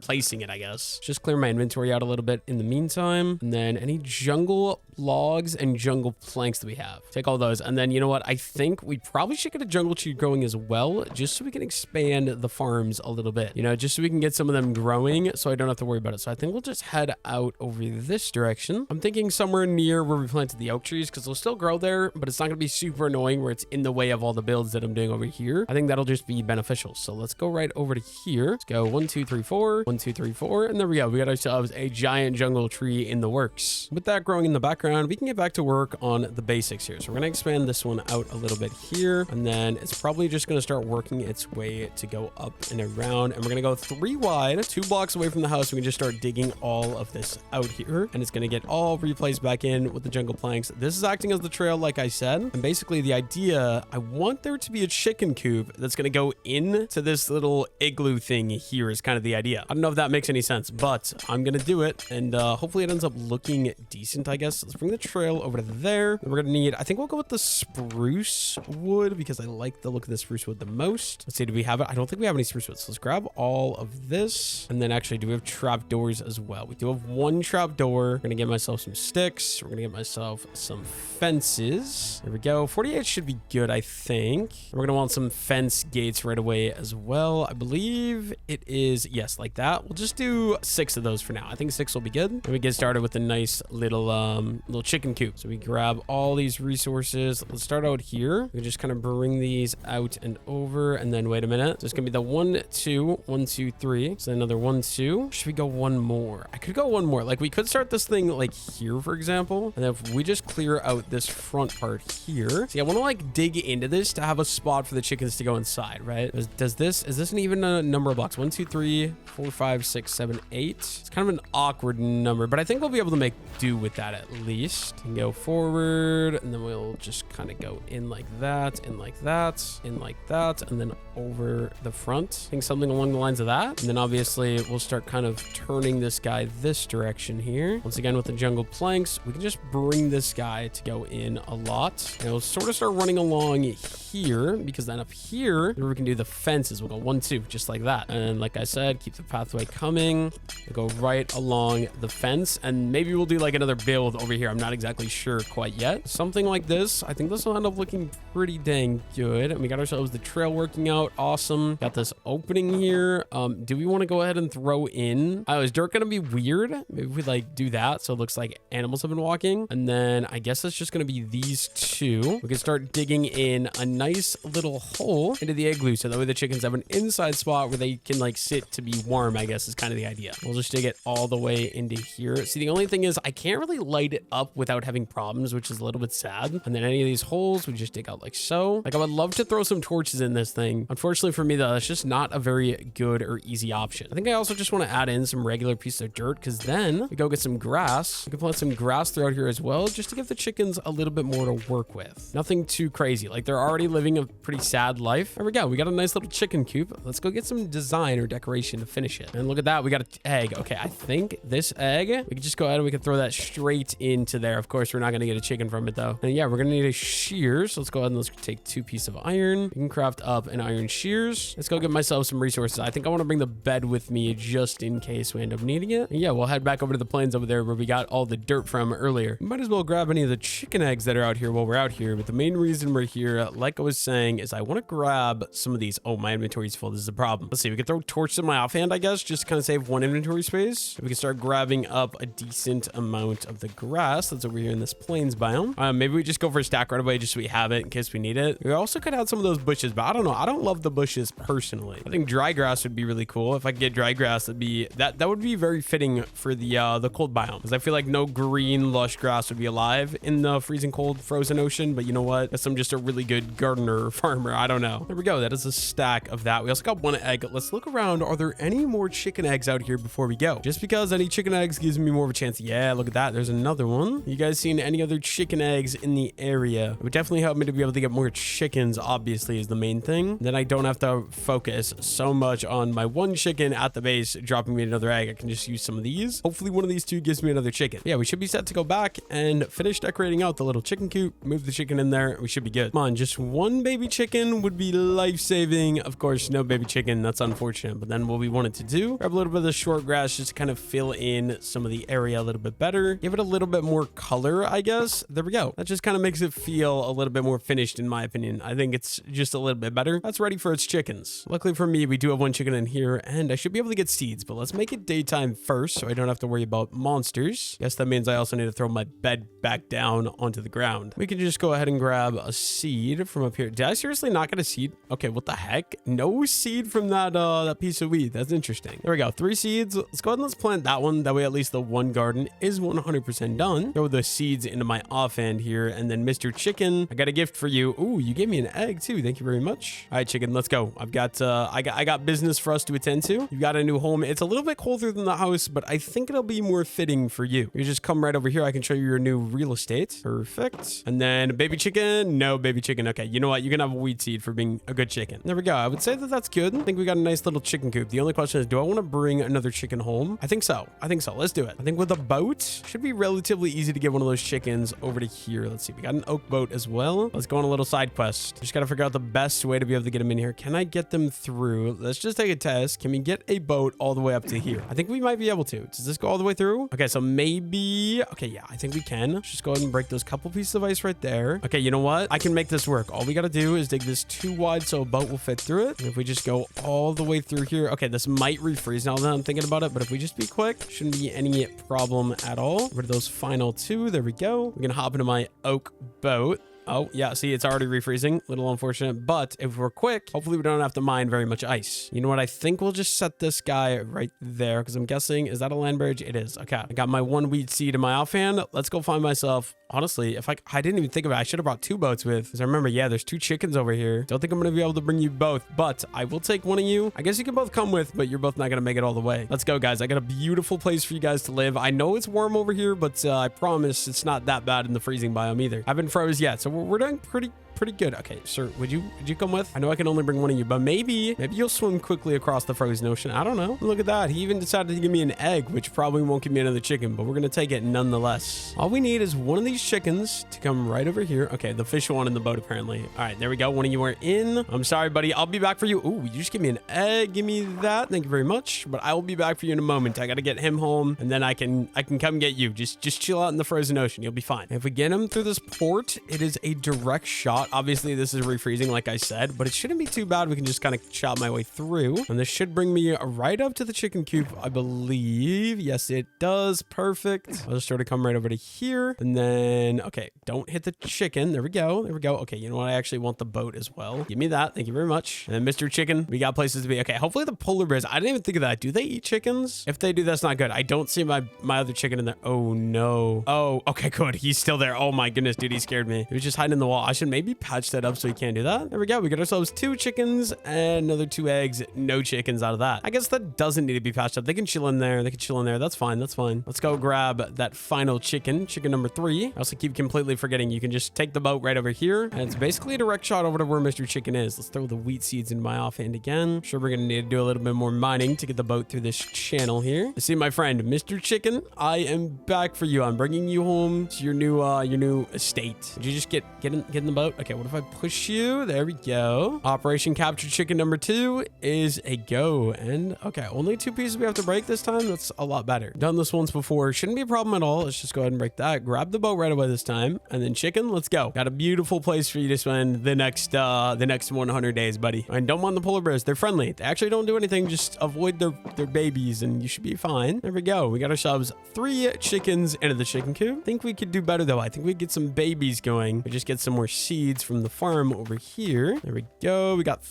placing it, I guess. Just clear my inventory out a little bit in the meantime. And then any jungle logs and jungle planks that we have, take all those. And then you know what, I think we probably should get a jungle tree growing as well, just so we can expand the farms a little bit, you know, just so we can get some of them growing so I don't have to worry about it. So I think we'll just head out over this direction. I'm thinking somewhere near where we planted the oak trees, because they'll still grow there, but it's not going to be super annoying where it's in the way of all the builds that I'm doing over here. I think that'll just be beneficial. So let's go right over to here. Let's go 1 2 3 4, 1 2 3 4, and there we go. We got ourselves a giant jungle tree in the works. With that growing in the background, we can get back to work on the basics here. So we're going to expand this one out a little bit here, and then it's probably just going to start working its way to go up and around, and we're going to go 3 wide, 2 blocks away from the house. We can just start digging all of this out here, and it's going to get all replaced back in with the jungle planks. This is acting as the trail, like I said, and basically the idea, I want there to be a chicken coop that's going to go into this little igloo thing here is kind of the idea. I don't know if that makes any sense, but I'm going to do it, and hopefully it ends up looking decent, I guess. Let's bring the trail over to there. We're going to need, I think we'll go with the spruce wood because I like the look of the spruce wood the most. Let's see, do we have it? I don't think we have any spruce wood, so let's grab all of this. And then actually, do we have trap doors as well? We do have 1 trap door. I'm going to get myself some sticks. We're going to get myself some fences. There we go. 48 should be good, I think. We're going to want some fence gates right away as well. I believe it is, yes, like that. We'll just do 6 of those for now. I think 6 will be good. And we get started with a nice little chicken coop. So we grab all these resources. Let's start out here. We just kind of bring these out and over, and then wait a minute. So it's gonna be the 1 2 1 2 3. So another 1 2. Should we go 1 more? I could go 1 more. Like we could start this thing like here, for example, and then if we just clear out this front part here. See, I want to like dig into this to have a spot for the chickens to go inside, right? Is this an even number of blocks? 1 2 3 4 5 6 7 8. It's kind of an awkward number, but I think we'll be able to make do with that at least. And go forward, and then we'll just kind of go in like that, in like that, in like that, and then over the front. I think something along the lines of that. And then obviously we'll start kind of turning this guy this direction here. Once again, with the jungle planks, we can just bring this guy to go in a lot. And we'll sort of start running along here, because then up here, we can do the fences. We'll go 1 2, just like that. And like I said, keep the pathway coming. We'll go right along the fence, and maybe we'll do like another build over here. I'm not exactly sure quite yet. Something like this. I think this will end up looking pretty dang good. And we got ourselves the trail working out. Awesome. Got this opening here. Do we want to go ahead and throw in? Oh, is dirt gonna be weird? Maybe we like do that so it looks like animals have been walking. And then I guess it's just gonna be these 2. We can start digging in a nice little hole into the igloo, so that way the chickens have an inside spot where they can like sit to be warm, I guess is kind of the idea. We'll just dig it all the way into here. See, the only thing is I can't really light it up without having problems, which is a little bit sad. And then any of these holes we just dig out like so. Like I would love to throw some torches in this thing. Unfortunately for me though, that's just not a very good or easy option. I think I also just want to add in some regular pieces of dirt, because then we go get some grass. We can plant some grass throughout here as well, just to give the chickens a little bit more to work with. Nothing too crazy. Like they're already living a pretty sad life. There we go. We got a nice little chicken coop. Let's go get some design or decoration to finish it. And look at that. We got an egg. Okay, I think this egg, we can just go ahead and we can throw that straight into there. Of course, we're not going to get a chicken from it though. And yeah, we're going to need a shears. So let's go ahead and let's take 2 pieces of iron. We can craft up an iron shears. Let's go get myself some resources. I think I want to bring the bed with me just in case we end up needing it. And yeah, we'll head back over to the plains over there where we got all the dirt from earlier. Might as well grab any of the chicken eggs that are out here while we're out here. But the main reason we're here, like I was saying, is I want to grab some of these. Oh, my inventory's full. This is the problem. Let's see. We could throw torches in my offhand, I guess, just to kind of save 1 inventory space. We can start grabbing up a decent amount of the grass that's over here in this plains biome. Maybe we just go for a stack right away just so we have it in case we need it. We also could add some of those bushes, but I don't know. I don't love the bushes personally. I think dry grass would be really cool. If I could get dry grass, that would be very fitting for the cold biome, because I feel like no green lush grass would be alive in the freezing cold frozen ocean. But you know what? I guess I'm just a really good gardener or farmer. I don't know. There we go. That is a stack of that. We also got 1 egg. Let's look around. Are there any more chicken eggs out here before we go? Just because any chicken eggs gives me more of a chance. Yeah, look at that. There's another one. one. You guys seen any other chicken eggs in the area? It would definitely help me to be able to get more chickens, obviously, is the main thing. Then I don't have to focus so much on my one chicken at the base dropping me another egg. I can just use some of these. Hopefully one of these two gives me another chicken. Yeah, we should be set to go back and finish decorating out the little chicken coop. Move the chicken in there. We should be good. Come on, just one baby chicken would be life-saving. Of course, no baby chicken. That's unfortunate. But then what we wanted to do, grab a little bit of the short grass just to kind of fill in some of the area a little bit better. Give it a little bit more color, I guess. There we go. That just kind of makes it feel a little bit more finished, in my opinion. I think it's just a little bit better. That's ready for its chickens. Luckily for me, we do have one chicken in here, and I should be able to get seeds, but let's make it daytime first so I don't have to worry about monsters. Guess that means I also need to throw my bed back down onto the ground. We can just go ahead and grab a seed from up here. Did I seriously not get a seed? Okay, what the heck? No seed from that piece of wheat. That's interesting. There we go. 3 seeds. Let's go ahead and let's plant that one. That way at least the one garden is 100% done. Throw the seeds into my offhand here, and then Mr. Chicken, I got a gift for you. Ooh, you gave me an egg too. Thank you very much. All right, chicken, let's go. I got business for us to attend to. You've got a new home. It's a little bit colder than the house, but I think it'll be more fitting for you. You just come right over here. I can show you your new real estate. Perfect. And then baby chicken. No baby chicken. Okay, you know what? You can have a wheat seed for being a good chicken. There we go. I would say that that's good. I think we got a nice little chicken coop. The only question is, do I want to bring another chicken home? I think so. Let's do it. I think with a boat, should be relatively easy to get one of those chickens over to here. Let's see. We got an oak boat as well. Let's go on a little side quest. Just got to figure out the best way to be able to get them in here. Can I get them through? Let's just take a test. Can we get a boat all the way up to here? I think we might be able to. Does this go all the way through? Okay, so maybe... Okay, yeah, I think we can. Let's just go ahead and break those couple pieces of ice right there. Okay, you know what? I can make this work. All we got to do is dig this too wide so a boat will fit through it. And if we just go all the way through here... Okay, this might refreeze now that I'm thinking about it, but if we just be quick, shouldn't be any problem at all. Rid of those final 2. There we go. We're gonna hop into my oak boat. Oh, yeah, see, it's already refreezing. Little unfortunate, but if we're quick, hopefully we don't have to mine very much ice. You know what? I think we'll just set this guy right there because I'm guessing, is that a land bridge? It is. Okay, I got my 1 wheat seed in my offhand. Let's go find myself. Honestly, if I didn't even think about it, I should have brought 2 boats with, because I remember, yeah, there's 2 chickens over here. Don't think I'm going to be able to bring you both, but I will take one of you. I guess you can both come with, but you're both not going to make it all the way. Let's go, guys. I got a beautiful place for you guys to live. I know it's warm over here, but I promise it's not that bad in the freezing biome either. I haven't froze yet, so we're doing pretty good. Okay, sir, would you come with? I know I can only bring one of you, but maybe you'll swim quickly across the frozen ocean. I don't know. Look at that. He even decided to give me an egg, which probably won't give me another chicken, but we're gonna take it nonetheless. All we need is one of these chickens to come right over here. Okay, the fish one in the boat apparently. All right, there we go. One of you are in. I'm sorry, buddy. I'll be back for you. Ooh, you just give me an egg. Give me that. Thank you very much. But I will be back for you in a moment. I gotta get him home, and then I can come get you. Just chill out in the frozen ocean. You'll be fine. If we get him through this port, it is a direct shot. Obviously, this is refreezing like I said, but it shouldn't be too bad. We can just kind of chop my way through, and this should bring me right up to the chicken coop, I believe. Yes, it does. Perfect. I'll just sort of come right over to here, and then okay, don't hit the chicken. There we go. Okay, you know what? I actually want the boat as well. Give me that. Thank you very much. And then Mr. Chicken, we got places to be. Okay, hopefully the polar bears, I didn't even think of that. Do they eat chickens? If they do, that's not good. I don't see my other chicken in there. Oh no. Oh, okay, good. He's still there. Oh my goodness, dude, he scared me. He was just hiding in the wall. I should maybe patch that up so he can't do that. There we go. We got ourselves 2 chickens and another 2 eggs. No chickens out of that. I guess that doesn't need to be patched up. They can chill in there. That's fine. Let's go grab that final chicken number 3. I also keep completely forgetting you can just take the boat right over here, and it's basically a direct shot over to where Mr. Chicken is. Let's throw the wheat seeds in my offhand again. Sure, we're gonna need to do a little bit more mining to get the boat through this channel here. See, my friend, Mr. Chicken, I am back for you. I'm bringing you home to your new estate. Did you just get in the boat? Okay, what if I push you? There we go. Operation Capture Chicken number 2 is a go. And okay, only 2 pieces we have to break this time. That's a lot better. Done this once before. Shouldn't be a problem at all. Let's just go ahead and break that. Grab the boat right away this time. And then chicken, let's go. Got a beautiful place for you to spend the next 100 days, buddy. And don't mind the polar bears. They're friendly. They actually don't do anything. Just avoid their babies and you should be fine. There we go. We got ourselves 3 chickens into the chicken coop. I think we could do better though. I think we get some babies going. We just get some more seeds seeds from the farm over here. There we go. We got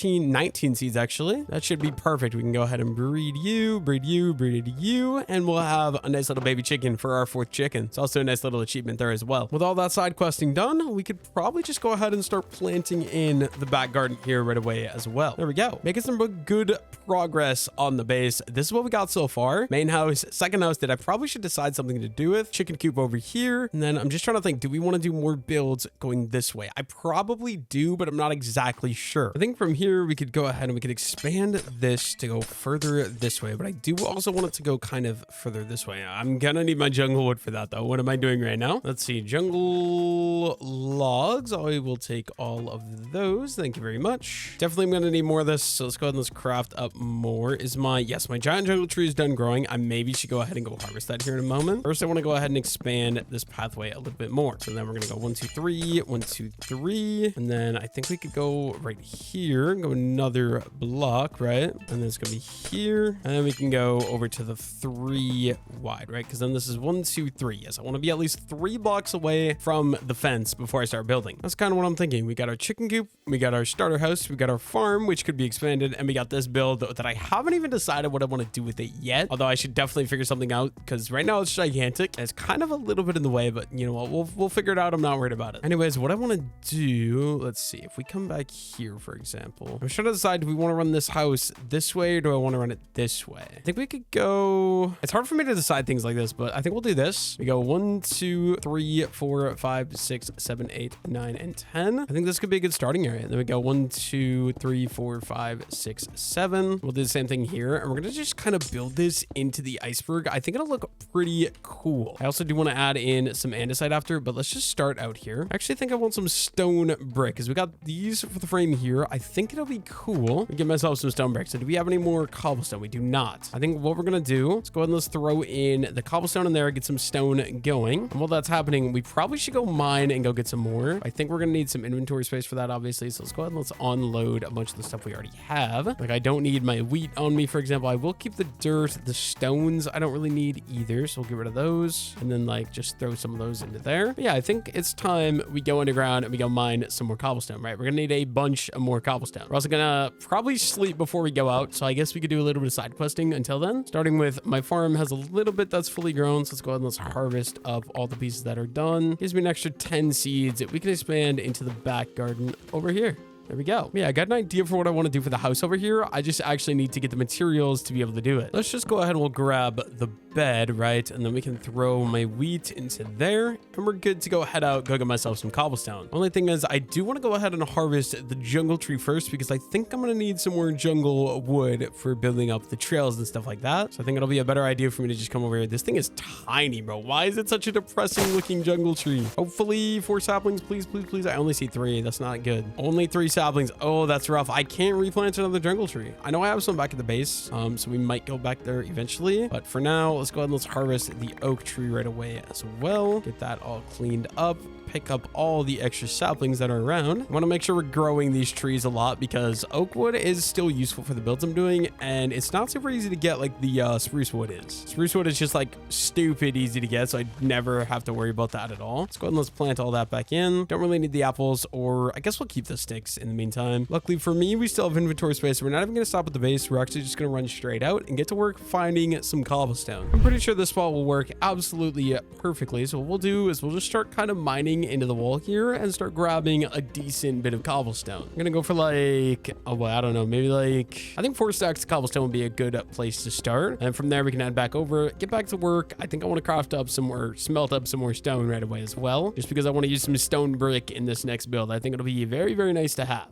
19 seeds actually. That should be perfect. We can go ahead and breed you, and we'll have a nice little baby chicken for our 4th chicken. It's also a nice little achievement there as well. With all that side questing done, we could probably just go ahead and start planting in the back garden here right away as well. There we go. Making some good progress on the base. This is what we got so far. Main house, second house that I probably should decide something to do with. Chicken coop over here. And then I'm just trying to think, do we want to do more builds going this way? I probably do, but I'm not exactly sure. I think from here we could go ahead and we could expand this to go further this way, but I do also want it to go kind of further this way. I'm gonna need my jungle wood for that though. What am I doing right now? Let's see, jungle logs. I will take all of those. Thank you very much. Definitely I'm gonna need more of this, so let's go ahead and let's craft up more. Yes, my giant jungle tree is done growing. I maybe should go ahead and go harvest that here in a moment. First I want to go ahead and expand this pathway a little bit more. So then we're gonna go 1 2 3 1 2 3, and then I think we could go right here, go another block, right? And then it's gonna be here, and then we can go over to the 3 wide, right? Because then this is 1 2 3. Yes, I want to be at least 3 blocks away from the fence before I start building. That's kind of what I'm thinking. We got our chicken coop, we got our starter house, we got our farm, which could be expanded, and we got this build that I haven't even decided what I want to do with it yet. Although I should definitely figure something out, because right now it's gigantic. It's kind of a little bit in the way, but you know what? We'll figure it out. I'm not worried about it. Anyways, what I want to do, let's see. If we come back here, for example, I'm trying to decide, do we want to run this house this way or do I want to run it this way? I think we could go, it's hard for me to decide things like this, but I think we'll do this. We go 1 2 3 4 5 6 7 8 9 and 10. I think this could be a good starting area. Then we go 1 2 3 4 5 6 7. We'll do the same thing here, and we're gonna just kind of build this into the iceberg. I think it'll look pretty cool. I also do want to add in some andesite after, but let's just start out here. I actually think I want some stone brick, because we got these for the frame here. I think it'll be cool. Get myself some stone bricks. So do we have any more cobblestone? We do not. I think what we're gonna do, let's go ahead and let's throw in the cobblestone in there, get some stone going. And while that's happening, we probably should go mine and go get some more. I think we're gonna need some inventory space for that, obviously. So let's go ahead and let's unload a bunch of the stuff we already have. Like, I don't need my wheat on me, for example. I will keep the dirt. The stones I don't really need either, so we'll get rid of those, and then like just throw some of those into there. But yeah, I think it's time we go underground and we go mine some more cobblestone, right? We're gonna need a bunch of more cobblestone. We're also gonna probably sleep before we go out, so I guess we could do a little bit of side questing until then. Starting with, my farm has a little bit that's fully grown, so let's go ahead and let's harvest up all the pieces that are done. Gives me an extra 10 seeds that we can expand into the back garden over here. There we go. Yeah, I got an idea for what I want to do for the house over here. I just actually need to get the materials to be able to do it. Let's just go ahead and we'll grab the bed, right? And then we can throw my wheat into there, and we're good to go head out, go get myself some cobblestone. Only thing is, I do want to go ahead and harvest the jungle tree first, because I think I'm going to need some more jungle wood for building up the trails and stuff like that. So I think it'll be a better idea for me to just come over here. This thing is tiny, bro. Why is it such a depressing looking jungle tree? Hopefully 4 saplings, please, please, please. I only see 3. That's not good. Only 3 saplings. Oh, that's rough. I can't replant another jungle tree. I know I have some back at the base, so we might go back there eventually. But for now, let's go ahead and let's harvest the oak tree right away as well. Get that all cleaned up. Pick up all the extra saplings that are around. I want to make sure we're growing these trees a lot, because oak wood is still useful for the builds I'm doing, and it's not super easy to get like the spruce wood is. Spruce wood is just like stupid easy to get, so I never have to worry about that at all. Let's go ahead and let's plant all that back in. Don't really need the apples, or I guess we'll keep the sticks in the meantime. Luckily for me, we still have inventory space, so we're not even going to stop at the base. We're actually just going to run straight out and get to work finding some cobblestone. I'm pretty sure this spot will work absolutely perfectly. So what we'll do is we'll just start kind of mining into the wall here and start grabbing a decent bit of cobblestone. I'm gonna go for like, oh well, I don't know, maybe like, I think 4 stacks of cobblestone would be a good place to start, and from there we can head back over, get back to work. I think I want to craft up some more, smelt up some more stone right away as well, just because I want to use some stone brick in this next build. I think it'll be very, very nice to have.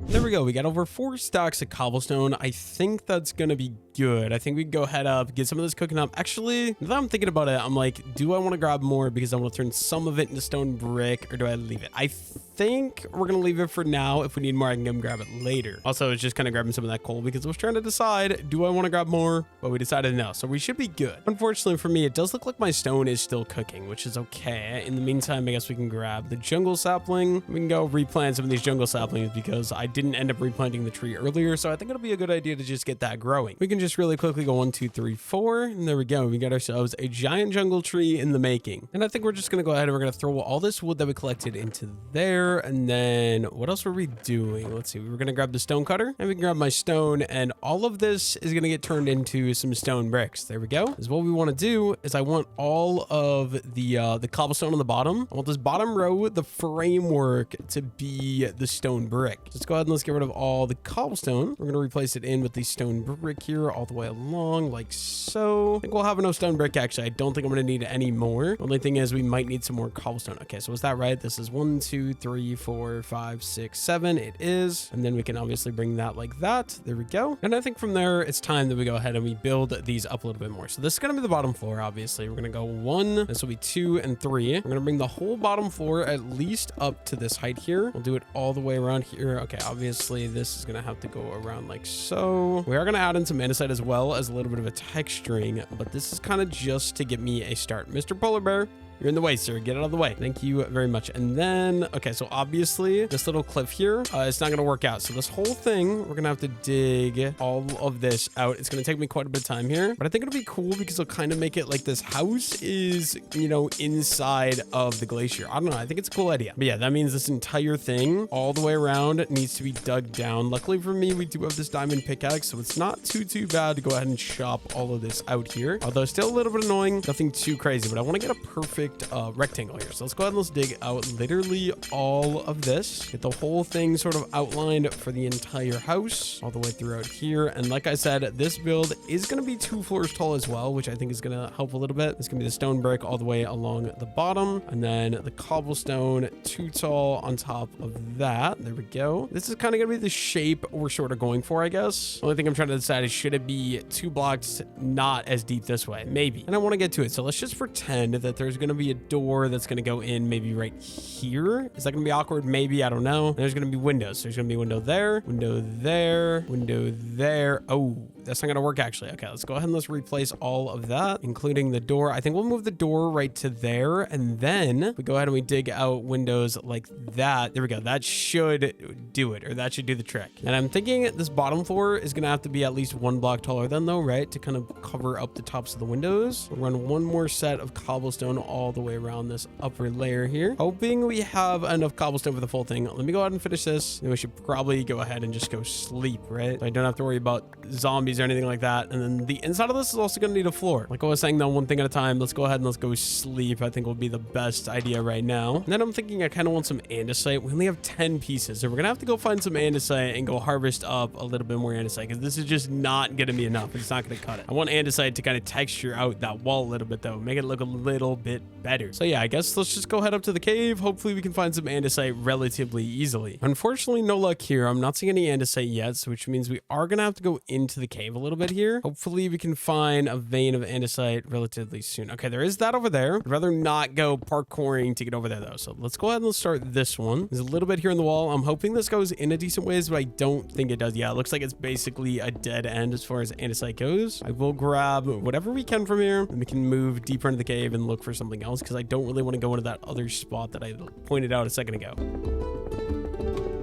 There we go. We got over 4 stacks of cobblestone. I think that's going to be good. I think we can go head up, get some of this cooking up. Actually, now that I'm thinking about it, I'm like, do I want to grab more because I want to turn some of it into stone brick, or do I leave it? I think we're going to leave it for now. If we need more, I can come grab it later. Also, I was just kind of grabbing some of that coal because I was trying to decide, do I want to grab more? But we decided no, so we should be good. Unfortunately for me, it does look like my stone is still cooking, which is okay. In the meantime, I guess we can grab the jungle sapling. We can go replant some of these jungle saplings because I didn't end up replanting the tree earlier, so I think it'll be a good idea to just get that growing. We can just really quickly go 1, 2, 3, 4, and there we go. We got ourselves a giant jungle tree in the making. And I think we're just gonna go ahead and we're gonna throw all this wood that we collected into there. And then what else were we doing? Let's see. We were gonna grab the stone cutter, and we can grab my stone, and all of this is gonna get turned into some stone bricks. There we go. Is what we want to do is I want all of the cobblestone on the bottom. I want this bottom row, the framework, to be the stone brick. Let's go ahead and let's get rid of all the cobblestone. We're gonna replace it in with the stone brick here all the way along, like so. I think we'll have enough stone brick. Actually, I don't think I'm gonna need any more. Only thing is we might need some more cobblestone. Okay, so is that right? This is 1, 2, 3, 4, 5, 6, 7. It is. And then we can obviously bring that like that. There we go. And I think from there, it's time that we go ahead and we build these up a little bit more. So this is gonna be the bottom floor, obviously. We're gonna go 1. This will be 2 and 3. We're gonna bring the whole bottom floor at least up to this height here. We'll do it all the way around here. Okay, obviously this is gonna have to go around like so. We are gonna add in some andesite as well as a little bit of a texturing, but this is kind of just to get me a start. Mr. Polar Bear, you're in the way, sir. Get out of the way. Thank you very much. And then, okay, so obviously this little cliff here, it's not going to work out. So this whole thing, we're going to have to dig all of this out. It's going to take me quite a bit of time here, but I think it'll be cool because it'll kind of make it like this house is, you know, inside of the glacier. I don't know. I think it's a cool idea. But yeah, that means this entire thing all the way around needs to be dug down. Luckily for me, we do have this diamond pickaxe, so it's not too bad to go ahead and chop all of this out here. Although still a little bit annoying, nothing too crazy, but I want to get a perfect rectangle here. So let's go ahead and let's dig out literally all of this, get the whole thing sort of outlined for the entire house all the way throughout here. And like I said, this build is going to be 2 floors tall as well, which I think is going to help a little bit. It's going to be the stone brick all the way along the bottom, and then the cobblestone 2 tall on top of that. There we go. This is kind of going to be the shape we're sort of going for, I guess. Only thing I'm trying to decide is, should it be 2 blocks not as deep this way? Maybe. And I want to get to it. So let's just pretend that there's going to be a door that's going to go in maybe right here. Is that going to be awkward? Maybe. I don't know. There's going to be windows. There's going to be a window there, window there, window there. Oh, that's not going to work actually. Okay, let's go ahead and let's replace all of that, including the door. I think we'll move the door right to there, and then we go ahead and we dig out windows like that. There we go. That should do it, or that should do the trick. And I'm thinking this bottom floor is going to have to be at least 1 block taller than though, right? To kind of cover up the tops of the windows. We'll run 1 more set of cobblestone all the way around this upper layer here, hoping we have enough cobblestone for the full thing. Let me go ahead and finish this, and we should probably go ahead and just go sleep, right? So I don't have to worry about zombies or anything like that. And then the inside of this is also going to need a floor. Like I was saying though, 1 thing at a time. Let's go ahead and let's go sleep. I think will be the best idea right now. And then I'm thinking I kind of want some andesite. We only have 10 pieces, so we're gonna have to go find some andesite and go harvest up a little bit more andesite, because this is just not gonna be enough. It's not gonna cut it. I want andesite to kind of texture out that wall a little bit though, make it look a little bit better. So yeah, I guess let's just go head up to the cave. Hopefully we can find some andesite relatively easily. Unfortunately, no luck here. I'm not seeing any andesite yet, so which means we are gonna have to go into the cave a little bit here. Hopefully we can find a vein of andesite relatively soon. Okay, there is that over there. I'd rather not go parkouring to get over there though. So let's go ahead and let's start this one. There's a little bit here in the wall. I'm hoping this goes in a decent ways, but I don't think it does. Yeah, it looks like it's basically a dead end as far as andesite goes. I will grab whatever we can from here, and we can move deeper into the cave and look for something else, because I don't really want to go into that other spot that I pointed out a second ago.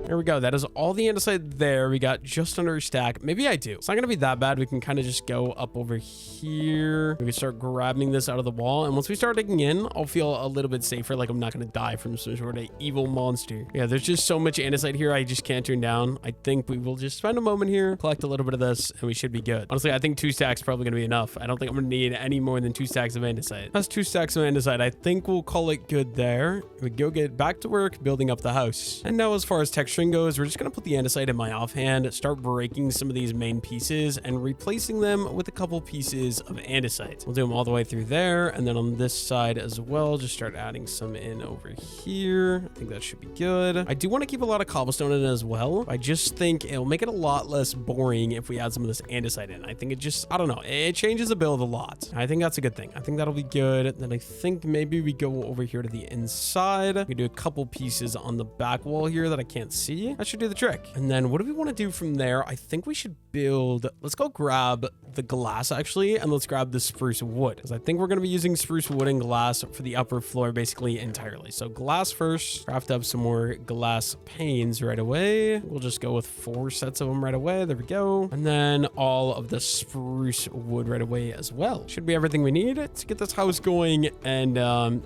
There we go. That is all the andesite there. We got just under a stack. Maybe I do. It's not going to be that bad. We can kind of just go up over here. We can start grabbing this out of the wall. And once we start digging in, I'll feel a little bit safer. Like I'm not going to die from some sort of evil monster. Yeah, there's just so much andesite here. I just can't turn down. I think we will just spend a moment here, collect a little bit of this, and we should be good. Honestly, I think 2 stacks is probably going to be enough. I don't think I'm going to need any more than 2 stacks of andesite. That's 2 stacks of andesite. I think we'll call it good there. We go get back to work building up the house. And now as far as texturing goes, we're just going to put the andesite in my offhand, start breaking some of these main pieces and replacing them with a couple pieces of andesite. We'll do them all the way through there, and then on this side as well, just start adding some in over here. I think that should be good. I do want to keep a lot of cobblestone in as well. I just think it'll make it a lot less boring if we add some of this andesite in. I think it just, I don't know, it changes the build a lot. I think that's a good thing. I think that'll be good. Then I think maybe we go over here to the inside. We do a couple pieces on the back wall here that I can't see. That should do the trick. And then what do we want to do from there? I think we should build, let's go grab the glass actually, and let's grab the spruce wood, because I think we're going to be using spruce wood and glass for the upper floor basically entirely. So glass first, craft up some more glass panes right away. We'll just go with 4 sets of them right away. There we go. And then all of the spruce wood right away as well. Should be everything we need to get this house going and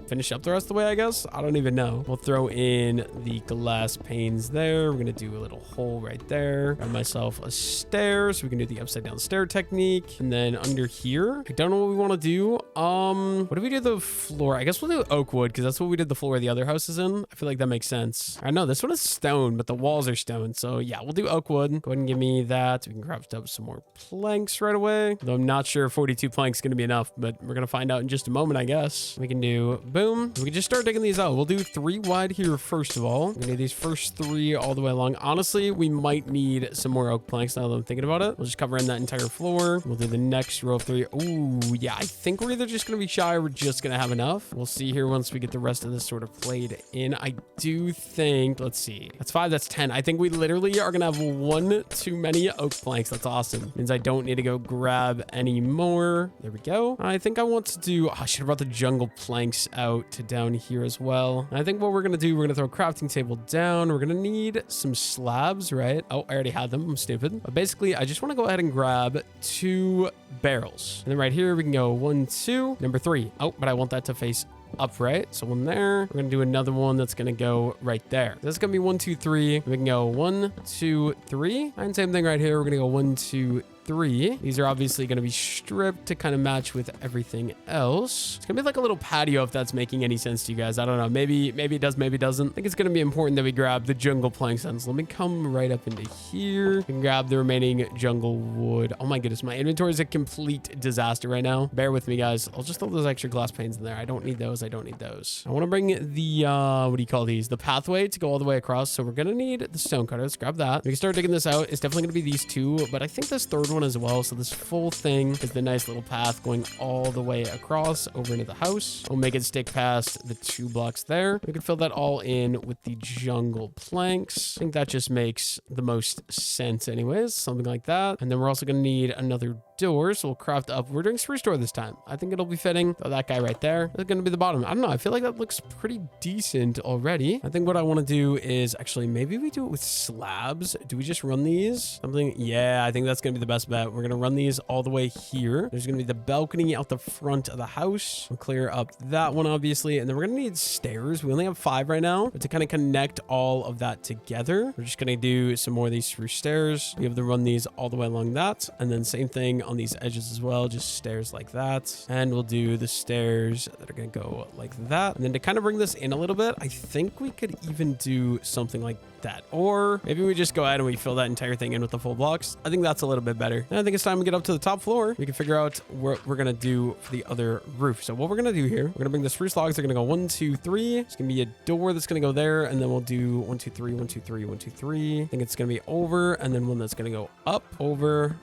finish up the rest of the way, I guess. I don't even know. We'll throw in the glass panes there. We're going to do a little hole right there. Grab myself a stair so we can do the upside down stair technique. And then under here, I don't know what we want to do. What do we do the floor? I guess we'll do oak wood because that's what we did the floor of the other houses in. I feel like that makes sense. I know this one is stone, but the walls are stone. So yeah, we'll do oak wood. Go ahead and give me that. We can craft up some more planks right away. Though I'm not sure 42 planks is going to be enough, but we're going to find out in just a moment, I guess. We can do boom. We can just start digging these out. We'll do 3 wide here first of all. We're going to do these first 3 all the way along. Honestly, we might need some more oak planks now that I'm thinking about it. We'll just cover in that entire floor. We'll do the next row of 3. Ooh, yeah, I think we're either just going to be shy or we're just going to have enough. We'll see here once we get the rest of this sort of played in. I do think, let's see, that's 5, that's 10. I think we literally are going to have 1 too many oak planks. That's awesome. Means I don't need to go grab any more. There we go. I think I want to do, I should have brought the jungle planks out to down here as well. And I think what we're going to do, we're going to throw a crafting table down. We're going to need some slabs, right? Oh, I already had them. I'm stupid. But basically, I just want to go ahead and grab 2 barrels. And then right here, we can go 1, 2, number 3. Oh, but I want that to face upright. So 1 there. We're going to do another one that's going to go right there. This is going to be 1, 2, 3. We can go 1, 2, 3. And same thing right here. We're going to go 1, 2, 3. These are obviously going to be stripped to kind of match with everything else. It's going to be like a little patio if that's making any sense to you guys. I don't know. Maybe it does, maybe it doesn't. I think it's going to be important that we grab the jungle planks then. So let me come right up into here. We can grab the remaining jungle wood. Oh my goodness. My inventory is a complete disaster right now. Bear with me, guys. I'll just throw those extra glass panes in there. I don't need those. I don't need those. I want to bring the, what do you call these? The pathway to go all the way across. So we're going to need the stone cutter. Let's grab that. We can start digging this out. It's definitely going to be these 2, but I think this third one as well. So this full thing is the nice little path going all the way across over into the house. We'll make it stick past the 2 blocks there. We can fill that all in with the jungle planks. I think that just makes the most sense anyways, something like that. And then we're also going to need another door, so we'll craft up. We're doing spruce door this time. I think it'll be fitting. Throw that guy right there. That's going to be the bottom. I don't know. I feel like that looks pretty decent already. I think what I want to do is actually maybe we do it with slabs. Do we just run these? Something? Yeah, I think that's going to be the best bet. We're going to run these all the way here. There's going to be the balcony out the front of the house. We'll clear up that one, obviously. And then we're going to need stairs. We only have 5 right now, but to kind of connect all of that together, we're just going to do some more of these spruce stairs. We have to run these all the way along that. And then same thing on these edges as well, just stairs like that. And we'll do the stairs that are going to go like that. And then to kind of bring this in a little bit, I think we could even do something like that. Or maybe we just go ahead and we fill that entire thing in with the full blocks. I think that's a little bit better. And I think it's time to get up to the top floor. We can figure out what we're going to do for the other roof. So what we're going to do here, we're going to bring the spruce logs. They're going to go 1, 2, 3. It's going to be a door that's going to go there. And then we'll do 1, 2, 3, 1, 2, 3, 1, 2, 3. I think it's going to be over. And then one that's going to go up, over,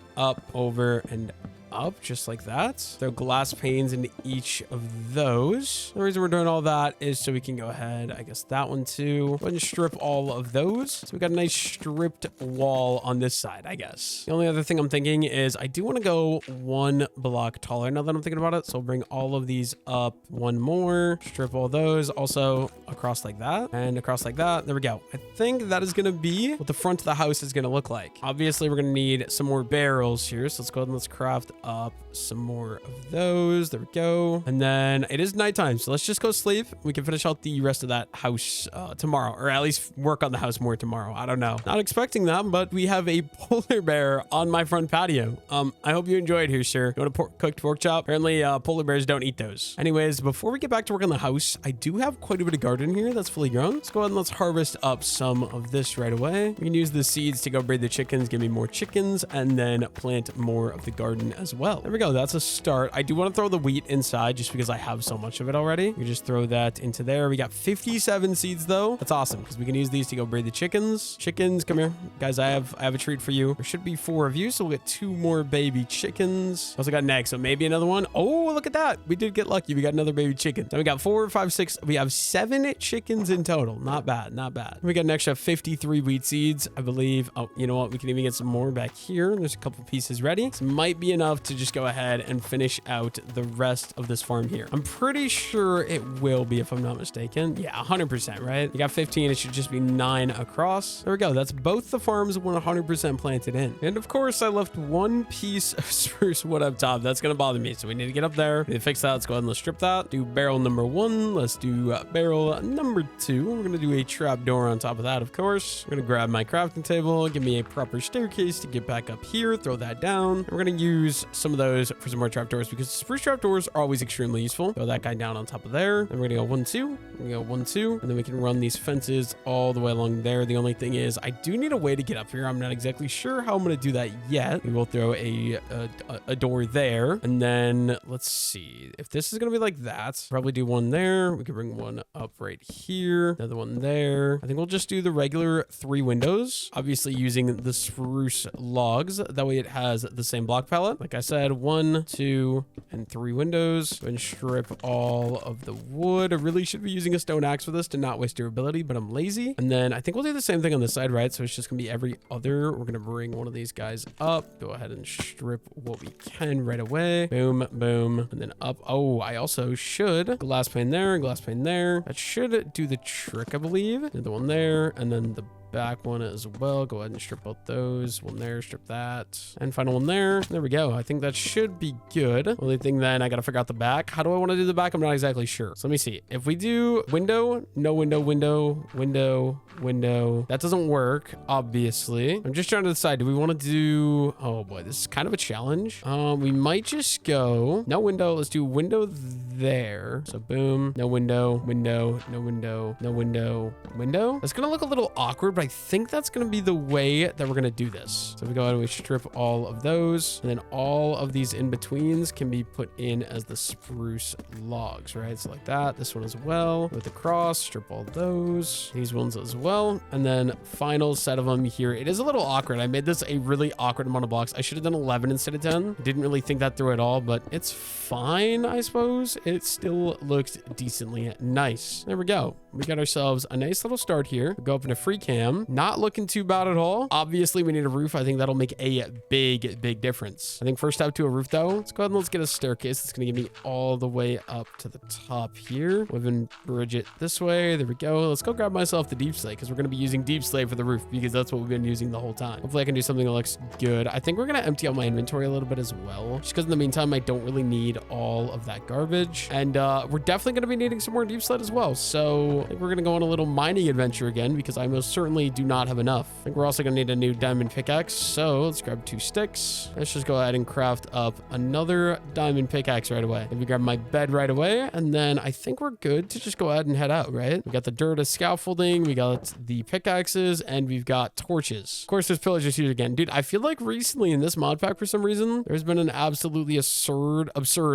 and up, just like that. Throw glass panes into each of those. The reason we're doing all that is so we can go ahead, I guess that one too. Go ahead and strip all of those. So we got a nice stripped wall on this side, I guess. The only other thing I'm thinking is I do want to go 1 block taller now that I'm thinking about it. So I'll bring all of these up 1 more, strip all those, also across like that and across like that. There we go. I think that is going to be what the front of the house is going to look like. Obviously, we're going to need some more barrels here. So let's go ahead and let's craft up some more of those. There we go. And then it is nighttime, so let's just go sleep. We can finish out the rest of that house tomorrow, or at least work on the house more tomorrow. I don't know. Not expecting that, but we have a polar bear on my front patio. I hope you enjoyed here, sir. You want a cooked pork chop? Apparently, polar bears don't eat those. Anyways, before we get back to work on the house, I do have quite a bit of garden here that's fully grown. Let's go ahead and let's harvest up some of this right away. We can use the seeds to go breed the chickens, give me more chickens, and then plant more of the garden as as well. There we go. That's a start. I do want to throw the wheat inside just because I have so much of it already. We just throw that into there. We got 57 seeds though. That's awesome because we can use these to go breed the chickens. Chickens, come here. Guys, I have a treat for you. There should be 4 of you, so we'll get 2 more baby chickens. Also got an egg, so maybe another one. Oh, look at that. We did get lucky. We got another baby chicken. Then we got 4, 5, 6. We have 7 chickens in total. Not bad, not bad. We got an extra 53 wheat seeds, I believe. Oh, you know what? We can even get some more back here. There's a couple pieces ready. This might be enough to just go ahead and finish out the rest of this farm here. I'm pretty sure it will be, if I'm not mistaken. Yeah, 100%, right? You got 15. It should just be 9 across. There we go. That's both the farms 100% planted in. And of course, I left 1 piece of spruce wood up top. That's going to bother me. So we need to get up there. We need to fix that. Let's go ahead and let's strip that. Do barrel number 1. Let's do barrel number 2. We're going to do a trap door on top of that, of course. We're going to grab my crafting table, give me a proper staircase to get back up here, throw that down. And we're going to use some of those for some more trapdoors because spruce trapdoors are always extremely useful. Throw that guy down on top of there. Then we're going to go 1, 2. We're going to go 1, 2. And then we can run these fences all the way along there. The only thing is I do need a way to get up here. I'm not exactly sure how I'm going to do that yet. We will throw a door there. And then let's see if this is going to be like that. Probably do one there. We could bring one up right here. Another one there. I think we'll just do the regular 3 windows, obviously using the spruce logs. That way it has the same block palette. Like I said, 1, 2, and 3 windows. And strip all of the wood. I really should be using a stone axe for this to not waste durability, but I'm lazy. And then I think we'll do the same thing on this side, right? So it's just gonna be every other. We're gonna bring one of these guys up. Go ahead and strip what we can right away. Boom, boom, and then up. Oh, I also should glass pane there, glass pane there. That should do the trick, I believe. Another one there, and then the back one as well. Go ahead and strip both those. One there, strip that, and final one there. There we go. I think that should be good. Only thing then, I gotta figure out the back. How do I want to do the back? I'm not exactly sure. So let me see. If we do window, no window, window, window, window, that doesn't work, obviously. I'm just trying to decide. Do we want to do... Oh boy, this is kind of a challenge. We might just go no window. Let's do window there. So boom, no window, window, no window, no window, window. That's gonna look a little awkward, but I think that's going to be the way that we're going to do this. So we go ahead and we strip all of those, and then all of these in-betweens can be put in as the spruce logs, right? So like that, this one as well, with the cross, strip all those, these ones as well, and then final set of them here. It is a little awkward. I made this a really awkward amount of blocks. I should have done 11 instead of 10. Didn't really think that through at all, but it's fine, I suppose. It still looks decently nice. There we go. We got ourselves a nice little start here. We'll go up into free cam. Not looking too bad at all. Obviously, we need a roof. I think that'll make a big difference. I think first step to a roof, though. Let's go ahead and let's get a staircase. It's going to get me all the way up to the top here. We'll even bridge it this way. There we go. Let's go grab myself the deep slate because we're going to be using deep slate for the roof because that's what we've been using the whole time. Hopefully, I can do something that looks good. I think we're going to empty out my inventory a little bit as well, just because in the meantime, I don't really need all of that garbage. And we're definitely going to be needing some more deep slate as well. So I think we're going to go on a little mining adventure again because I most certainly do not have enough. I think we're also going to need a new diamond pickaxe. So let's grab 2 sticks. Let's just go ahead and craft up another diamond pickaxe right away. Maybe grab my bed right away. And then I think we're good to just go ahead and head out, right? We got the dirt as scaffolding. We got the pickaxes and we've got torches. Of course, there's pillagers here again. Dude, I feel like recently in this mod pack, for some reason, there's been an absolutely absurd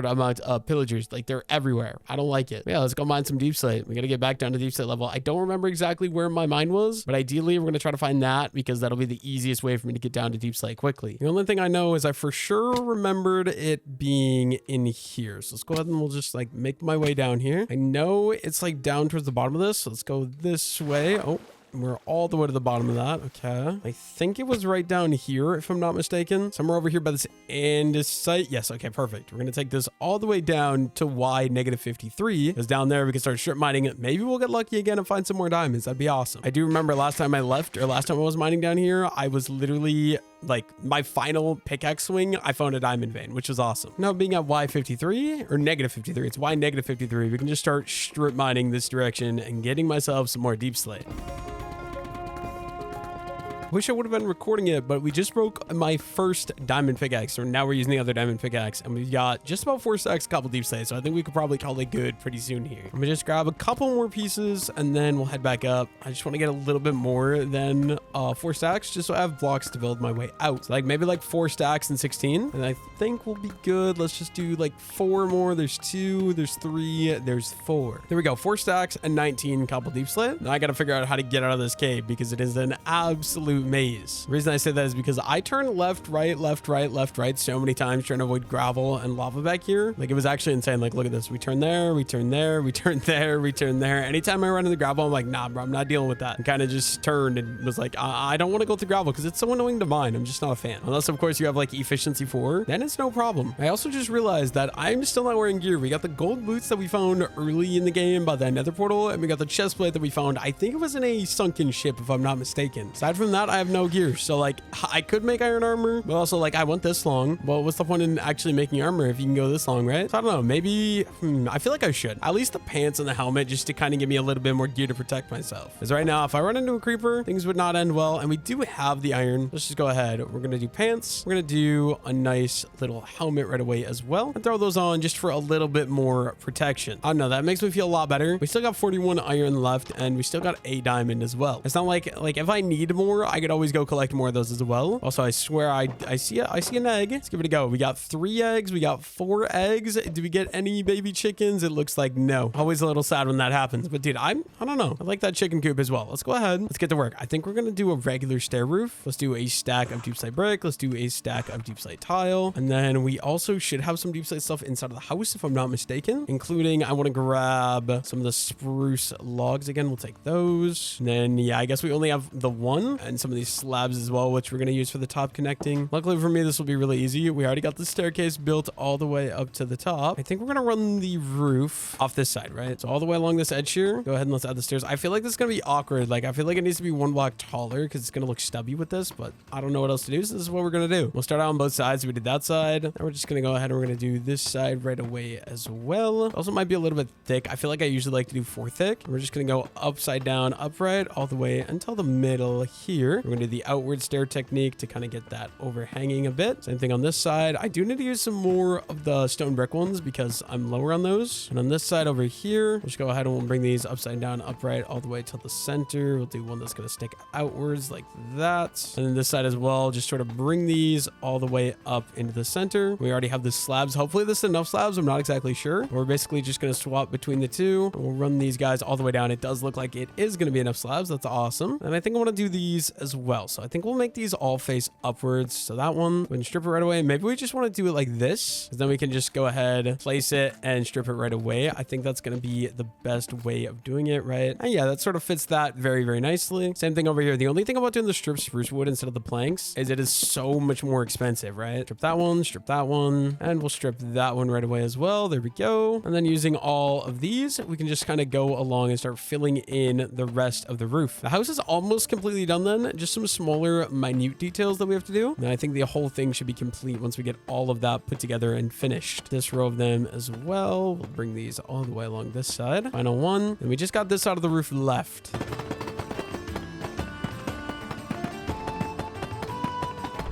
amount of pillagers. Like they're everywhere. I don't like it. But yeah, let's go mine some deep slate. We got to get back down to deep slate level. I don't remember exactly where my mine was, but ideally we're going to try to find that because that'll be the easiest way for me to get down to deep slate quickly. The only thing I know is I for sure remembered it being in here. So let's go ahead and we'll just like make my way down here. I know it's like down towards the bottom of this. So let's go this way. Oh, we're all the way to the bottom of that. Okay. I think it was right down here, if I'm not mistaken. Somewhere over here by this andesite. Yes. Okay, perfect. We're going to take this all the way down to Y -53. Because down there we can start strip mining it. Maybe we'll get lucky again and find some more diamonds. That'd be awesome. I do remember last time I left, or last time I was mining down here, I was literally like my final pickaxe swing, I found a diamond vein, which was awesome. Now being at Y53 or -53, it's Y -53. We can just start strip mining this direction and getting myself some more deep slate. Wish I would have been recording it, but we just broke my first diamond pickaxe, or now we're using the other diamond pickaxe, and we've got just about 4 stacks, a couple deep slate, so I think we could probably call it good pretty soon here. I'm gonna just grab a couple more pieces, and then we'll head back up. I just want to get a little bit more than 4 stacks, just so I have blocks to build my way out. So like maybe like 4 stacks and 16, and I think we'll be good. Let's just do like 4 more. There's 2, there's 3, there's 4. There we go, 4 stacks and 19 couple deep slate. Now I gotta figure out how to get out of this cave because it is an absolute maze. The reason I say that is because I turn left, right, left, right, left, right so many times trying to avoid gravel and lava back here. Like it was actually insane. Like look at this. We turn there, we turn there, we turn there, we turn there. Anytime I run into gravel, I'm like, nah, bro, I'm not dealing with that. And kind of just turned and was like, I don't want to go through gravel because it's so annoying to mine. I'm just not a fan. Unless of course you have like efficiency 4, then it's no problem. I also just realized that I'm still not wearing gear. We got the gold boots that we found early in the game by the nether portal, and we got the chest plate that we found. I think it was in a sunken ship if I'm not mistaken. Aside from that, I have no gear. So like I could make iron armor, but also like I went this long. Well, what's the point in actually making armor if you can go this long, right? So I don't know, maybe I feel like I should at least the pants and the helmet just to kind of give me a little bit more gear to protect myself, because right now if I run into a creeper, things would not end well. And we do have the iron. Let's just go ahead. We're gonna do pants. We're gonna do a nice little helmet right away as well, and throw those on just for a little bit more protection. I don't know, that makes me feel a lot better. We still got 41 iron left, and we still got a diamond as well. It's not like if I need more, I could always go collect more of those as well. Also, I swear I see an egg. Let's give it a go. We got 3 eggs. We got 4 eggs. Do we get any baby chickens? It looks like no. Always a little sad when that happens. But dude, I don't know. I like that chicken coop as well. Let's go ahead. Let's get to work. I think we're gonna do a regular stair roof. Let's do a stack of deep slate brick. Let's do a stack of deep slate tile. And then we also should have some deep slate stuff inside of the house if I'm not mistaken, including I want to grab some of the spruce logs again. We'll take those. And then yeah, I guess we only have the 1 and some of these slabs as well, which we're going to use for the top connecting. Luckily for me, this will be really easy. We already got the staircase built all the way up to the top. I think we're going to run the roof off this side, right? So all the way along this edge here. Go ahead and let's add the stairs. I feel like this is going to be awkward. Like I feel like it needs to be 1 block taller because it's going to look stubby with this, but I don't know what else to do. So this is what we're going to do. We'll start out on both sides. We did that side. And we're just going to go ahead and we're going to do this side right away as well. It also might be a little bit thick. I feel like I usually like to do 4 thick. We're just going to go upside down, upright, all the way until the middle here. We're going to do the outward stair technique to kind of get that overhanging a bit. Same thing on this side. I do need to use some more of the stone brick ones because I'm lower on those. And on this side over here, we'll just go ahead and we'll bring these upside down, upright, all the way till the center. We'll do one that's going to stick outwards like that. And then this side as well, just sort of bring these all the way up into the center. We already have the slabs. Hopefully this is enough slabs. I'm not exactly sure. We're basically just going to swap between the two. We'll run these guys all the way down. It does look like it is going to be enough slabs. That's awesome. And I think I want to do these as well. So I think we'll make these all face upwards. So that one, we can strip it right away. Maybe we just want to do it like this, because then we can just go ahead, place it, and strip it right away. I think that's going to be the best way of doing it, right? And yeah, that sort of fits that very, very nicely. Same thing over here. The only thing about doing the strip spruce wood instead of the planks is it is so much more expensive, right? Strip that one, and we'll strip that one right away as well. There we go. And then using all of these, we can just kind of go along and start filling in the rest of the roof. The house is almost completely done then. Just some smaller, minute details that we have to do. And I think the whole thing should be complete once we get all of that put together and finished. This row of them as well. We'll bring these all the way along this side. Final one. And we just got this out of the roof left.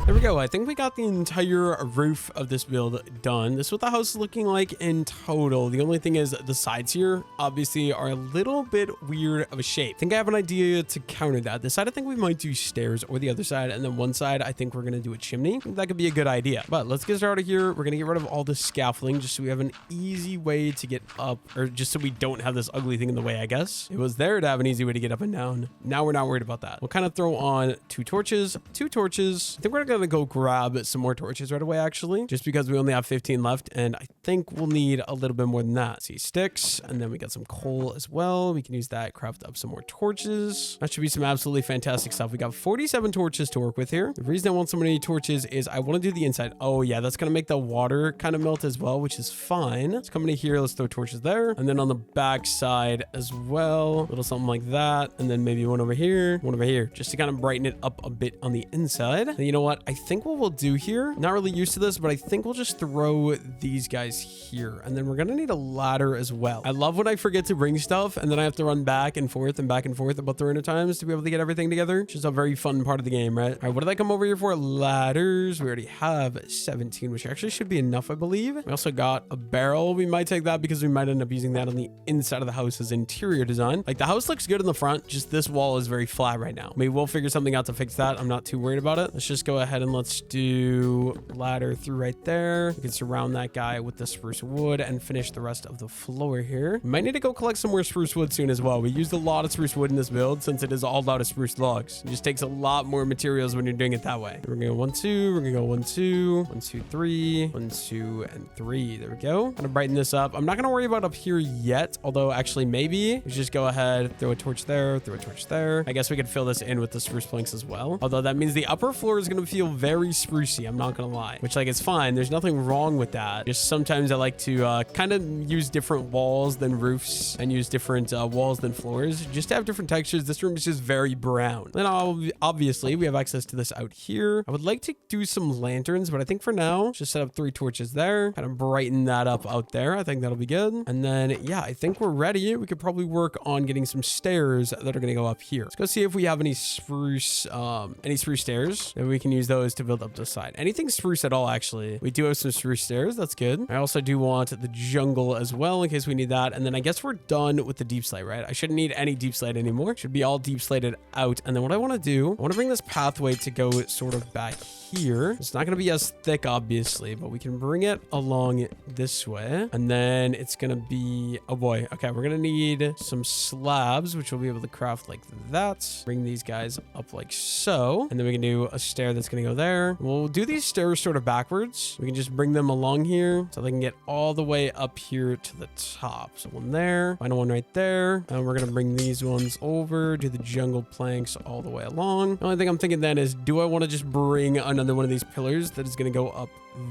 There we go. I think we got the entire roof of this build done. This is what the house is looking like in total. The only thing is the sides here obviously are a little bit weird of a shape. I think I have an idea to counter that. This side, I think we might do stairs, or the other side. And then one side, I think we're going to do a chimney. That could be a good idea. But let's get started here. We're going to get rid of all the scaffolding just so we have an easy way to get up, or just so we don't have this ugly thing in the way, I guess. It was there to have an easy way to get up and down. Now we're not worried about that. We'll kind of throw on 2 torches. I think we're going to go grab some more torches right away, actually, just because we only have 15 left, and I think we'll need a little bit more than that. See, sticks, and then we got some coal as well. We can use that, craft up some more torches. That should be some absolutely fantastic stuff. We got 47 torches to work with here. The reason I want so many torches is I want to do the inside. Oh yeah, that's gonna make the water kind of melt as well, which is fine. Let's come in here, let's throw torches there, and then on the back side as well, a little something like that, and then maybe one over here, just to kind of brighten it up a bit on the inside. And you know what, I think what we'll do here, not really used to this, but I think we'll just throw these guys here. And then we're going to need a ladder as well. I love when I forget to bring stuff and then I have to run back and forth about 300 times to be able to get everything together. Which is a very fun part of the game, right? All right, what did I come over here for? Ladders. We already have 17, which actually should be enough, I believe. We also got a barrel. We might take that because we might end up using that on the inside of the house as interior design. Like the house looks good in the front, just this wall is very flat right now. Maybe we'll figure something out to fix that. I'm not too worried about it. Let's just go ahead and let's do ladder through right there. We can surround that guy with the spruce wood and finish the rest of the floor here. We might need to go collect some more spruce wood soon as well. We used a lot of spruce wood in this build since it is all out of spruce logs. It just takes a lot more materials when you're doing it that way. We're gonna go 1, 2. We're gonna go 1, 2, 1, 2, 3, 1, 2, and 3. There we go. Gonna brighten this up. I'm not gonna worry about up here yet, although actually maybe we just go ahead, throw a torch there, throw a torch there. I guess we could fill this in with the spruce planks as well. Although that means the upper floor is gonna feel very sprucey. I'm not gonna lie, which like it's fine. There's nothing wrong with that. Just sometimes I like to kind of use different walls than roofs and use different walls than floors just to have different textures. This room is just very brown. Then obviously we have access to this out here. I would like to do some lanterns, but I think for now, just set up 3 torches there, kind of brighten that up out there. I think that'll be good. And then, yeah, I think we're ready. We could probably work on getting some stairs that are going to go up here. Let's go see if we have any spruce stairs. Maybe we can use those to build up the side. Anything spruce at all, actually. We do have some spruce stairs. That's good. I also do want the jungle as well in case we need that. And then I guess we're done with the deep slate, right? I shouldn't need any deep slate anymore. Should be all deep slated out. And then what I want to do, I want to bring this pathway to go sort of back here. It's not going to be as thick, obviously, but we can bring it along this way. And then it's going to be, oh boy. Okay, we're going to need some slabs, which we'll be able to craft like that. Bring these guys up like so. And then we can do a stair that's going to go there. We'll do these stairs sort of backwards. We can just bring them along here so they can get all the way up here to the top. So one there, final one right there. And we're going to bring these ones over, do the jungle planks all the way along. The only thing I'm thinking then is, do I want to just bring another one of these pillars that is going to go up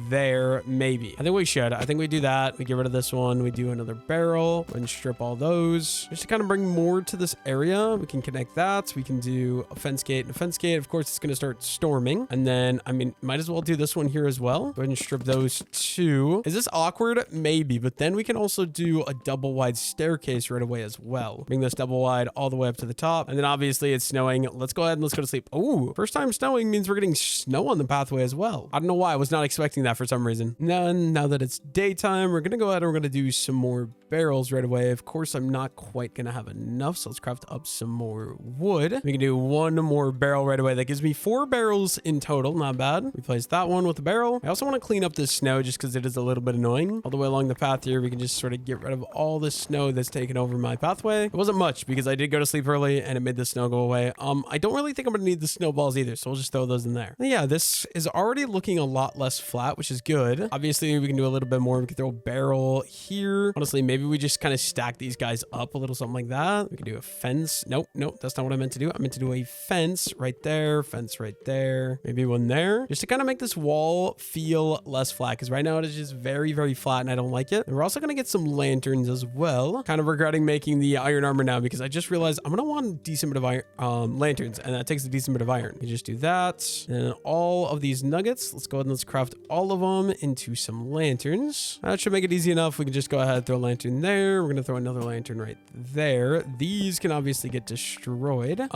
there? Maybe. I think we should. I think we do that. We get rid of this one. We do another barrel and strip all those just to kind of bring more to this area. We can connect that. We can do a fence gate and a fence gate. Of course, it's going to start storming. And then, I mean, might as well do this one here as well. Go ahead and strip those 2. Is this awkward? Maybe. But then we can also do a double wide staircase right away as well. Bring this double wide all the way up to the top. And then obviously it's snowing. Let's go ahead and let's go to sleep. Oh, first time snowing means we're getting snow on the pathway as well. I don't know why. I was not expecting that for some reason. Now that it's daytime, we're going to go ahead and we're going to do some more barrels right away. Of course, I'm not quite going to have enough, so let's craft up some more wood. We can do 1 more barrel right away. That gives me 4 barrels in total. Not bad. Replace that one with a barrel. I also want to clean up this snow just because it is a little bit annoying. All the way along the path here, we can just sort of get rid of all the snow that's taken over my pathway. It wasn't much because I did go to sleep early and it made the snow go away. I don't really think I'm going to need the snowballs either, so we'll just throw those in there. And yeah, this is already looking a lot less flat, which is good. Obviously, we can do a little bit more. We can throw a barrel here. Honestly, maybe we just kind of stack these guys up a little, something like that. We can do a fence. Nope, that's not what I meant to do. I meant to do a fence right there, fence right there, maybe one there, just to kind of make this wall feel less flat, because right now it is just very, very flat and I don't like it. And we're also going to get some lanterns as well. Kind of regretting making the iron armor now because I just realized I'm going to want a decent bit of iron, lanterns, and that takes a decent bit of iron. You just do that. And all of these nuggets, let's go ahead and let's craft all of them into some lanterns. That should make it easy enough. We can just go ahead and throw a lantern there. We're going to throw another lantern right there. These can obviously get destroyed.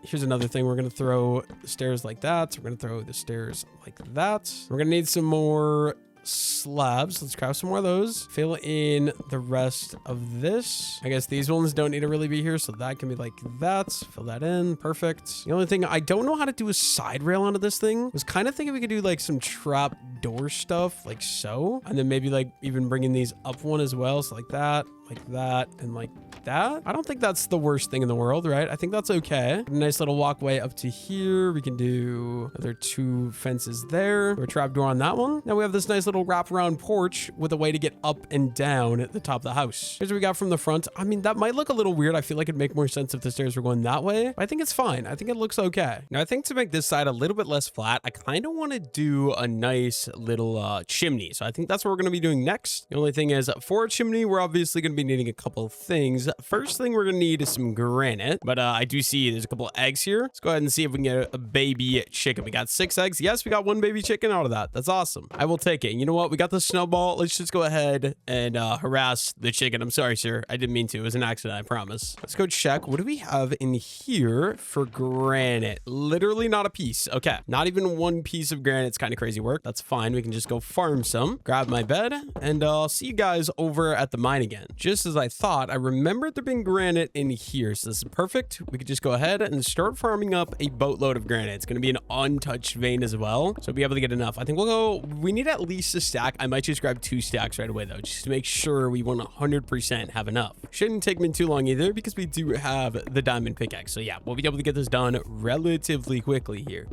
Here's another thing. We're going to throw stairs like that. We're going to throw the stairs like that. We're going to need some more slabs. Let's craft some more of those. Fill in the rest of this. I guess these ones don't need to really be here, so that can be like that. Fill that in. Perfect. The only thing, I don't know how to do a side rail onto this thing. I was kind of thinking we could do like some trap door stuff like so, and then maybe like even bringing these up one as well, so like that, and like that. I don't think that's the worst thing in the world, right? I think that's okay. A nice little walkway up to here. We can do another 2 fences there. A trapdoor on that one. Now we have this nice little wraparound porch with a way to get up and down at the top of the house. Here's what we got from the front. I mean, that might look a little weird. I feel like it'd make more sense if the stairs were going that way, but I think it's fine. I think it looks okay. Now, I think to make this side a little bit less flat, I kind of want to do a nice little chimney. So I think that's what we're going to be doing next. The only thing is, for a chimney, we're obviously going going to be needing a couple of things. First thing we're going to need is some granite, but I do see there's a couple of eggs here. Let's go ahead and see if we can get a baby chicken. We got 6 eggs. Yes, we got 1 baby chicken out of that. That's awesome. I will take it. And you know what? We got the snowball. Let's just go ahead and harass the chicken. I'm sorry, sir. I didn't mean to. It was an accident, I promise. Let's go check. What do we have in here for granite? Literally not a piece. Okay, not even 1 piece of granite. It's kind of crazy work. That's fine. We can just go farm some, grab my bed, and I'll see you guys over at the mine again. Just as I thought, I remembered there being granite in here, so this is perfect. We could just go ahead and start farming up a boatload of granite. It's going to be an untouched vein as well, so we'll be able to get enough. I think we'll go, we need at least a stack. I might just grab 2 stacks right away though, just to make sure we 100% have enough. Shouldn't take me too long either because we do have the diamond pickaxe. So yeah, we'll be able to get this done relatively quickly here.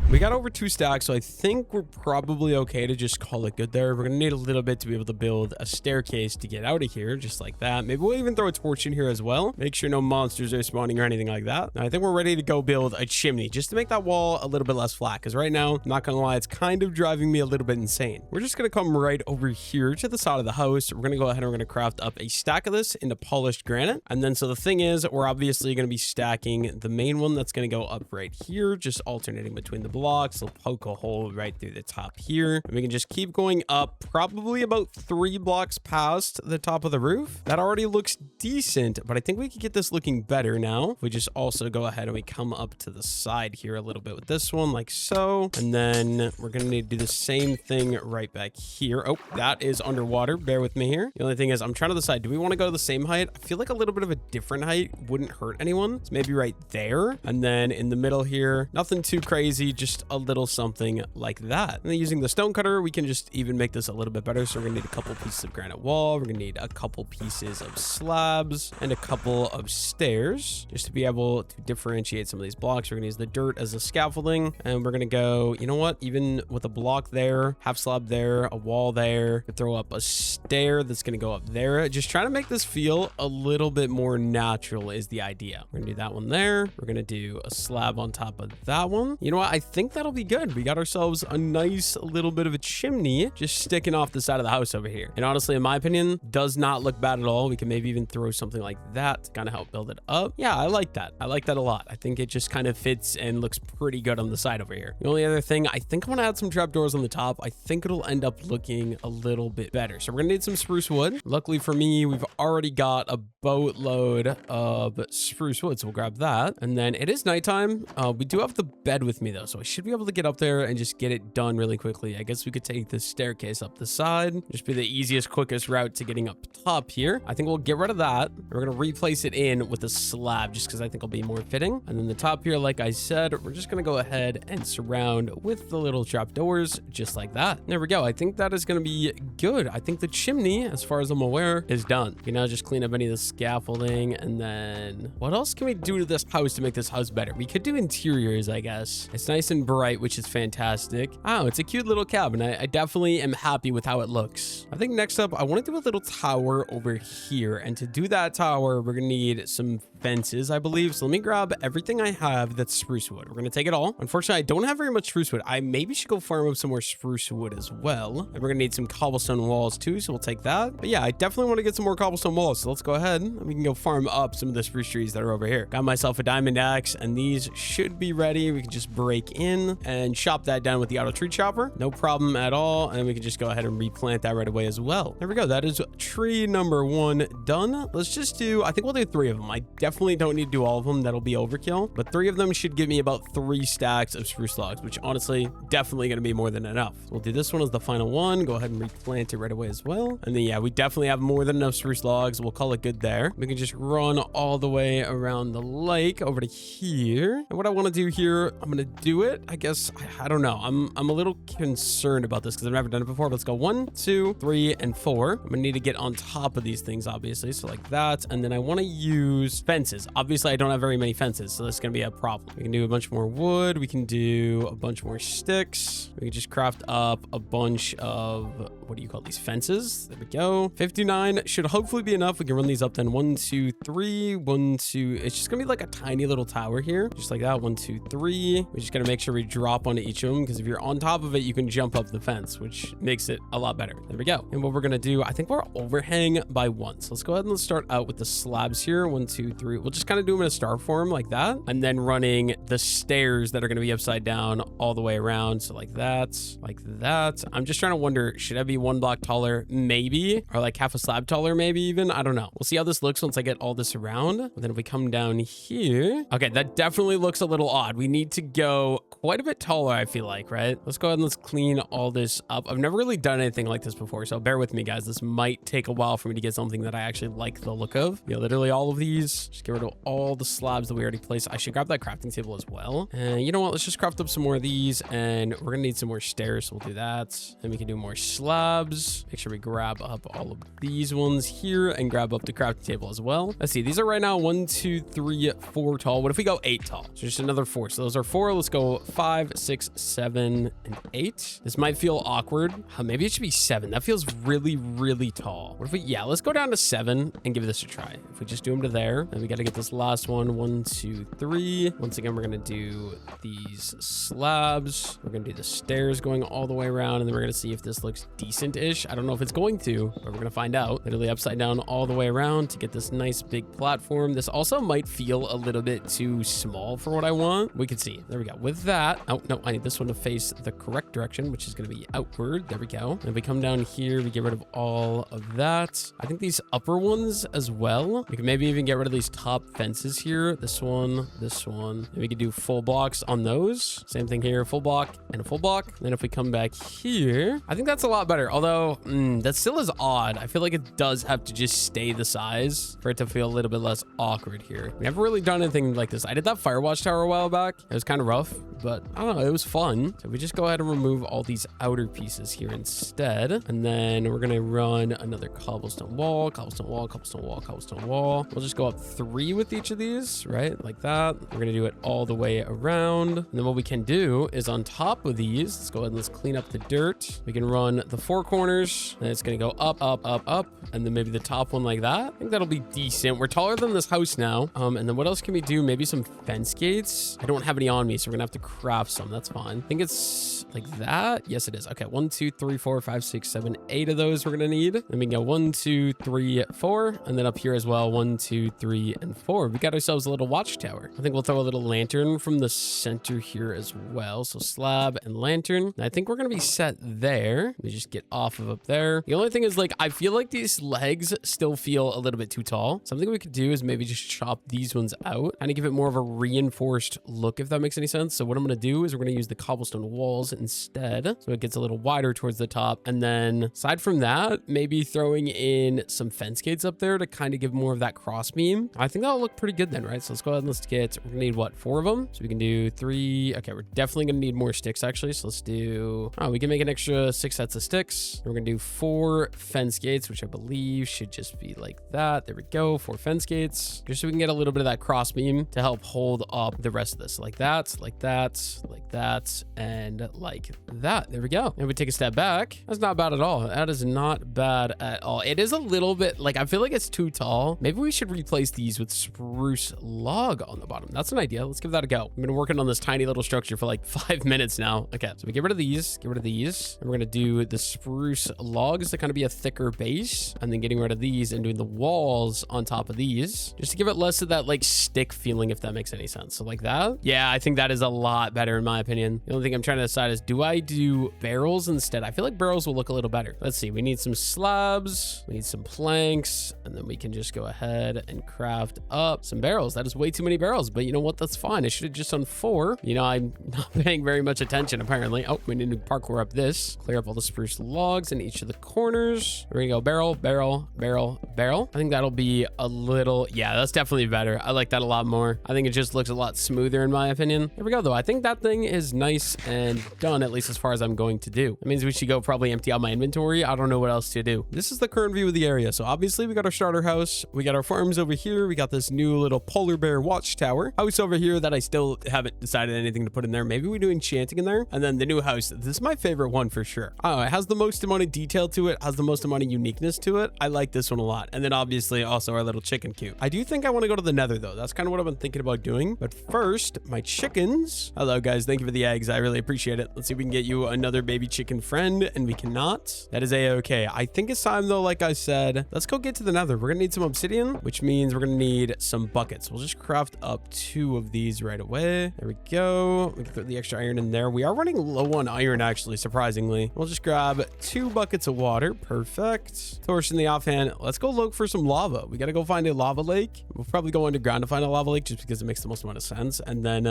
We got over 2 stacks, so I think we're probably okay to just call it good there. We're going to need a little bit to be able to build a staircase to get out of here, just like that. Maybe we'll even throw a torch in here as well. Make sure no monsters are spawning or anything like that. Now, I think we're ready to go build a chimney just to make that wall a little bit less flat, because right now, I'm not going to lie, it's kind of driving me a little bit insane. We're just going to come right over here to the side of the house. We're going to go ahead and we're going to craft up a stack of this into polished granite. And then, so the thing is, we're obviously going to be stacking the main one that's going to go up right here, just alternating between the blocks. We'll poke a hole right through the top here, and we can just keep going up probably about 3 blocks past the top of the roof. That already looks decent, but I think we could get this looking better now. We just also go ahead and we come up to the side here a little bit with this one, like so, and then we're gonna need to do the same thing right back here. Oh, that is underwater. Bear with me here. The only thing is I'm trying to decide, do we want to go the same height? I feel like a little bit of a different height wouldn't hurt anyone. So maybe right there, and then in the middle here, nothing too crazy, just a little something like that. And then using the stone cutter, we can just even make this a little bit better. So we're gonna need a couple pieces of granite wall, we're gonna need a couple pieces of slabs, and a couple of stairs just to be able to differentiate some of these blocks. We're gonna use the dirt as a scaffolding, and we're gonna go, you know what, even with a block there, half slab there, a wall there, throw up a stair that's gonna go up there. Just trying to make this feel a little bit more natural is the idea. We're gonna do that one there, we're gonna do a slab on top of that one. You know what, I think that'll be good. We got ourselves a nice little bit of a chimney just sticking off the side of the house over here. And honestly, in my opinion, does not look bad at all. We can maybe even throw something like that to kind of help build it up. Yeah, I like that. I like that a lot. I think it just kind of fits and looks pretty good on the side over here. The only other thing, I think I'm gonna add some trapdoors on the top. I think it'll end up looking a little bit better. So we're gonna need some spruce wood. Luckily for me, we've already got a boatload of spruce wood, so we'll grab that. And then it is nighttime. We do have the bed with me though, so I should be able to get up there and just get it done really quickly. I guess we could take this staircase up the side, just be the easiest, quickest route to getting up top here. I think we'll get rid of that. We're gonna replace it in with a slab just because I think it'll be more fitting. And then the top here, like I said, we're just gonna go ahead and surround with the little trapdoors just like that. There we go. I think that is gonna be good. I think the chimney, as far as I'm aware, is done. You know, just clean up any of the scaffolding, and then what else can we do to this house to make this house better? We could do interiors, I guess. It's nice and bright, which is fantastic. Oh, it's a cute little cabin. I definitely am happy with how it looks. I think next up, I want to do a little tower over here. And to do that tower, we're going to need some fences, I believe. So let me grab everything I have that's spruce wood. We're going to take it all. Unfortunately, I don't have very much spruce wood. I maybe should go farm up some more spruce wood as well. And we're going to need some cobblestone walls too, so we'll take that. But yeah, I definitely want to get some more cobblestone walls. So let's go ahead and we can go farm up some of the spruce trees that are over here. Got myself a diamond axe, and these should be ready. We can just break in and chop that down with the auto tree chopper. No problem at all. And we can just go ahead and replant that right away as well. There we go. That is tree number 1 done. Let's just do, I think we'll do 3 of them. I definitely don't need to do all of them. That'll be overkill. But 3 of them should give me about 3 stacks of spruce logs, which honestly, definitely going to be more than enough. So we'll do this one as the final one. Go ahead and replant it right away as well. And then, yeah, we definitely have more than enough spruce logs. We'll call it good there. We can just run all the way around the lake over to here. And what I want to do here, I'm going to do it. I guess, I don't know. I'm a little concerned about this because I've never done it before. Let's go 1, 2, 3, and 4. I'm going to need to get on top of these things, obviously. So like that. And then I want to use fences. Obviously, I don't have very many fences, so this is going to be a problem. We can do a bunch more wood. We can do a bunch more sticks. We can just craft up a bunch of, what do you call these, fences? There we go. 59 should hopefully be enough. We can run these up then. 1, 2, 3, 1, 2. It's just going to be like a tiny little tower here. Just like that. 1, 2, 3. We just got to make sure we drop onto each of them, because if you're on top of it, you can jump up the fence, which makes it a lot better. There we go. And what we're gonna do, I think we're overhang by 1. So let's go ahead and let's start out with the slabs here. 1, 2, 3. We'll just kind of do them in a star form like that, and then running the stairs that are gonna be upside down all the way around. So like that, like that. I'm just trying to wonder, should I be 1 block taller? Maybe, or like half a slab taller, maybe even. I don't know. We'll see how this looks once I get all this around. And then if we come down here, okay, that definitely looks a little odd. We need to go quite a bit taller, I feel like, right? Let's go ahead and let's clean all this up. I've never really done anything like this before, so bear with me, guys. This might take a while for me to get something that I actually like the look of. Yeah, literally all of these. Just get rid of all the slabs that we already placed. I should grab that crafting table as well. And you know what? Let's just craft up some more of these, and we're gonna need some more stairs, so we'll do that. And we can do more slabs. Make sure we grab up all of these ones here and grab up the crafting table as well. Let's see. These are right now 1, 2, 3, 4 tall. What if we go 8 tall? So just another 4. So those are 4. Let's go 5, 6, 7, and 8. This might feel awkward. Maybe it should be 7. That feels really, really tall. What if we, yeah, let's go down to 7 and give this a try. If we just do them to there, then we got to get this last one. 1, 2, 3. Once again, we're going to do these slabs. We're going to do the stairs going all the way around, and then we're going to see if this looks decent-ish. I don't know if it's going to, but we're going to find out. Literally upside down all the way around to get this nice big platform. This also might feel a little bit too small for what I want. We can see. There we go. With that, oh no, I need this one to face the correct direction, which is going to be outward. There we go. And if we come down here, we get rid of all of that. I think these upper ones as well. We can maybe even get rid of these top fences here. This one, this one. And we could do full blocks on those. Same thing here, full block and a full block. Then if we come back here, I think that's a lot better. Although that still is odd. I feel like it does have to just stay the size for it to feel a little bit less awkward here. We haven't really done anything like this. I did that Firewatch Tower a while back. It was kind of rough, but I don't know, it was fun. So we just go ahead and remove all these outer pieces here instead. And then we're gonna run another cobblestone wall, cobblestone wall, cobblestone wall, cobblestone wall. We'll just go up 3 with each of these, right? Like that. We're gonna do it all the way around. And then what we can do is on top of these, let's go ahead and let's clean up the dirt. We can run the 4 corners, and it's gonna go up, up, up, up, and then maybe the top one like that. I think that'll be decent. We're taller than this house now. And then what else can we do? Maybe some fence gates. I don't have any on me, so we're gonna have to craft some. That's fine. I think it's like that. Yes, it is. Okay, 1, 2, 3, 4, 5, 6, 7, 8 of those we're gonna need. Then we can go 1, 2, 3, 4, and then up here as well, 1, 2, 3, and 4. We got ourselves a little watchtower. I think we'll throw a little lantern from the center here as well. So slab and lantern. And I think we're gonna be set there. Let me just get off of up there. The only thing is, like, I feel like these legs still feel a little bit too tall. Something we could do is maybe just chop these ones out, kind of give it more of a reinforced look, if that makes any sense. So what I'm gonna do is we're gonna use the cobblestone walls instead, so it gets a little wider towards the top. And then aside from that, maybe throwing in some fence gates up there to kind of give more of that cross beam. I think that'll look pretty good then, right? So let's go ahead and let's get, we're gonna need what, 4 of them? So we can do 3. Okay, we're definitely gonna need more sticks actually. So let's do, we can make an extra 6 sets of sticks. We're gonna do 4 fence gates, which I believe should just be like that. There we go, 4 fence gates, just so we can get a little bit of that cross beam to help hold up the rest of this. Like that, like that, like that, and like that. There we go. And we take a step back. That's not bad at all. That is not bad at all. It is a little bit, like, I feel like it's too tall. Maybe we should replace these with spruce log on the bottom. That's an idea. Let's give that a go. I've been working on this tiny little structure for like 5 minutes now. Okay, so we get rid of these, get rid of these, and we're gonna do the spruce logs to kind of be a thicker base, and then getting rid of these and doing the walls on top of these, just to give it less of that like stick feeling, if that makes any sense. So like that. Yeah, I think that is a lot better in my opinion. The only thing I'm trying to decide is, do I do barrels instead? I feel like barrels will look a little better. Let's see. We need some slabs, we need some planks, and then we can just go ahead and craft up some barrels. That is way too many barrels, but you know what? That's fine. I should have just done 4. You know, I'm not paying very much attention apparently. Oh, we need to parkour up this, clear up all the spruce logs in each of the corners. We're gonna go barrel, barrel, barrel, barrel. I think that'll be a little, yeah, that's definitely better. I like that a lot more. I think it just looks a lot smoother in my opinion. There we go though. I think that thing is nice and done, at least as far as I'm going to do. That means we should go probably empty out my inventory. I don't know what else to do. This is the current view of the area. So obviously we got our starter house, we got our farms over here, we got this new little polar bear watchtower house over here that I still haven't decided anything to put in there. Maybe we do enchanting in there. And then the new house, this is my favorite one for sure. I don't know, it has the most amount of detail to it, has the most amount of uniqueness to it. I like this one a lot. And then obviously also our little chicken coop. I do think I want to go to the nether though. That's kind of what I've been thinking about doing. But first, my chickens eggs. Hello, guys. Thank you for the eggs. I really appreciate it. Let's see if we can get you another baby chicken friend, and we cannot. That is a-okay. I think it's time, though, like I said. Let's go get to the nether. We're going to need some obsidian, which means we're going to need some buckets. We'll just craft up 2 of these right away. There we go. We can throw the extra iron in there. We are running low on iron, actually, surprisingly. We'll just grab 2 buckets of water. Perfect. Torch in the offhand. Let's go look for some lava. We got to go find a lava lake. We'll probably go underground to find a lava lake just because it makes the most amount of sense. And then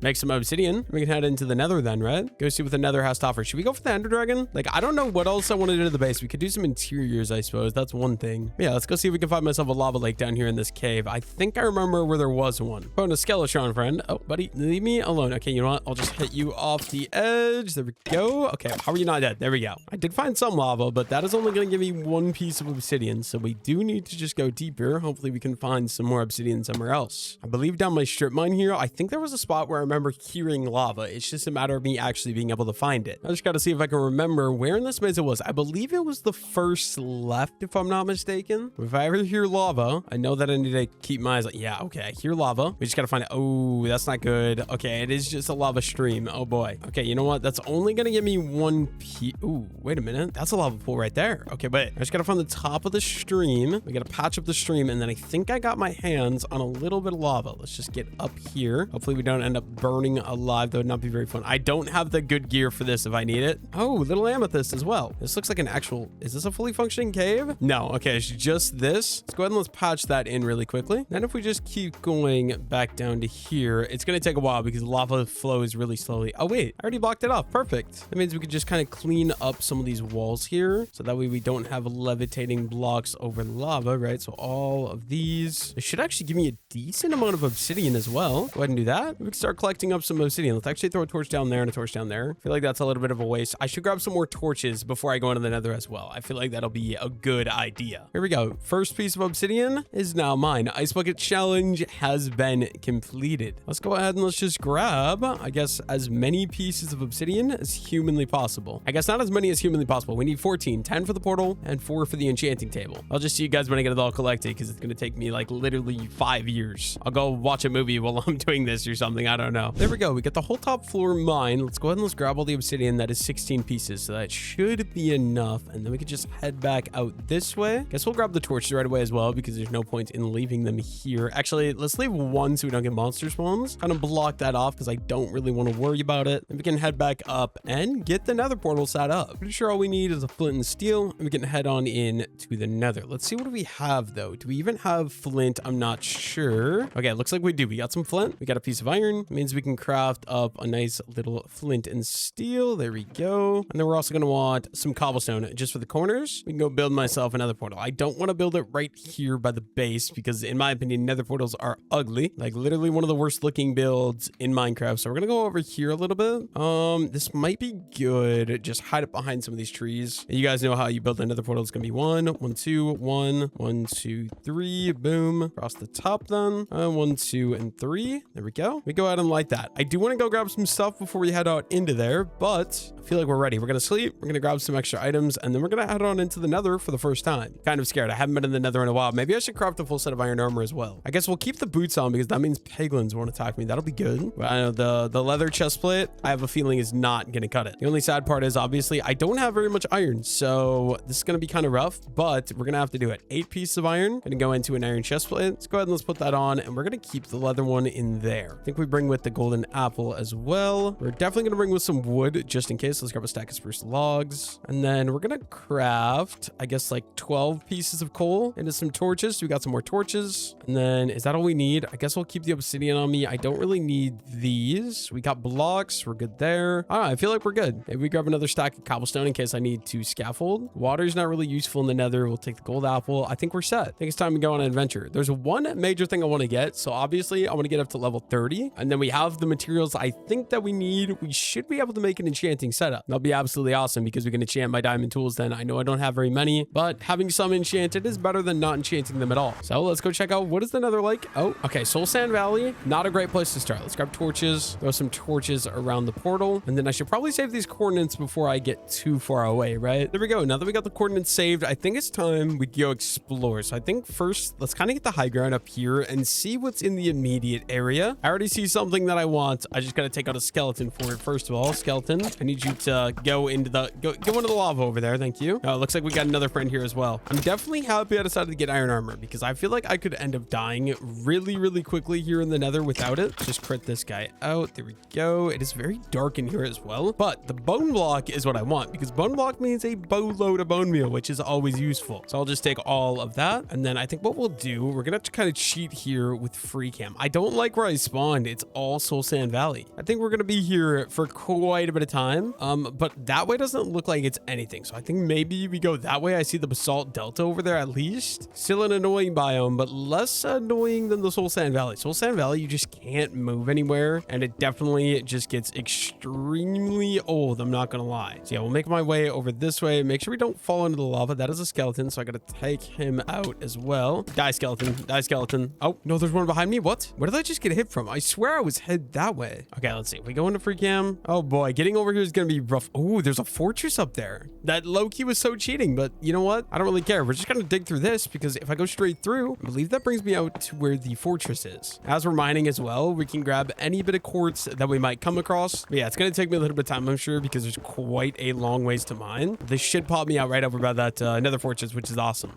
make some obsidian. We can head into the nether then, right? Go see what the nether has to offer. Should we go for the ender dragon? Like, I don't know what else I want to do to the base. We could do some interiors, I suppose. That's one thing. But yeah, let's go see if we can find myself a lava lake down here in this cave. I think I remember where there was one. Oh, and a skeleton friend. Oh, buddy, leave me alone. Okay, you know what? I'll just hit you off the edge. There we go. Okay, how are you not dead? There we go. I did find some lava, but that is only going to give me 1 piece of obsidian. So we do need to just go deeper. Hopefully we can find some more obsidian somewhere else. I believe down my strip mine here, I think there was a spot where I remember hearing lava. It's just a matter of me actually being able to find it. I just got to see if I can remember where in this maze it was. I believe it was the first left, if I'm not mistaken. If I ever hear lava, I know that I need to keep my eyes like, yeah, okay, I hear lava. We just got to find it. Oh, that's not good. Okay, it is just a lava stream. Oh boy. Okay, you know what? That's only going to give me 1 piece. Ooh, wait a minute. That's a lava pool right there. Okay, but I just got to find the top of the stream. We got to patch up the stream, and then I think I got my hands on a little bit of lava. Let's just get up here. Hopefully we don't end up burning alive. That would not be very fun. I don't have the good gear for this if I need it. Oh, little amethyst as well. This looks like an actual, is this a fully functioning cave? No. Okay, it's just this. Let's go ahead and let's patch that in really quickly. Then if we just keep going back down to here, it's going to take a while because lava flows really slowly. Oh wait, I already blocked it off. Perfect. That means we could just kind of clean up some of these walls here. So that way we don't have levitating blocks over lava, right? So all of these, it should actually give me a decent amount of obsidian as well. Go ahead and do that. We can start collecting up some obsidian. Let's actually throw a torch down there and a torch down there. I feel like that's a little bit of a waste. I should grab some more torches before I go into the nether as well. I feel like that'll be a good idea. Here we go. First piece of obsidian is now mine. Ice bucket challenge has been completed. Let's go ahead and let's just grab, I guess, as many pieces of obsidian as humanly possible. I guess not as many as humanly possible. We need 14, 10 for the portal and 4 for the enchanting table. I'll just see you guys when I get it all collected because it's going to take me like literally 5 years. I'll go watch a movie while I'm doing this or something. I don't know. There we go. We got the whole top floor mine. Let's go ahead and let's grab all the obsidian. That is 16 pieces. So that should be enough. And then we could just head back out this way. Guess we'll grab the torches right away as well because there's no point in leaving them here. Actually, let's leave 1 so we don't get monster spawns. Kind of block that off because I don't really want to worry about it. And we can head back up and get the nether portal set up. Pretty sure all we need is a flint and steel. And we can head on in to the nether. Let's see what do we have though. Do we even have flint? I'm not sure. Okay, it looks like we do. We got some flint. We got a piece of iron. It means we can craft up a nice little flint and steel. There we go. And then we're also going to want some cobblestone just for the corners. We can go build myself another portal. I don't want to build it right here by the base because in my opinion, nether portals are ugly. Like literally one of the worst looking builds in Minecraft. So we're going to go over here a little bit. This might be good. Just hide it behind some of these trees. You guys know how you build another portal. It's going to be 1, 1, 2, 1, 1, 2, 3. Boom. Across the top then. 1, 2, and 3. There we go. We go ahead and light that. I do want to go grab some stuff before we head out into there, but I feel like we're ready. We're going to sleep. We're going to grab some extra items, and then we're going to head on into the nether for the first time. Kind of scared. I haven't been in the nether in a while. Maybe I should craft a full set of iron armor as well. I guess we'll keep the boots on because that means piglins won't attack me. That'll be good. But I know the leather chest plate, I have a feeling is not going to cut it. The only sad part is obviously I don't have very much iron, so this is going to be kind of rough, but we're going to have to do it. 8 pieces of iron. Going to go into an iron chest plate. Let's go ahead and let's put that on, and we're going to keep the leather one in there. I think we bring with the golden apple as well. We're definitely going to bring with some wood just in case. Let's grab a stack of spruce logs, and then we're going to craft, I guess, like 12 pieces of coal into some torches. So we got some more torches, and then is that all we need? I guess we'll keep the obsidian on me. I don't really need these. We got blocks. We're good there. All right, I feel like we're good. Maybe we grab another stack of cobblestone in case I need to scaffold. Water's not really useful in the nether. We'll take the gold apple. I think we're set. I think it's time to go on an adventure. There's one major thing I want to get. So obviously I want to get up to level 30, and then we have the materials I think that we need. We should be able to make an enchanting setup. That'll be absolutely awesome because we can enchant my diamond tools then. I know I don't have very many, but having some enchanted is better than not enchanting them at all. So let's go check out what is the nether like. Oh, okay. Soul Sand Valley, not a great place to start. Let's grab torches, throw some torches around the portal, and then I should probably save these coordinates before I get too far away, right? There we go. Now that we got the coordinates saved, I think it's time we go explore. So I think first, let's kind of get the high ground up here and see what's in the immediate area. I already see something that I want. want. I just got to take out a skeleton for it. First of all, skeleton, I need you to go into the lava over there. Thank you. Oh, it looks like we got another friend here as well. I'm definitely happy I decided to get iron armor because I feel like I could end up dying really quickly here in the nether without it. Just crit this guy out. There we go. It is very dark in here as well, but the bone block is what I want because bone block means a boatload of bone meal, which is always useful. So I'll just take all of that. And then I think what we'll do, we're gonna have to kind of cheat here with free cam. I don't like where I spawned. It's all Soul Sand Valley. I think we're gonna be here for quite a bit of time. But that way doesn't look like it's anything. So I think maybe we go that way. I see the basalt delta over there at least. Still an annoying biome, but less annoying than the Soul Sand Valley. Soul Sand Valley, you just can't move anywhere, and it definitely just gets extremely old. I'm not gonna lie. So yeah, we'll make my way over this way. Make sure we don't fall into the lava. That is a skeleton, so I gotta take him out as well. Die, skeleton. Die, skeleton. Oh no, there's one behind me. What? Where did I just get hit from? I swear I was head that way. Okay, let's see. If we go into free cam. Oh boy, getting over here is gonna be rough. Oh, there's a fortress up there. That low-key was so cheating, but you know what? I don't really care. We're just gonna dig through this because if I go straight through, I believe that brings me out to where the fortress is. As we're mining as well, we can grab any bit of quartz that we might come across. But yeah, it's gonna take me a little bit of time, I'm sure, because there's quite a long ways to mine. This should pop me out right over by that nether fortress, which is awesome.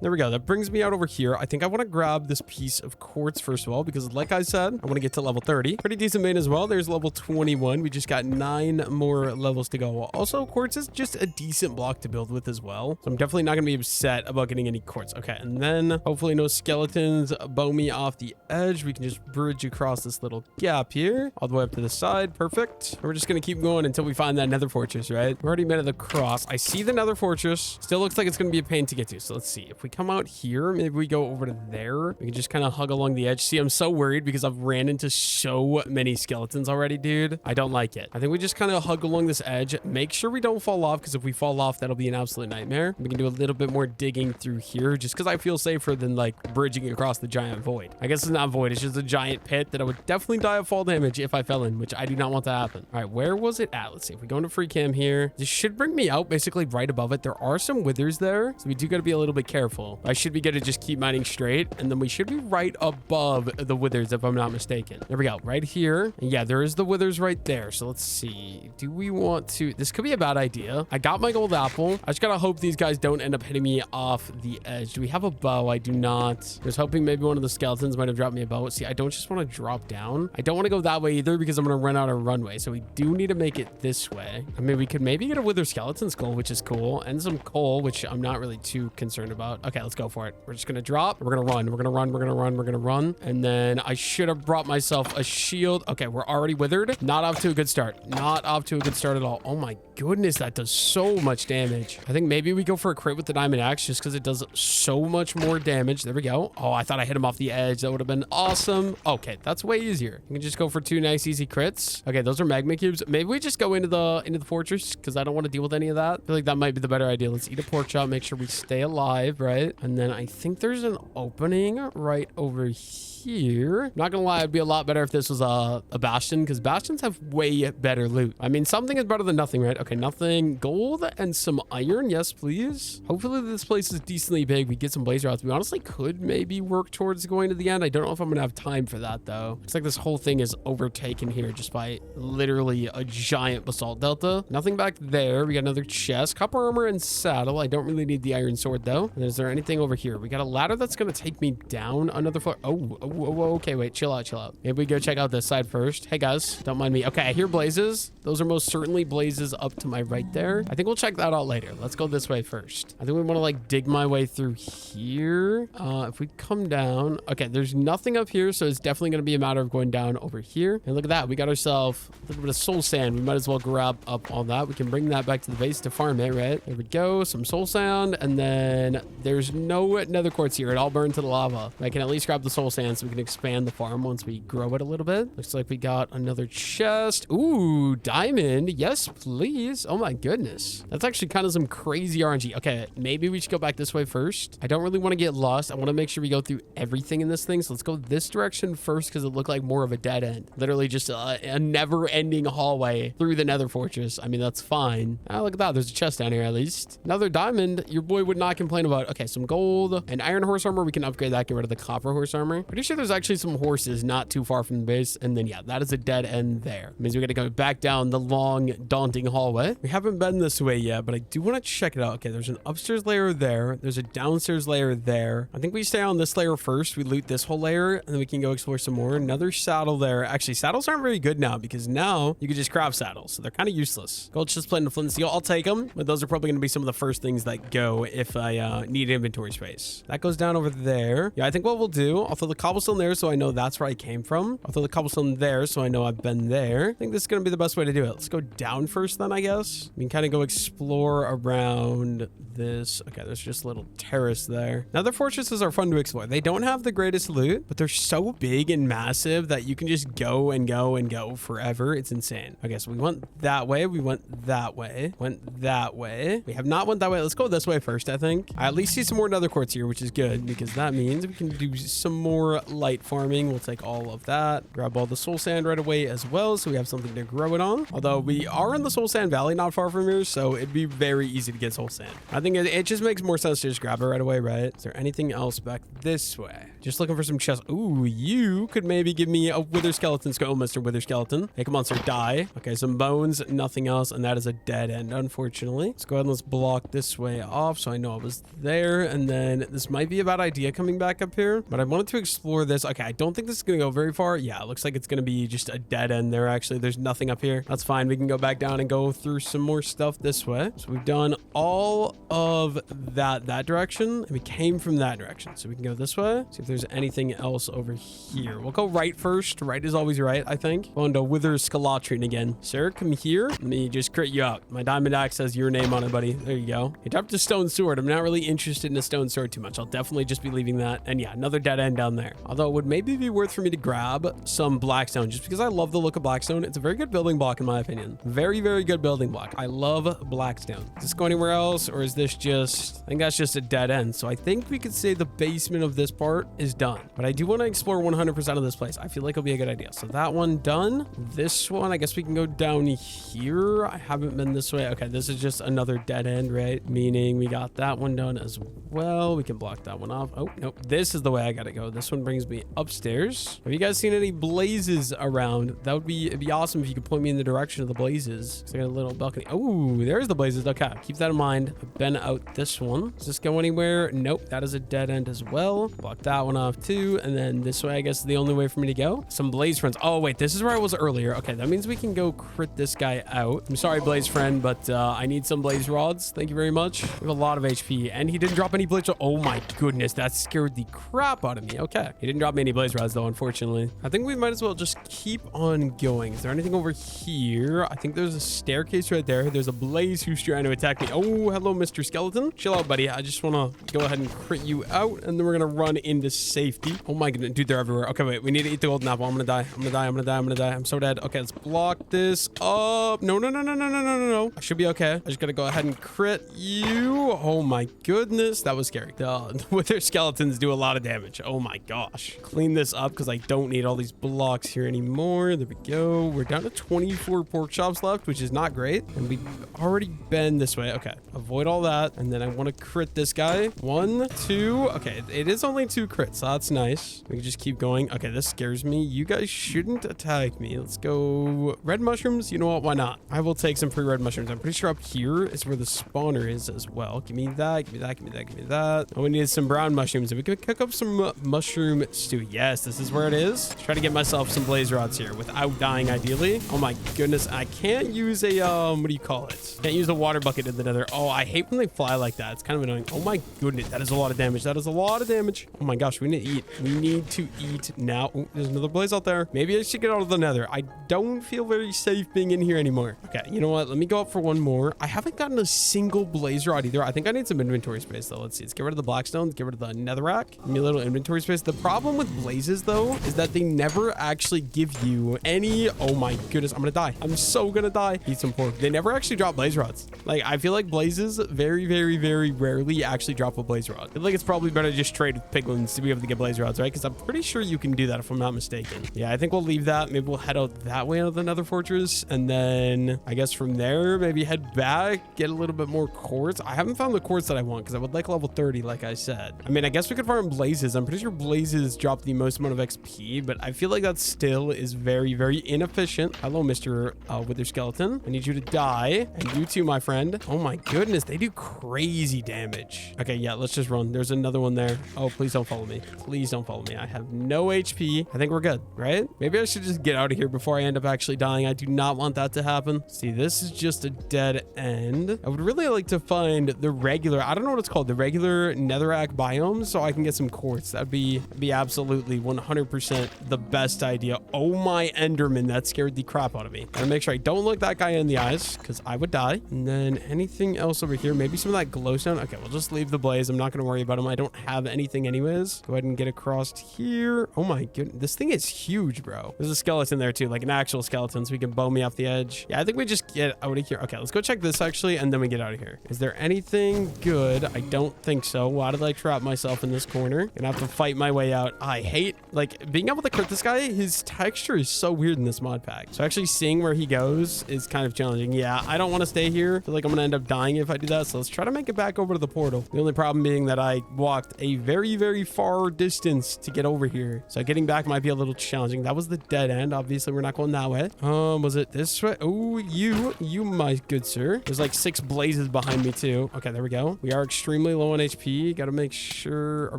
There we go. That brings me out over here. I think I want to grab this piece of quartz first of all, because like I said, I want to get to level 30. Pretty decent main as well. There's level 21. We just got 9 more levels to go. Also, quartz is just a decent block to build with as well. So I'm definitely not going to be upset about getting any quartz. Okay, and then hopefully no skeletons bow me off the edge. We can just bridge across this little gap here, all the way up to the side. Perfect. And we're just going to keep going until we find that nether fortress, right? We already made it across. I see the nether fortress. Still looks like it's going to be a pain to get to. So let's see. If we come out here, maybe we go over to there. We can just kind of hug along the edge. See, I'm so worried because I've ran into so many skeletons already, dude. I don't like it. I think we just kind of hug along this edge. Make sure we don't fall off, because if we fall off, that'll be an absolute nightmare. We can do a little bit more digging through here just because I feel safer than like bridging across the giant void. I guess it's not void. It's just a giant pit that I would definitely die of fall damage if I fell in, which I do not want to happen. All right, where was it at? Let's see. If we go into free cam here, this should bring me out basically right above it. There are some withers there, so we do got to be a little bit careful. I should be good to just keep mining straight, and then we should be right above the withers if I'm not mistaken. There we go, right here. And yeah, there is the withers right there. So let's see. Do we want to... This could be a bad idea. I got my gold apple. I just gotta hope these guys don't end up hitting me off the edge. Do we have a bow? I do not. I was hoping maybe one of the skeletons might have dropped me a bow. See, I don't just want to drop down. I don't want to go that way either because I'm gonna run out of runway. So we do need to make it this way. I mean, we could maybe get a wither skeleton skull, which is cool, and some coal, which I'm not really too concerned about. Okay, let's go for it. We're just gonna drop. We're gonna run. We're gonna run. We're gonna run. We're gonna run. And then I should have brought myself a shield. Okay, we're already withered. Not off to a good start. Not off to a good start at all. Oh my goodness, that does so much damage. I think maybe we go for a crit with the diamond axe just because it does so much more damage. There we go. Oh, I thought I hit him off the edge. That would have been awesome. Okay, that's way easier. You can just go for 2 nice easy crits. Okay, those are magma cubes. Maybe we just go into the fortress because I don't want to deal with any of that. I feel like that might be the better idea. Let's eat a pork chop. Make sure we stay alive, right? And then I think there's an opening right over here. Not gonna lie, it'd be a lot better if this was a bastion, because bastions have way better loot. I mean, something is better than nothing, right? Okay, nothing. Gold and some iron. Yes, please. Hopefully this place is decently big. We get some blaze rods. We honestly could maybe work towards going to the end. I don't know if I'm gonna have time for that though. Looks like this whole thing is overtaken here just by literally a giant basalt delta. Nothing back there. We got another chest, copper armor, and saddle. I don't really need the iron sword though. And is there anything over here? We got a ladder that's gonna take me down another floor. Oh, okay, wait, chill out. Maybe we go check out this side first. Hey guys, don't mind me. Okay, I hear blazes. Those are most certainly blazes up to my right there. I think we'll check that out later. Let's go this way first. I think we want to like dig my way through here. If we come down, okay, there's nothing up here, so it's definitely going to be a matter of going down over here. And look at that, we got ourselves a little bit of soul sand. We might as well grab up all that. We can bring that back to the base to farm it, right? There we go, some soul sand, and then there's no nether quartz here. It all burned to the lava. I can at least grab the soul sand so we can expand the farm once we grow it a little bit. Looks like we got another chest. Ooh, diamond. Yes, please. Oh my goodness. That's actually kind of some crazy RNG. Okay, maybe we should go back this way first. I don't really want to get lost. I want to make sure we go through everything in this thing. So let's go this direction first because it looked like more of a dead end. Literally just a never-ending hallway through the nether fortress. I mean, that's fine. Oh, look at that. There's a chest down here at least. Another diamond. Your boy would not complain about. Okay, some gold and iron horse armor. We can upgrade that. Get rid of the copper horse armor. Pretty sure there's actually some horses not too far from the base. And then, yeah, that is a dead end there. Means we got to go back down the long, daunting hallway. We haven't been this way yet, but I do want to check it out. Okay, there's an upstairs layer there. There's a downstairs layer there. I think we stay on this layer first. We loot this whole layer, and then we can go explore some more. Another saddle there. Actually, saddles aren't very good now because now you can just craft saddles. So they're kind of useless. Gold chest plate and flint and steel. I'll take them, but those are probably going to be some of the first things that go if I need inventory space. That goes down over there. Yeah, I think what we'll do, I'll throw the cobblestone there so I know that's where I came from. I'll throw the cobblestone there so I know I've been there. I think this is going to be the best way to do it. Let's go down first then, I guess. We can kind of go explore around this. Okay, there's just a little terrace there. Now, the fortresses are fun to explore. They don't have the greatest loot, but they're so big and massive that you can just go and go and go forever. It's insane. Okay, so we went that way. We went that way. Went that way. We have not went that way. Let's go this way first, I think. I at least see some more nether quartz here, which is good because that means we can do some more light farming. We'll take all of that. Grab all the soul sand right away as well, so we have something to grow it on. Although we are in the soul sand valley, not far from here, so it'd be very easy to get soul sand. I think it just makes more sense to just grab it right away, right? Is there anything else back this way? Just looking for some chests. Ooh, you could maybe give me a wither skeleton. Oh, Mr. Wither Skeleton. Make a monster die. Okay, some bones, nothing else, and that is a dead end, unfortunately. Let's go ahead and let's block this way off so I know I was there, and then this might be a bad idea coming back up here, but I wanted to explore this. Okay, I don't think this is going to go very far. Yeah, it looks like it's going to be just a dead end there, actually. There's nothing up here. That's fine. We can go back down and go through some more stuff this way. So we've done all of that direction, and we came from that direction. So we can go this way, see if there's anything else over here. We'll go right first. Right is always right, I think. Going to Wither Skeleton again. Sir, come here. Let me just crit you out. My diamond axe has your name on it, buddy. There you go. He dropped a stone sword. I'm not really interested in a stone sword too much. I'll definitely just be leaving that. And yeah, another dead end down there. Although it would maybe be worth for me to grab some blackstone just because I love the look of blackstone. It's a very good building block in my opinion. Very, very good building block. I love blackstone. Does this go anywhere else, or is this just, I think that's just a dead end. So I think we could say the basement of this part is done, but I do want to explore 100% of this place. I feel like it'll be a good idea. So that one done. This one, I guess we can go down here. I haven't been this way. Okay, this is just another dead end, right? Meaning we got that one done as well. We can block that one off. Oh, nope. This is the way I gotta go. This one brings me upstairs. Have you guys seen any blazes around? That would be, it'd be awesome if you could point me in the direction of the blazes. So I got a little balcony. Oh, there's the blazes. Okay, keep that in mind. I've been out this one. Does this go anywhere? Nope. That is a dead end as well. Block that one off too. And then this way, I guess, is the only way for me to go. Some blaze friends. Oh, wait, this is where I was earlier. Okay, that means we can go crit this guy out. I'm sorry, blaze friend, but I need some blaze rods. Thank you very much. We have a lot of HP, and he didn't drop any blaze. Oh my goodness, that scared the crap out of me. Okay, he didn't drop me any blaze rods though, unfortunately. I think we might as well just keep on going. Is there anything over here? I think there's a staircase right there. There's a blaze who's trying to attack me. Oh, hello, Mr. Skeleton. Chill out, buddy. I just want to go ahead and crit you out, and then we're going to run into safety. Oh my goodness, dude, they're everywhere. Okay, wait, we need to eat the golden apple. I'm going to die. I'm going to die. I'm going to die. I'm going to die. I'm so dead. Okay, let's block this up. No, no, no, no, no, no, no, no, no. I should be okay. I just got to go ahead and crit you. Oh my goodness. That was scary. The wither skeletons do a lot of damage. Oh my gosh. Clean this up because I don't need all these blocks here anymore. There we go. We're down to 24 pork chops left, which is not great. And we've already been this way. Okay. Avoid all that. And then I want to crit this guy. 1, 2. Okay. It is only 2 crits. So that's nice. We can just keep going. Okay. This scares me. You guys shouldn't attack me. Let's go red mushrooms. You know what? Why not? I will take some free red mushrooms. I'm pretty sure up here is where the spawner is as well. Give me that. Give me that. Give me that. Give me that. Oh, we need some brown mushrooms. And we can cook up some mushroom stew. Yes, this is where it is. Try to get myself some blaze rods here without dying, ideally. Oh my goodness. I can't use a, what do you call it? Can't use the water bucket in the nether. Oh, I hate when they fly like that. It's kind of annoying. Oh my goodness. That is a lot of damage. That is a lot of damage. Oh my gosh. We need to eat. We need to eat now. Oh, there's another blaze out there. Maybe I should get out of the nether. I don't feel very safe being in here anymore. Okay. You know what? Let me go up for one more. I haven't gotten a single blaze rod either. I think I need some inventory space though. Let's see. Let's get rid of the blackstone. Get rid of the netherrack. Give me a little inventory space. The problem with blazes though is that they never actually give you any. Oh my goodness. I'm gonna die. I'm so gonna die. Eat some pork. They never actually drop blaze rods. Like, I feel like blazes very, very, very rarely actually drop a blaze rod. I feel like it's probably better to just trade with piglins to be able to get blaze rods, right? Because I'm pretty sure you can do that if I'm not mistaken. Yeah, I think we'll leave that. Maybe we'll head out that way out of the nether fortress. And then I guess from there, maybe head back, get a little bit more quartz. I haven't found the quartz that I want because I would like level 30, like I said. I mean, I guess we could farm blazes. I'm pretty sure blazes blazes drop the most amount of XP, but I feel like that still is very, very inefficient. Hello, Mr. Wither Skeleton. I need you to die. And you too, my friend. Oh my goodness, they do crazy damage. Okay, yeah, let's just run. There's another one there. Oh, please don't follow me. Please don't follow me. I have no HP. I think we're good, right? Maybe I should just get out of here before I end up actually dying. I do not want that to happen. See, this is just a dead end. I would really like to find the regular, I don't know what it's called, the regular netherrack biome, so I can get some quartz. That'd be absolutely 100% the best idea. Oh my Enderman, that scared the crap out of me. Gotta make sure I don't look that guy in the eyes because I would die. And then anything else over here? Maybe some of that glowstone. Okay, we'll just leave the blaze. I'm not gonna worry about him. I don't have anything anyways. Go ahead and get across here. Oh my goodness, this thing is huge, bro. There's a skeleton there too, like an actual skeleton, so we can bow me off the edge. Yeah, I think we just get out of here. Okay, let's go check this actually, and then we get out of here. Is there anything good? I don't think so. Why did I trap myself in this corner? Gonna have to fight my way out. I hate, like, being able to crit this guy. His texture is so weird in this mod pack. So actually seeing where he goes is kind of challenging. Yeah, I don't want to stay here. I feel like I'm gonna end up dying if I do that. So let's try to make it back over to the portal. The only problem being that I walked a very, very far distance to get over here. So getting back might be a little challenging. That was the dead end. Obviously, we're not going that way. Was it this way? Oh, you, my good sir. There's like 6 blazes behind me too. Okay, there we go. We are extremely low on HP. Gotta make sure. Are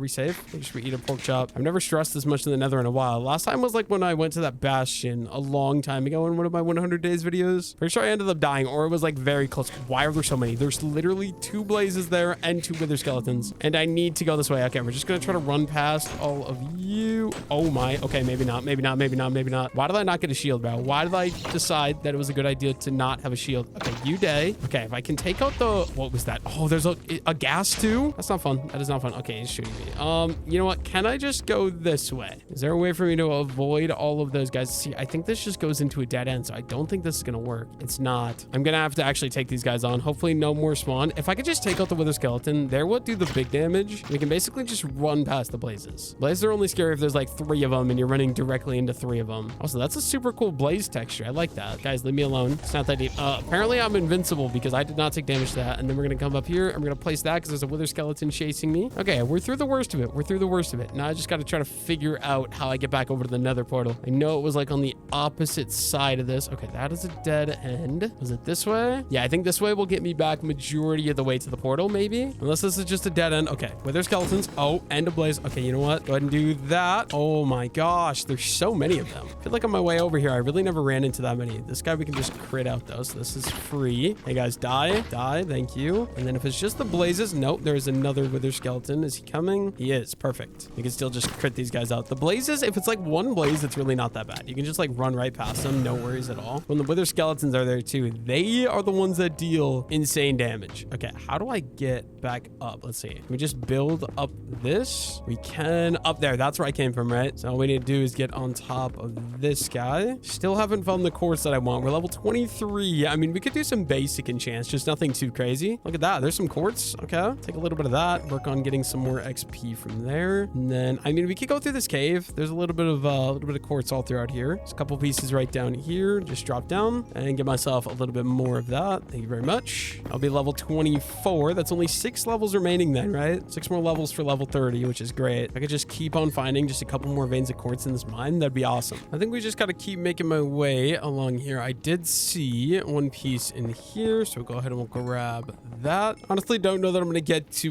we safe? Make sure we eat a pork chop. I've never stressed this much in the nether in a while. Last time was like when I went to that bastion a long time ago in one of my 100 days videos. Pretty sure I ended up dying, or it was like very close. Why are there so many? There's literally 2 blazes there and 2 wither skeletons, and I need to go this way. Okay, we're just gonna try to run past all of you. Oh my. Okay, maybe not. Maybe not. Maybe not. Maybe not. Why did I not get a shield, bro? Why did I decide that it was a good idea to not have a shield? Okay, you day. Okay, if I can take out the, what was that? Oh, there's a gas too. That's not fun. That is not fun. Okay, he's shooting me. You know what? Can I just go this way? Is there a way for me to avoid all of those guys? See, I think this just goes into a dead end, so I don't think this is gonna work. It's not. I'm gonna have to actually take these guys on. Hopefully no more spawn. If I could just take out the wither skeleton, there would do the big damage. We can basically just run past the blazes. Blazes are only scary if there's like 3 of them and you're running directly into 3 of them. Also, that's a super cool blaze texture. I like that. Guys, leave me alone. It's not that deep. Apparently I'm invincible because I did not take damage to that. And then we're gonna come up here. I'm gonna place that because there's a wither skeleton chasing me. Okay, we're through the worst of it. We're through the worst of it. Now I just gotta try to figure out how I get back over to the nether portal. I know it was like on the opposite side of this. Okay, that is a dead end. Was it this way? Yeah, I think this way will get me back majority of the way to the portal, maybe. Unless this is just a dead end. Okay, wither skeletons. Oh, end of blaze. Okay, you know what? Go ahead and do that. Oh my gosh, there's so many of them. I feel like on my way over here, I really never ran into that many. This guy we can just crit out though, so this is free. Hey guys, die. Die, thank you. And then if it's just the blazes, nope, there's another wither skeleton. Is he coming? He is. Perfect. You can still just crit these guys out. The blazes, if it's like one blaze, it's really not that bad. You can just like run right past them. No worries at all. When the wither skeletons are there too, they are the ones that deal insane damage. Okay, how do I get back up? Let's see. Can we just build up this? We can. Up there. That's where I came from, right? So all we need to do is get on top of this guy. Still haven't found the quartz that I want. We're level 23. I mean, we could do some basic enchants, just nothing too crazy. Look at that. There's some quartz. Okay. Take a little bit of that. Work on getting some more XP from there. And then, I mean, we could go through this cave. There's a little bit of quartz all throughout here. There's a couple pieces right down here. Just drop down and get myself a little bit more of that. Thank you very much. I'll be level 24. That's only 6 levels remaining then, right? 6 more levels for level 30, which is great. I could just keep on finding just a couple more veins of quartz in this mine. That'd be awesome. I think we just got to keep making my way along here. I did see one piece in here, so we'll go ahead and we'll grab that. Honestly, don't know that I'm going to get to,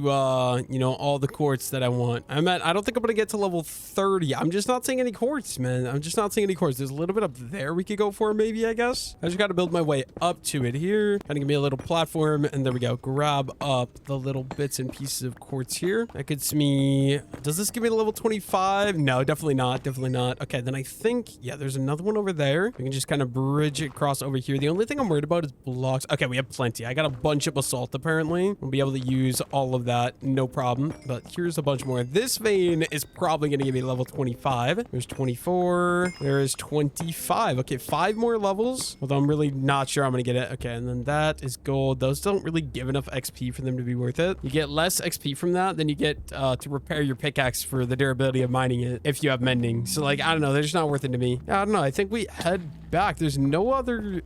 you know, all the quartz that I want. I don't think I'm going to get to level 30. I'm just not seeing any quartz, man. I'm just not seeing any quartz. There's a little bit up there we could go for, maybe, I guess. I just got to build my way up to it here. Kind of give me a little platform, and there we go. Grab up the little bits and pieces of quartz here. That gets me... Does this give me the level 25? No, definitely not. Definitely not. Okay, then I think... Yeah, there's another one over there. We can just kind of bridge it across over here. The only thing I'm worried about is blocks. Okay, we have plenty. I got a bunch of basalt, apparently. We'll be able to use all of that. No problem. But here's a bunch more. This vein is probably going to give me level 25. There's 24. There is 20. 25. Okay, 5 more levels. Although I'm really not sure I'm going to get it. Okay, and then that is gold. Those don't really give enough XP for them to be worth it. You get less XP from that than you get to repair your pickaxe for the durability of mining it if you have mending. So like, I don't know. They're just not worth it to me. I don't know. I think we head back. There's no other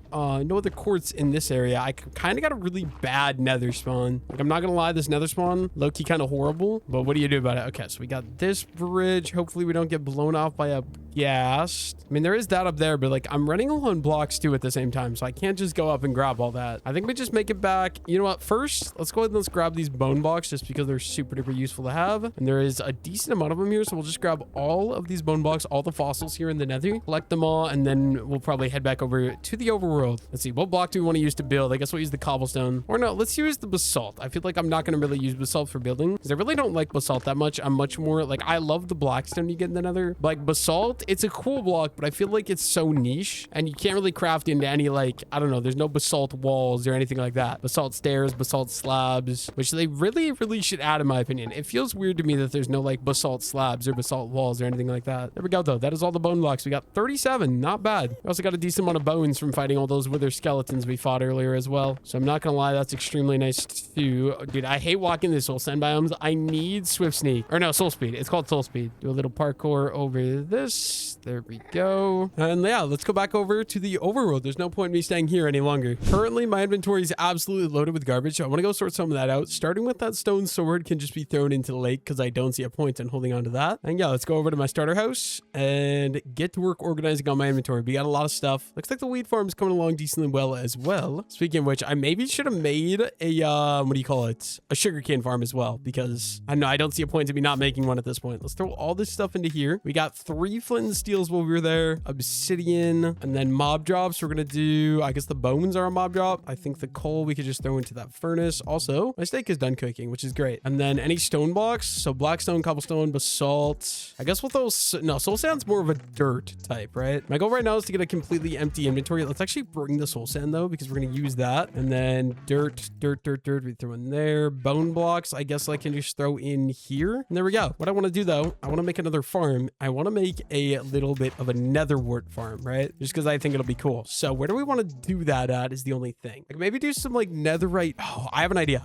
quartz in this area. I kind of got a really bad nether spawn. Like, I'm not going to lie. This nether spawn, low-key kind of horrible. But what do you do about it? Okay, so we got this bridge. Hopefully we don't get blown off by a ghast. I mean, there is that up there, but like I'm running low on blocks too at the same time, so I can't just go up and grab all that. I think we just make it back. You know what? First, let's go ahead and let's grab these bone blocks just because they're super duper useful to have. And there is a decent amount of them here, so we'll just grab all of these bone blocks, all the fossils here in the nether, collect them all, and then we'll probably head back over to the overworld. Let's see, what block do we want to use to build? I guess we'll use the cobblestone. Or no, let's use the basalt. I feel like I'm not going to really use basalt for building because I really don't like basalt that much. I'm much more like, I love the blackstone you get in the nether. Like basalt, it's a cool block, but I feel like it's so niche and you can't really craft into any, like, I don't know, there's no basalt walls or anything like that. Basalt stairs, basalt slabs, which they really should add in my opinion. It feels weird to me that there's no like basalt slabs or basalt walls or anything like that. There we go though. That is all the bone blocks. We got 37, not bad. We also got a decent amount of bones from fighting all those wither skeletons we fought earlier as well. So I'm not gonna lie, that's extremely nice too. Dude, I hate walking the soul sand biomes. I need swift sneak, or no, soul speed. It's called soul speed. Do a little parkour over this. There we go. And yeah, let's go back over to the overworld. There's no point in me staying here any longer. Currently, my inventory is absolutely loaded with garbage. So I want to go sort some of that out. Starting with that stone sword can just be thrown into the lake because I don't see a point in holding on to that. And yeah, let's go over to my starter house and get to work organizing on my inventory. We got a lot of stuff. Looks like the weed farm is coming along decently well as well. Speaking of which, I maybe should have made a, what do you call it? A sugarcane farm as well, because I know I don't see a point to me not making one at this point. Let's throw all this stuff into here. We got 3 flint and steels while we were there, obsidian, and then mob drops. We're gonna do, I guess the bones are a mob drop. I think the coal we could just throw into that furnace. Also, my steak is done cooking, which is great. And then any stone blocks, so blackstone, cobblestone, basalt. I guess with those, no, soul sand's more of a dirt type, right? My goal right now is to get a completely empty inventory. Let's actually bring the soul sand though, because we're gonna use that. And then dirt, we throw in there. Bone blocks, I guess I can just throw in here. And there we go. What I want to do though, I want to make another farm. I want to make a little bit of a netherwort farm, right? Just because I think it'll be cool. So where do we want to do that at is the only thing. Like maybe do some like netherite. Oh, I have an idea.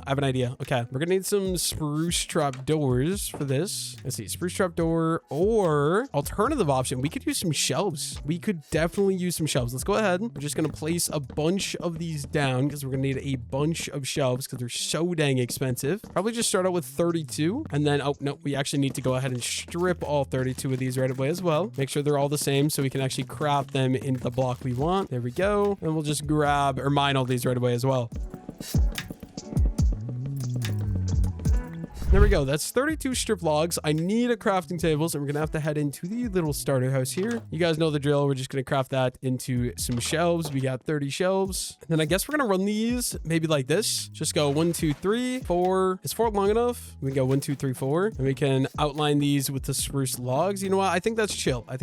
Okay. We're gonna need some spruce trap doors for this. Let's see, spruce trap door, or alternative option, we could use some shelves. We could definitely use some shelves. Let's go ahead. We're just gonna place a bunch of these down because we're gonna need a bunch of shelves because they're so dang expensive. Probably just start out with 32 and then, oh no, we actually need to go ahead and strip all 32 of these right away as well. Make sure they're all the same so we can actually craft them into the block we want. There we go. And we'll just grab or mine all these right away as well. There we go. That's 32 strip logs. I need a crafting table, so we're going to have to head into the little starter house here. You guys know the drill. We're just going to craft that into some shelves. We got 30 shelves. And then I guess we're going to run these maybe like this. Just go 1, 2, 3, 4. Is 4 long enough? We can go 1, 2, 3, 4. And we can outline these with the spruce logs. You know what? I think that's chill. And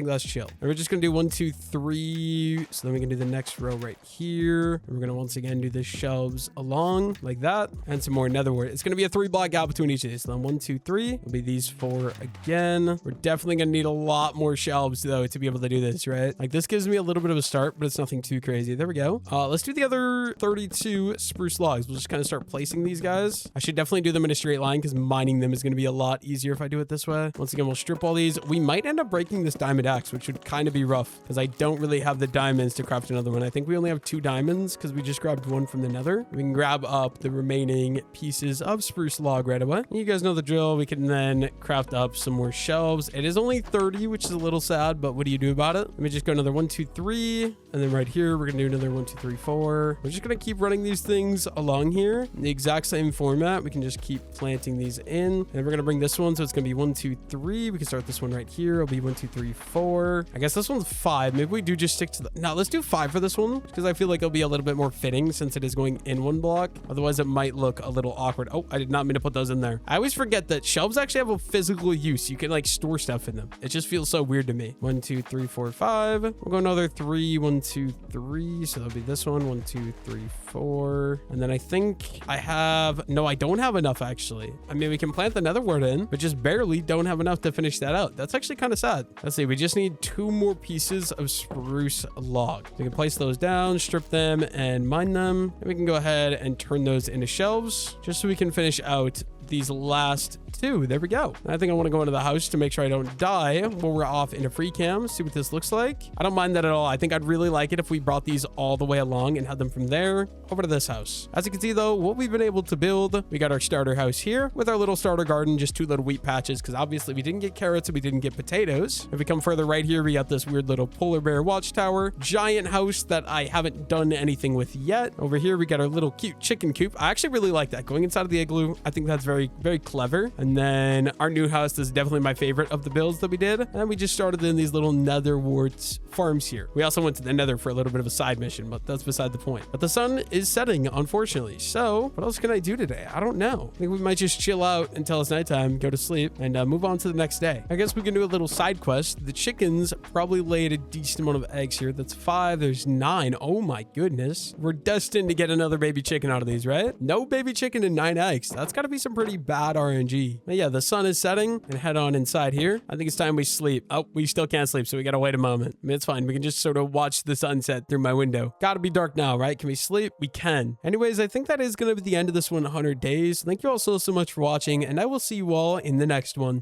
we're just going to do 1, 2, 3. So then we can do the next row right here. And we're going to once again do the shelves along like that. And some more netherwort. It's going to be a 3-block gap between each of these. So then 1, 2, 3 will be these 4 again. We're definitely going to need a lot more shelves though to be able to do this, right? Like this gives me a little bit of a start, but it's nothing too crazy. There we go. Let's do the other 32 spruce logs. We'll just kind of start placing these guys. I should definitely do them in a straight line because mining them is going to be a lot easier if I do it this way. Once again, we'll strip all these. We might end up breaking this diamond axe, which would kind of be rough because I don't really have the diamonds to craft another one. I think we only have 2 diamonds because we just grabbed 1 from the nether. We can grab up the remaining pieces of spruce log right away. You guys know the drill. We can then craft up some more shelves. It is only 30, which is a little sad, but what do you do about it? Let me just go another 1, 2, 3. And then right here, we're going to do another 1, 2, 3, 4. We're just going to keep running these things along here in the exact same format. We can just keep planting these in. And we're going to bring this one. So it's going to be 1, 2, 3. We can start this one right here. It'll be 1, 2, 3, 4. I guess this one's 5. Maybe we do just stick to the... No, let's do 5 for this one because I feel like it'll be a little bit more fitting since it is going in 1 block. Otherwise, it might look a little awkward. Oh, I did not mean to put those in there. I I always forget that shelves actually have a physical use. You can like store stuff in them. It just feels so weird to me. 1, 2, 3, 4, 5. We'll go another 3. 1, 2, 3. So that'll be this one. 1, 2, 3, 4. And then I think I have, no, I don't have enough actually. I mean, we can plant the nether wart in, but just barely don't have enough to finish that out. That's actually kind of sad. Let's see. We just need 2 more pieces of spruce log. We can place those down, strip them, and mine them. And we can go ahead and turn those into shelves just so we can finish out these last 2. There we go. I think I want to go into the house to make sure I don't die when we're off into free cam. See what this looks like. I don't mind that at all. I think I'd really like it if we brought these all the way along and had them from there over to this house. As you can see though, what we've been able to build, we got our starter house here with our little starter garden, just 2 little wheat patches because obviously we didn't get carrots and we didn't get potatoes. If we come further right here, we got this weird little polar bear watchtower, giant house that I haven't done anything with yet. Over here, we got our little cute chicken coop. I actually really like that. Going inside of the igloo, I think that's very, very clever. And then our new house is definitely my favorite of the builds that we did. And we just started in these little nether warts farms here. We also went to the nether for a little bit of a side mission, but that's beside the point. But the sun is setting, unfortunately. So what else can I do today? I don't know. I think we might just chill out until it's nighttime, go to sleep, and move on to the next day. I guess we can do a little side quest. The chickens probably laid a decent amount of eggs here. That's 5. There's 9. Oh my goodness. We're destined to get another baby chicken out of these, right? No baby chicken and 9 eggs. That's got to be some pretty bad RNG. But yeah, the sun is setting and head on inside here. I think it's time we sleep. Oh, we still can't sleep, so we got to wait a moment. I mean, it's fine. We can just sort of watch the sunset through my window. Gotta be dark now, right? Can we sleep? We can. Anyways, I think that is going to be the end of this 100 days. Thank you all so much for watching, and I will see you all in the next one.